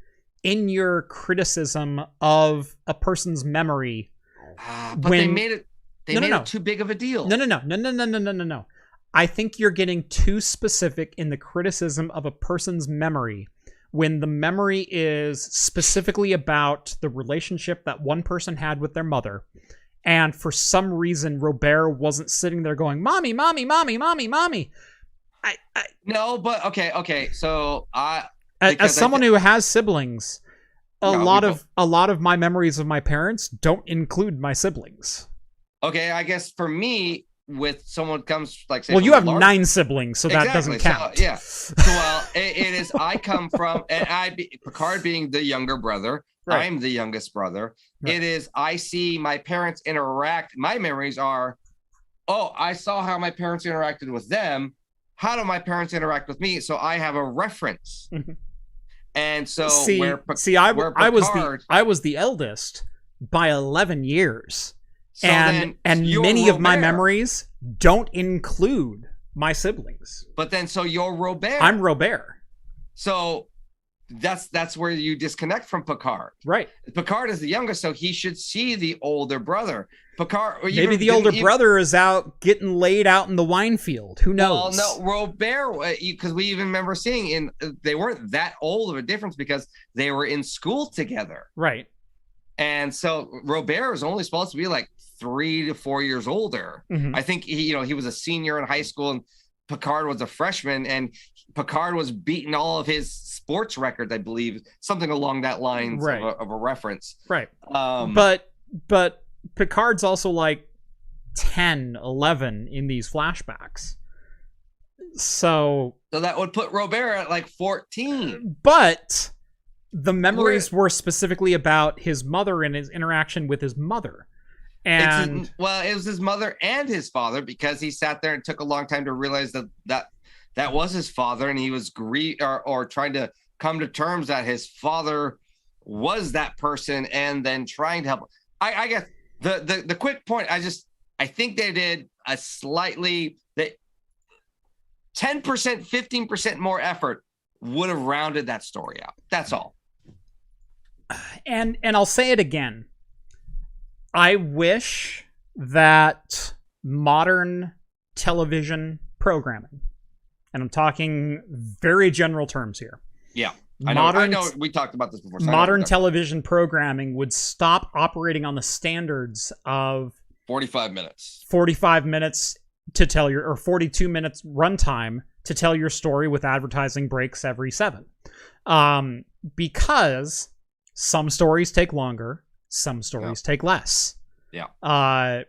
in your criticism of a person's memory. But they made it too big of a deal. No. I think you're getting too specific in the criticism of a person's memory when the memory is specifically about the relationship that one person had with their mother. And for some reason, Robert wasn't sitting there going, mommy, mommy, mommy, mommy, mommy. No, but okay. So as someone who has siblings, a lot of my memories of my parents don't include my siblings. Okay, I guess for me, with someone comes, like, say, well, you have 9 siblings, so that doesn't count. So, yeah. Well, it is. I come from, and Picard being the younger brother. Right. I'm the youngest brother. Right. It is. I see my parents interact. My memories are, I saw how my parents interacted with them. How do my parents interact with me? So I have a reference. And so I was the eldest by 11 years. So and many of my memories don't include my siblings. But then, so you're Robert. I'm Robert. So that's where you disconnect from Picard. Right. Picard is the youngest, so he should see the older brother. Picard, maybe the older brother is out getting laid out in the wine field. Who knows? Well, no, Robert, because we even remember seeing they weren't that old of a difference, because they were in school together. Right. And so Robert is only supposed to be like 3 to 4 years older. I think he was a senior in high school, and Picard was a freshman, and Picard was beating all of his sports records, I believe, something along that lines of a reference. Right. But Picard's also like 10, 11 in these flashbacks. So that would put Robert at like 14. But the memories were specifically about his mother and his interaction with his mother. And it was his mother and his father, because he sat there and took a long time to realize that that was his father, and he was or trying to come to terms that his father was that person, and then trying to help. I guess the quick point. I think they did a slightly 10%, 15% more effort would have rounded that story out. That's all. And I'll say it again. I wish that modern television programming, and I'm talking very general terms here. Yeah. I know we talked about this before. So modern television programming would stop operating on the standards of 45 minutes. 45 minutes to tell your, or 42 minutes runtime to tell your story with advertising breaks every 7. Because some stories take longer, some stories take less. Yeah.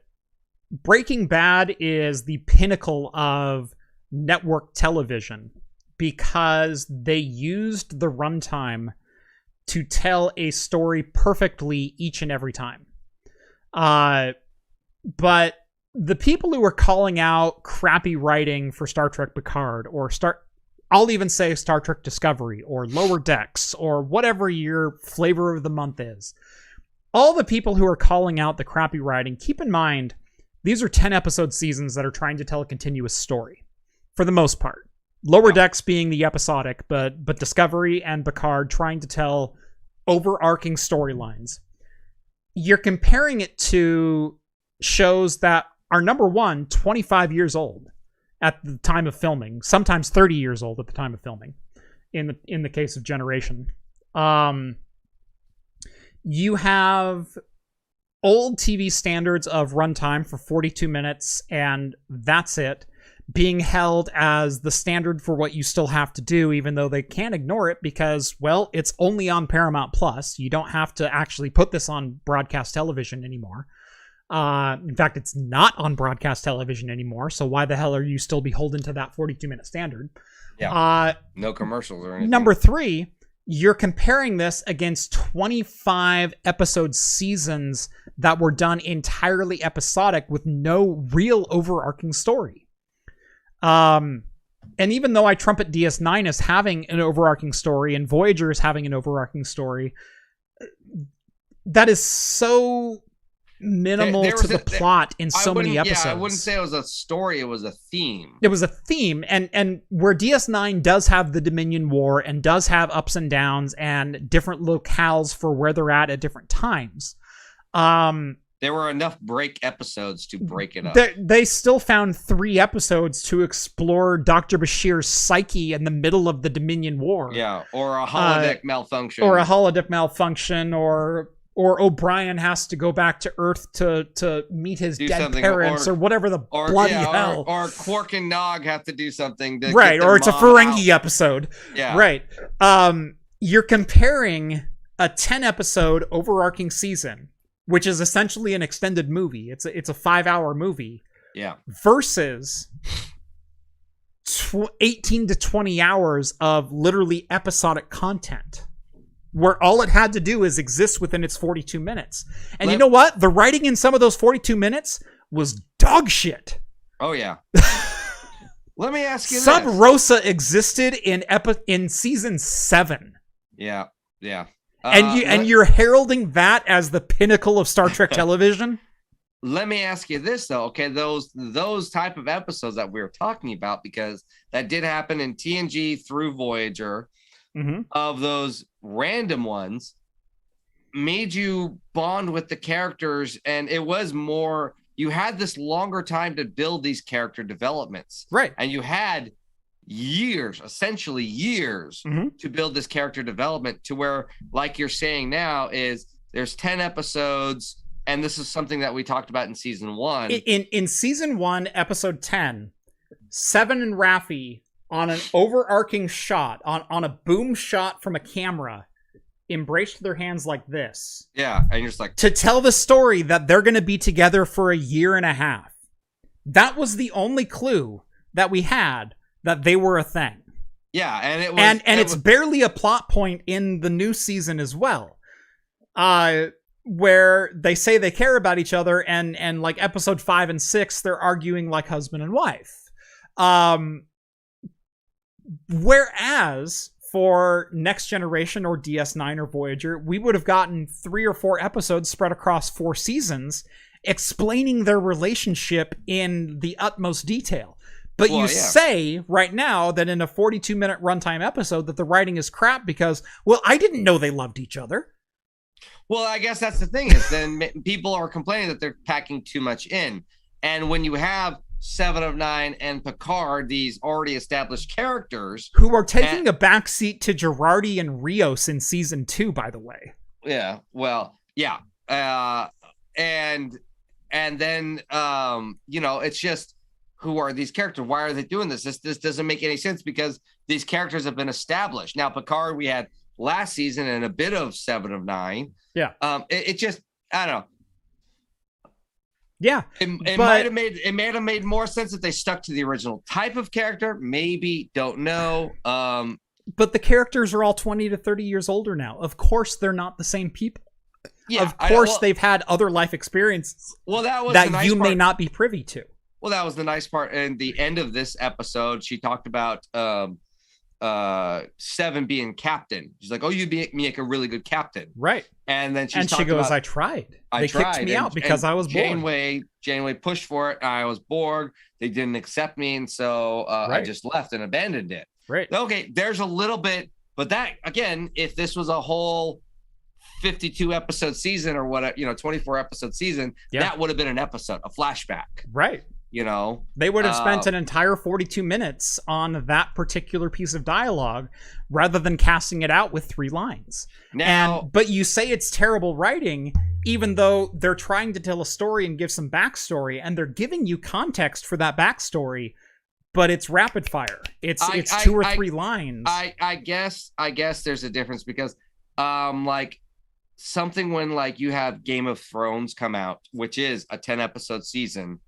Breaking Bad is the pinnacle of network television because they used the runtime to tell a story perfectly each and every time. But the people who are calling out crappy writing for Star Trek Picard, or I'll even say Star Trek Discovery, or Lower Decks, or whatever your flavor of the month is, all the people who are calling out the crappy writing, keep in mind, these are 10-episode seasons that are trying to tell a continuous story, for the most part. Lower Decks being the episodic, but Discovery and Picard trying to tell overarching storylines. You're comparing it to shows that are, number one, 25 years old at the time of filming, sometimes 30 years old at the time of filming, in the case of Generation. You have old TV standards of runtime for 42 minutes, and that's it, being held as the standard for what you still have to do, even though they can't ignore it because, well, it's only on Paramount Plus. You don't have to actually put this on broadcast television anymore. In fact, it's not on broadcast television anymore, so why the hell are you still beholden to that 42-minute standard? Yeah. No commercials or anything. Number 3, you're comparing this against 25 episode seasons that were done entirely episodic with no real overarching story. And even though I trumpet DS9 as having an overarching story and Voyager is having an overarching story, that is so minimal to the plot in so many episodes. Yeah, I wouldn't say it was a story, it was a theme. It was a theme, and where DS9 does have the Dominion War and does have ups and downs and different locales for where they're at different times. There were enough break episodes to break it up. They still found 3 episodes to explore Dr. Bashir's psyche in the middle of the Dominion War. Yeah, or a holodeck malfunction. Or O'Brien has to go back to Earth to meet his dead parents, or whatever the bloody hell. Or Quark and Nog have to do something. Right, or it's a Ferengi episode. Yeah. Right. You're comparing a 10-episode overarching season, which is essentially an extended movie. It's a 5-hour movie. Yeah. Versus 18 to 20 hours of literally episodic content, where all it had to do is exist within its 42 minutes. And you know what? The writing in some of those 42 minutes was dog shit. Oh, yeah. Let me ask you Sub Rosa existed in season 7. Yeah, yeah. And you're heralding that as the pinnacle of Star Trek television? Let me ask you this, though. Okay, those type of episodes that we were talking about, because that did happen in TNG through Voyager, of those random ones, made you bond with the characters, and it was more, you had this longer time to build these character developments. Right. And you had years, essentially years, to build this character development, to where, like you're saying now, is there's 10 episodes, and this is something that we talked about in season 1. In season 1, episode 10, Seven and Raffi, on an overarching shot, on a boom shot from a camera, embraced their hands like this. Yeah, and you're just like, to tell the story that they're going to be together for a year and a half. That was the only clue that we had that they were a thing. Yeah, and it was, it's barely a plot point in the new season as well, where they say they care about each other, and like episode 5 and 6, they're arguing like husband and wife. Whereas for Next Generation or DS9 or Voyager, we would have gotten 3 or 4 episodes spread across 4 seasons explaining their relationship in the utmost detail. But you say right now that in a 42-minute runtime episode that the writing is crap because, well, I didn't know they loved each other. Well, I guess that's the thing is then people are complaining that they're packing too much in. And when you have 7 of 9 and Picard, these already established characters who are taking a backseat to Girardi and Rios in season 2, by the way. Yeah, well, yeah. And then it's just, who are these characters? Why are they doing this? This doesn't make any sense because these characters have been established. Now, Picard, we had last season and a bit of 7 of 9. Yeah. It just, I don't know. Yeah. It might have made more sense if they stuck to the original type of character. Maybe, don't know. But the characters are all 20 to 30 years older now. Of course, they're not the same people. Yeah, of course, they've had other life experiences. Well, that was that you may not be privy to. Well, that was the nice part. In the end of this episode, she talked about 7 being captain. She's like, "Oh, you'd make a really good captain." Right. And then she goes, "I tried. They kicked me out because I was bored." Janeway pushed for it. I was bored. They didn't accept me, and so I just left and abandoned it. Right. Okay, there's a little bit, but that again, if this was a whole 52 episode season or what, 24 episode season, that would have been an episode, a flashback. Right. They would have spent an entire 42 minutes on that particular piece of dialogue rather than casting it out with 3 lines. But you say it's terrible writing, even though they're trying to tell a story and give some backstory, and they're giving you context for that backstory, but it's rapid fire. It's 2 or 3 lines. I guess there's a difference because something when you have Game of Thrones come out, which is a 10 episode season,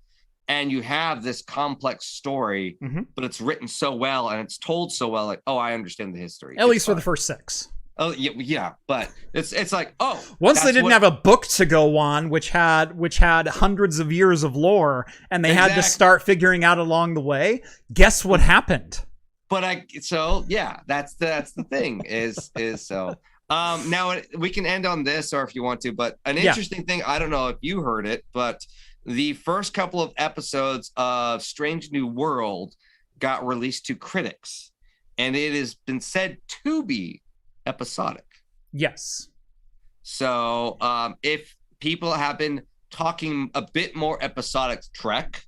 and you have this complex story, but it's written so well and it's told so well, I understand the history. At least for the first 6. Oh yeah, but it's like, once they didn't have a book to go on, which had hundreds of years of lore, and they had to start figuring out along the way. Guess what happened? But that's the thing is so. Now we can end on this, or if you want to, but an interesting thing, I don't know if you heard it, but the first couple of episodes of Strange New World got released to critics, and it has been said to be episodic. Yes. So if people have been talking a bit more episodic Trek,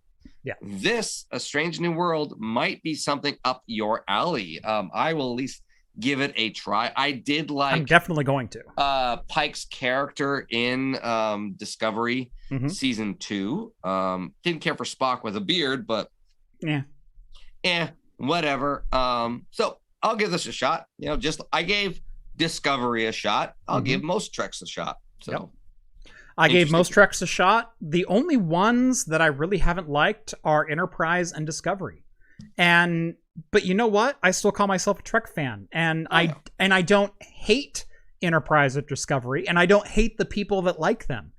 this, A Strange New World, might be something up your alley. I will at least give it a try. I'm definitely going to. Pike's character in Discovery season 2. Didn't care for Spock with a beard, but whatever. So I'll give this a shot. I gave Discovery a shot. I'll give most Treks a shot. So I gave most Treks a shot. The only ones that I really haven't liked are Enterprise and Discovery. But you know what? I still call myself a Trek fan, and I don't hate Enterprise or Discovery, and I don't hate the people that like them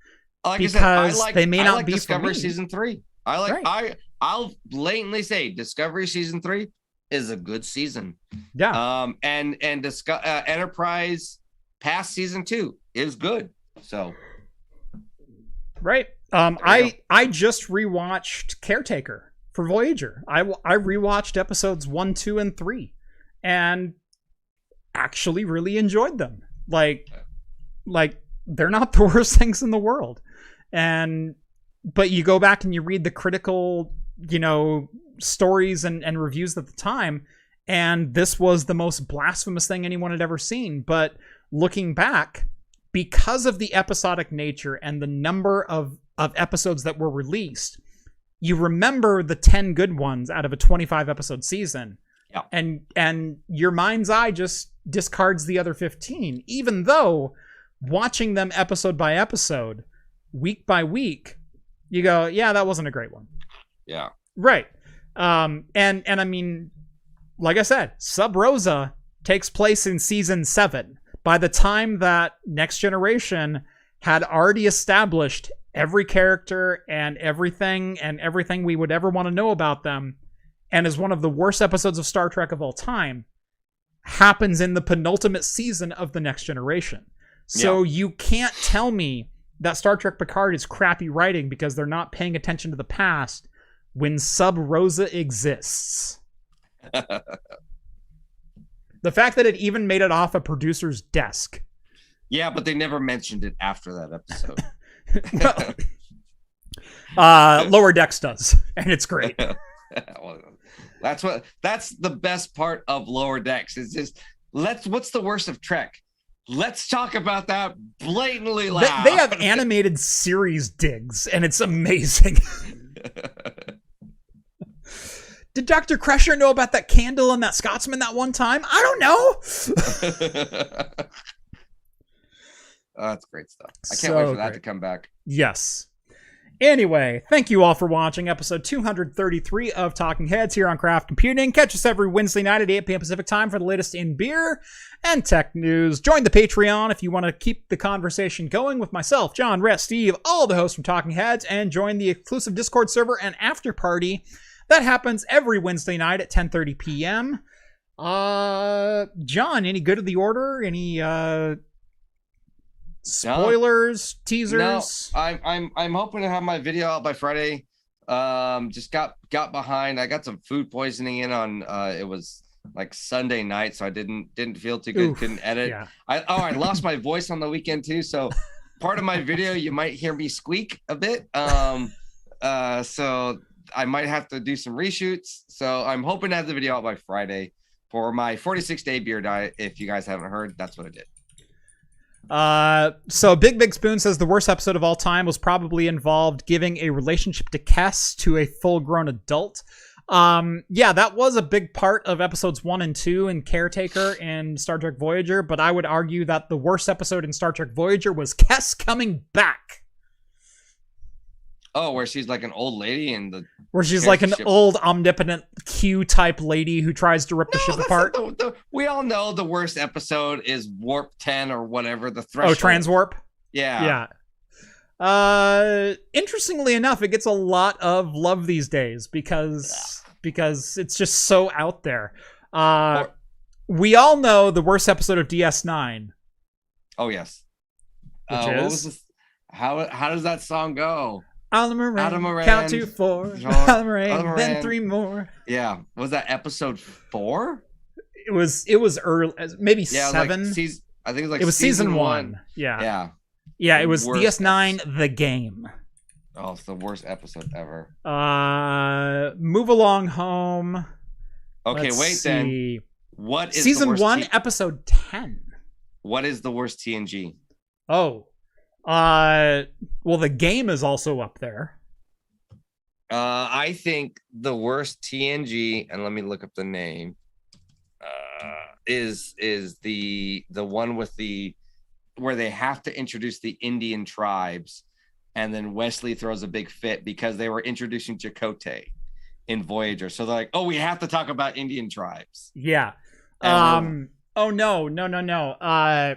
they may not be Discovery for me. season 3. I'll blatantly say Discovery season 3 is a good season. Yeah. And Enterprise past season 2 is good. So. Right. I just rewatched Caretaker for Voyager. I rewatched episodes 1, 2, and 3, and actually really enjoyed them. Like they're not the worst things in the world. But you go back and you read the critical, stories and reviews at the time, and this was the most blasphemous thing anyone had ever seen. But looking back, because of the episodic nature and the number of episodes that were released, you remember the 10 good ones out of a 25 episode season. Yeah. And your mind's eye just discards the other 15, even though watching them episode by episode, week by week, you go, yeah, that wasn't a great one. Yeah. Right. And I mean, like I said, Sub Rosa takes place in season 7. By the time that Next Generation had already established every character and everything we would ever want to know about them, and is one of the worst episodes of Star Trek of all time, happens in the penultimate season of The Next Generation. So you can't tell me that Star Trek Picard is crappy writing because they're not paying attention to the past when Sub Rosa exists. The fact that it even made it off a producer's desk. Yeah, but they never mentioned it after that episode. Lower Decks does, and it's great. Well, that's the best part of Lower Decks. Is just what's the worst of Trek? Let's talk about that blatantly loud. They have animated series digs, and it's amazing. Did Dr. Crusher know about that candle and that Scotsman that one time? I don't know. Oh, that's great stuff. I can't wait for that to come back. Yes. Anyway, thank you all for watching episode 233 of Talking Heads here on Craft Computing. Catch us every Wednesday night at 8 p.m. Pacific time for the latest in beer and tech news. Join the Patreon if you want to keep the conversation going with myself, John, Rhett, Steve, all the hosts from Talking Heads, and join the exclusive Discord server and after party that happens every Wednesday night at 10:30 p.m. John, any good of the order? Any spoilers, teasers? No, I'm hoping to have my video out by Friday. Just got behind. I got some food poisoning in on it was like Sunday night, so I didn't feel too good. Couldn't edit. Yeah. I lost my voice on the weekend too, so part of my video you might hear me squeak a bit. So I might have to do some reshoots. So I'm hoping to have the video out by Friday for my 46-day beer diet. If you guys haven't heard, that's what I did. So Big Spoon says the worst episode of all time was probably involved giving a relationship to Kess to a full-grown adult. Yeah, that was a big part of episodes 1 and 2 in Caretaker and Star Trek Voyager, but I would argue that the worst episode in Star Trek Voyager was Kess coming back. Oh, where she's like an old lady and where she's like an old omnipotent Q type lady who tries to rip the ship apart. We all know the worst episode is Warp 10 or whatever, the threshold. Oh, Transwarp? Yeah. Yeah. Interestingly enough, it gets a lot of love these days because it's just so out there. We all know the worst episode of DS9. Oh, yes. Which is? What was this? How does that song go? Alamoran, count to 4. Alamoran, then 3 more. Yeah, was that episode 4? It was early, maybe 7. Like I think it was like it was season 1. Yeah. It was DS9 the game. Oh, it's the worst episode ever. Move Along Home. Okay, then. What is season the worst 1, episode 10? What is the worst TNG? Oh. Well, the game is also up there. I think the worst TNG, and let me look up the name. Is the one with where they have to introduce the Indian tribes, and then Wesley throws a big fit because they were introducing Chakotay in Voyager. So they're like, "Oh, we have to talk about Indian tribes." Yeah. Oh no.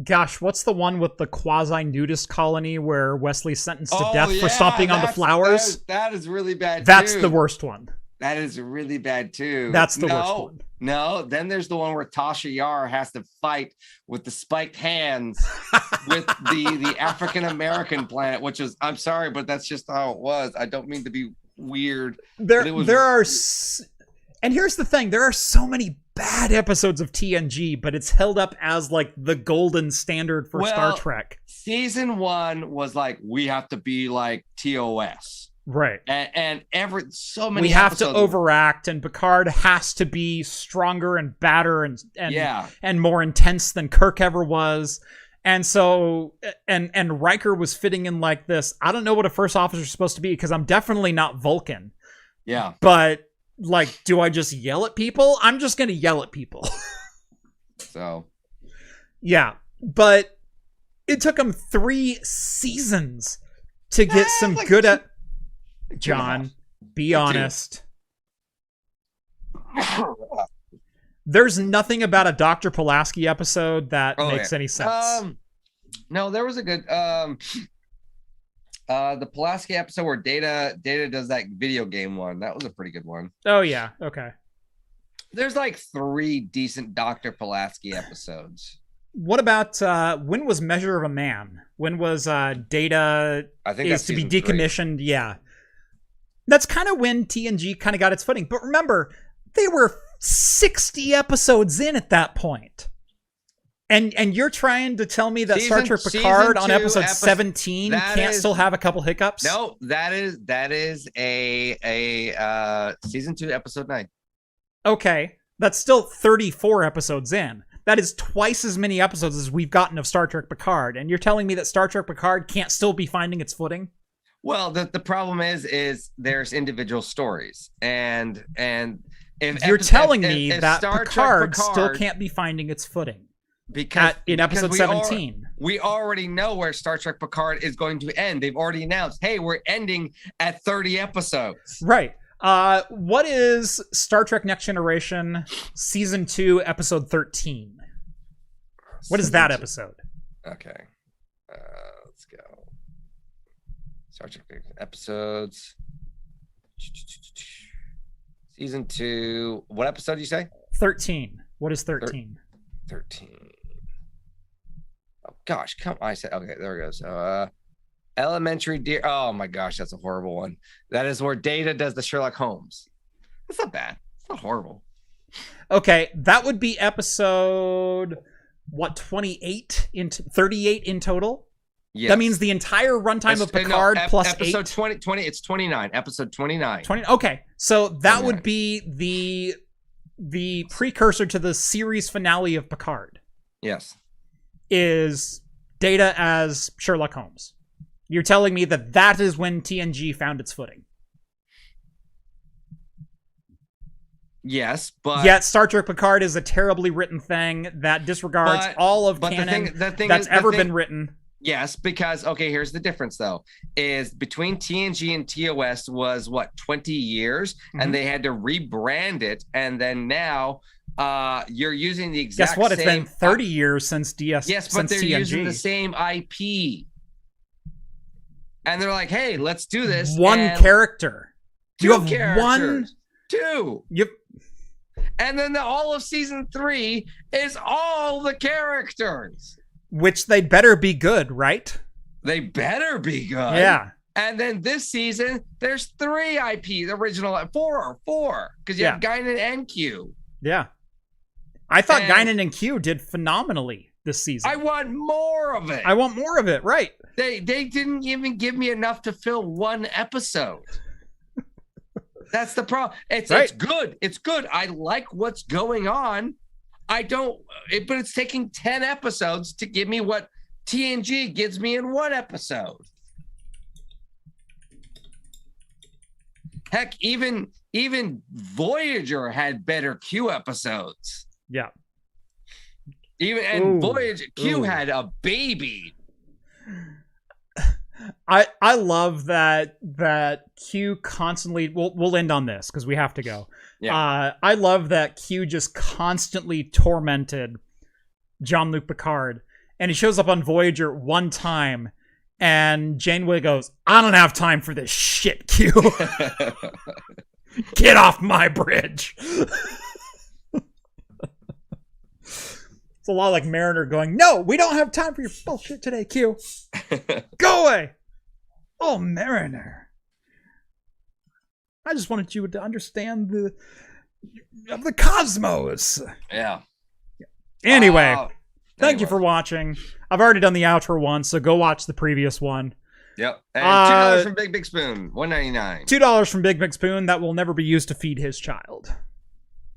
Gosh, what's the one with the quasi-nudist colony where Wesley's sentenced to death for stomping on the flowers? That is really bad. That's the worst one. That is really bad too. That's the worst one. No, then there's the one where Tasha Yar has to fight with the spiked hands with the African American planet, which is, I'm sorry, but that's just how it was. I don't mean to be weird. And here's the thing, there are so many bad episodes of TNG, but it's held up as like the golden standard for Star Trek. Season 1 was like, we have to be like TOS. Right. And so many we have to overact, and Picard has to be stronger and badder and more intense than Kirk ever was. And so and Riker was fitting in like this. I don't know what a first officer is supposed to be because I'm definitely not Vulcan. Yeah. But like, do I just yell at people? I'm just going to yell at people. So. Yeah. But it took them 3 seasons to get some like good at... John, be honest. There's nothing about a Dr. Pulaski episode that makes any sense. No, there was a good... The Pulaski episode where Data does that video game one. That was a pretty good one. Oh yeah, okay. There's like 3 decent Dr. Pulaski episodes. What about when was Measure of a Man? When was Data I think is that's to be season 3. decommissioned? Yeah. That's kind of when TNG kind of got its footing. But remember, they were 60 episodes in at that point. And you're trying to tell me that Star Trek Picard on episode 17 can't still have a couple hiccups? No, that is a season 2, episode 9. Okay, that's still 34 episodes in. That is twice as many episodes as we've gotten of Star Trek Picard. And you're telling me that Star Trek Picard can't still be finding its footing? Well, the problem is there's individual stories. And if you're telling me if that Star Picard Trek still can't be finding its footing. Because in episode 17. We already know where Star Trek Picard is going to end. They've already announced, hey, we're ending at 30 episodes. Right. What is Star Trek Next Generation season 2, episode 13? What is that episode? Okay. Let's go. Star Trek episodes. Season 2. What episode did you say? 13. What is 13? 13. Oh gosh, come on. I said okay, there it goes. Elementary Dear. Oh my gosh, that's a horrible one. That is where Data does the Sherlock Holmes. That's not bad. It's not horrible. Okay, that would be episode 28 into 38 in total. Yes. That means the entire runtime of Picard plus episode 8. 20, it's 29. Episode 29. 20. Okay, so that would be the precursor to the series finale of Picard. Yes. Is Data as Sherlock Holmes. You're telling me that is when TNG found its footing. Yes, but... Yet Star Trek Picard is a terribly written thing that disregards all of canon that's ever been written. Yes, because, okay, here's the difference, though, is between TNG and TOS was, 20 years? Mm-hmm. And they had to rebrand it, and then now... you're using the exact Guess what? Same, it's been 30 years since DS. Yes, but they're TNG. using the same IP. And they're like, hey, let's do this. One character. You have characters. 2. Yep. And then all of season 3 is all the characters. Which they better be good, right? They better be good. Yeah. And then this season, there's 3 IPs, original, 4, because you have Guinan and Q. Yeah. I thought Guinan and Q did phenomenally this season. I want more of it. I want more of it, right. They didn't even give me enough to fill 1 episode. That's the problem. It's good. It's good. I like what's going on. But it's taking 10 episodes to give me what TNG gives me in 1 episode. Heck, even Voyager had better Q episodes. Yeah. Voyager Q had a baby. I love that Q constantly we'll end on this because we have to go. Yeah. I love that Q just constantly tormented Jean-Luc Picard, and he shows up on Voyager one time, and Janeway goes, "I don't have time for this shit, Q. Get off my bridge." It's a lot like Mariner going, "No, we don't have time for your bullshit today, Q. Go away." Oh, Mariner. I just wanted you to understand the cosmos. Yeah. Anyway, thank you for watching. I've already done the outro one, so go watch the previous one. Yep. And $2 from Big Spoon, $1.99. $2 from Big Spoon that will never be used to feed his child.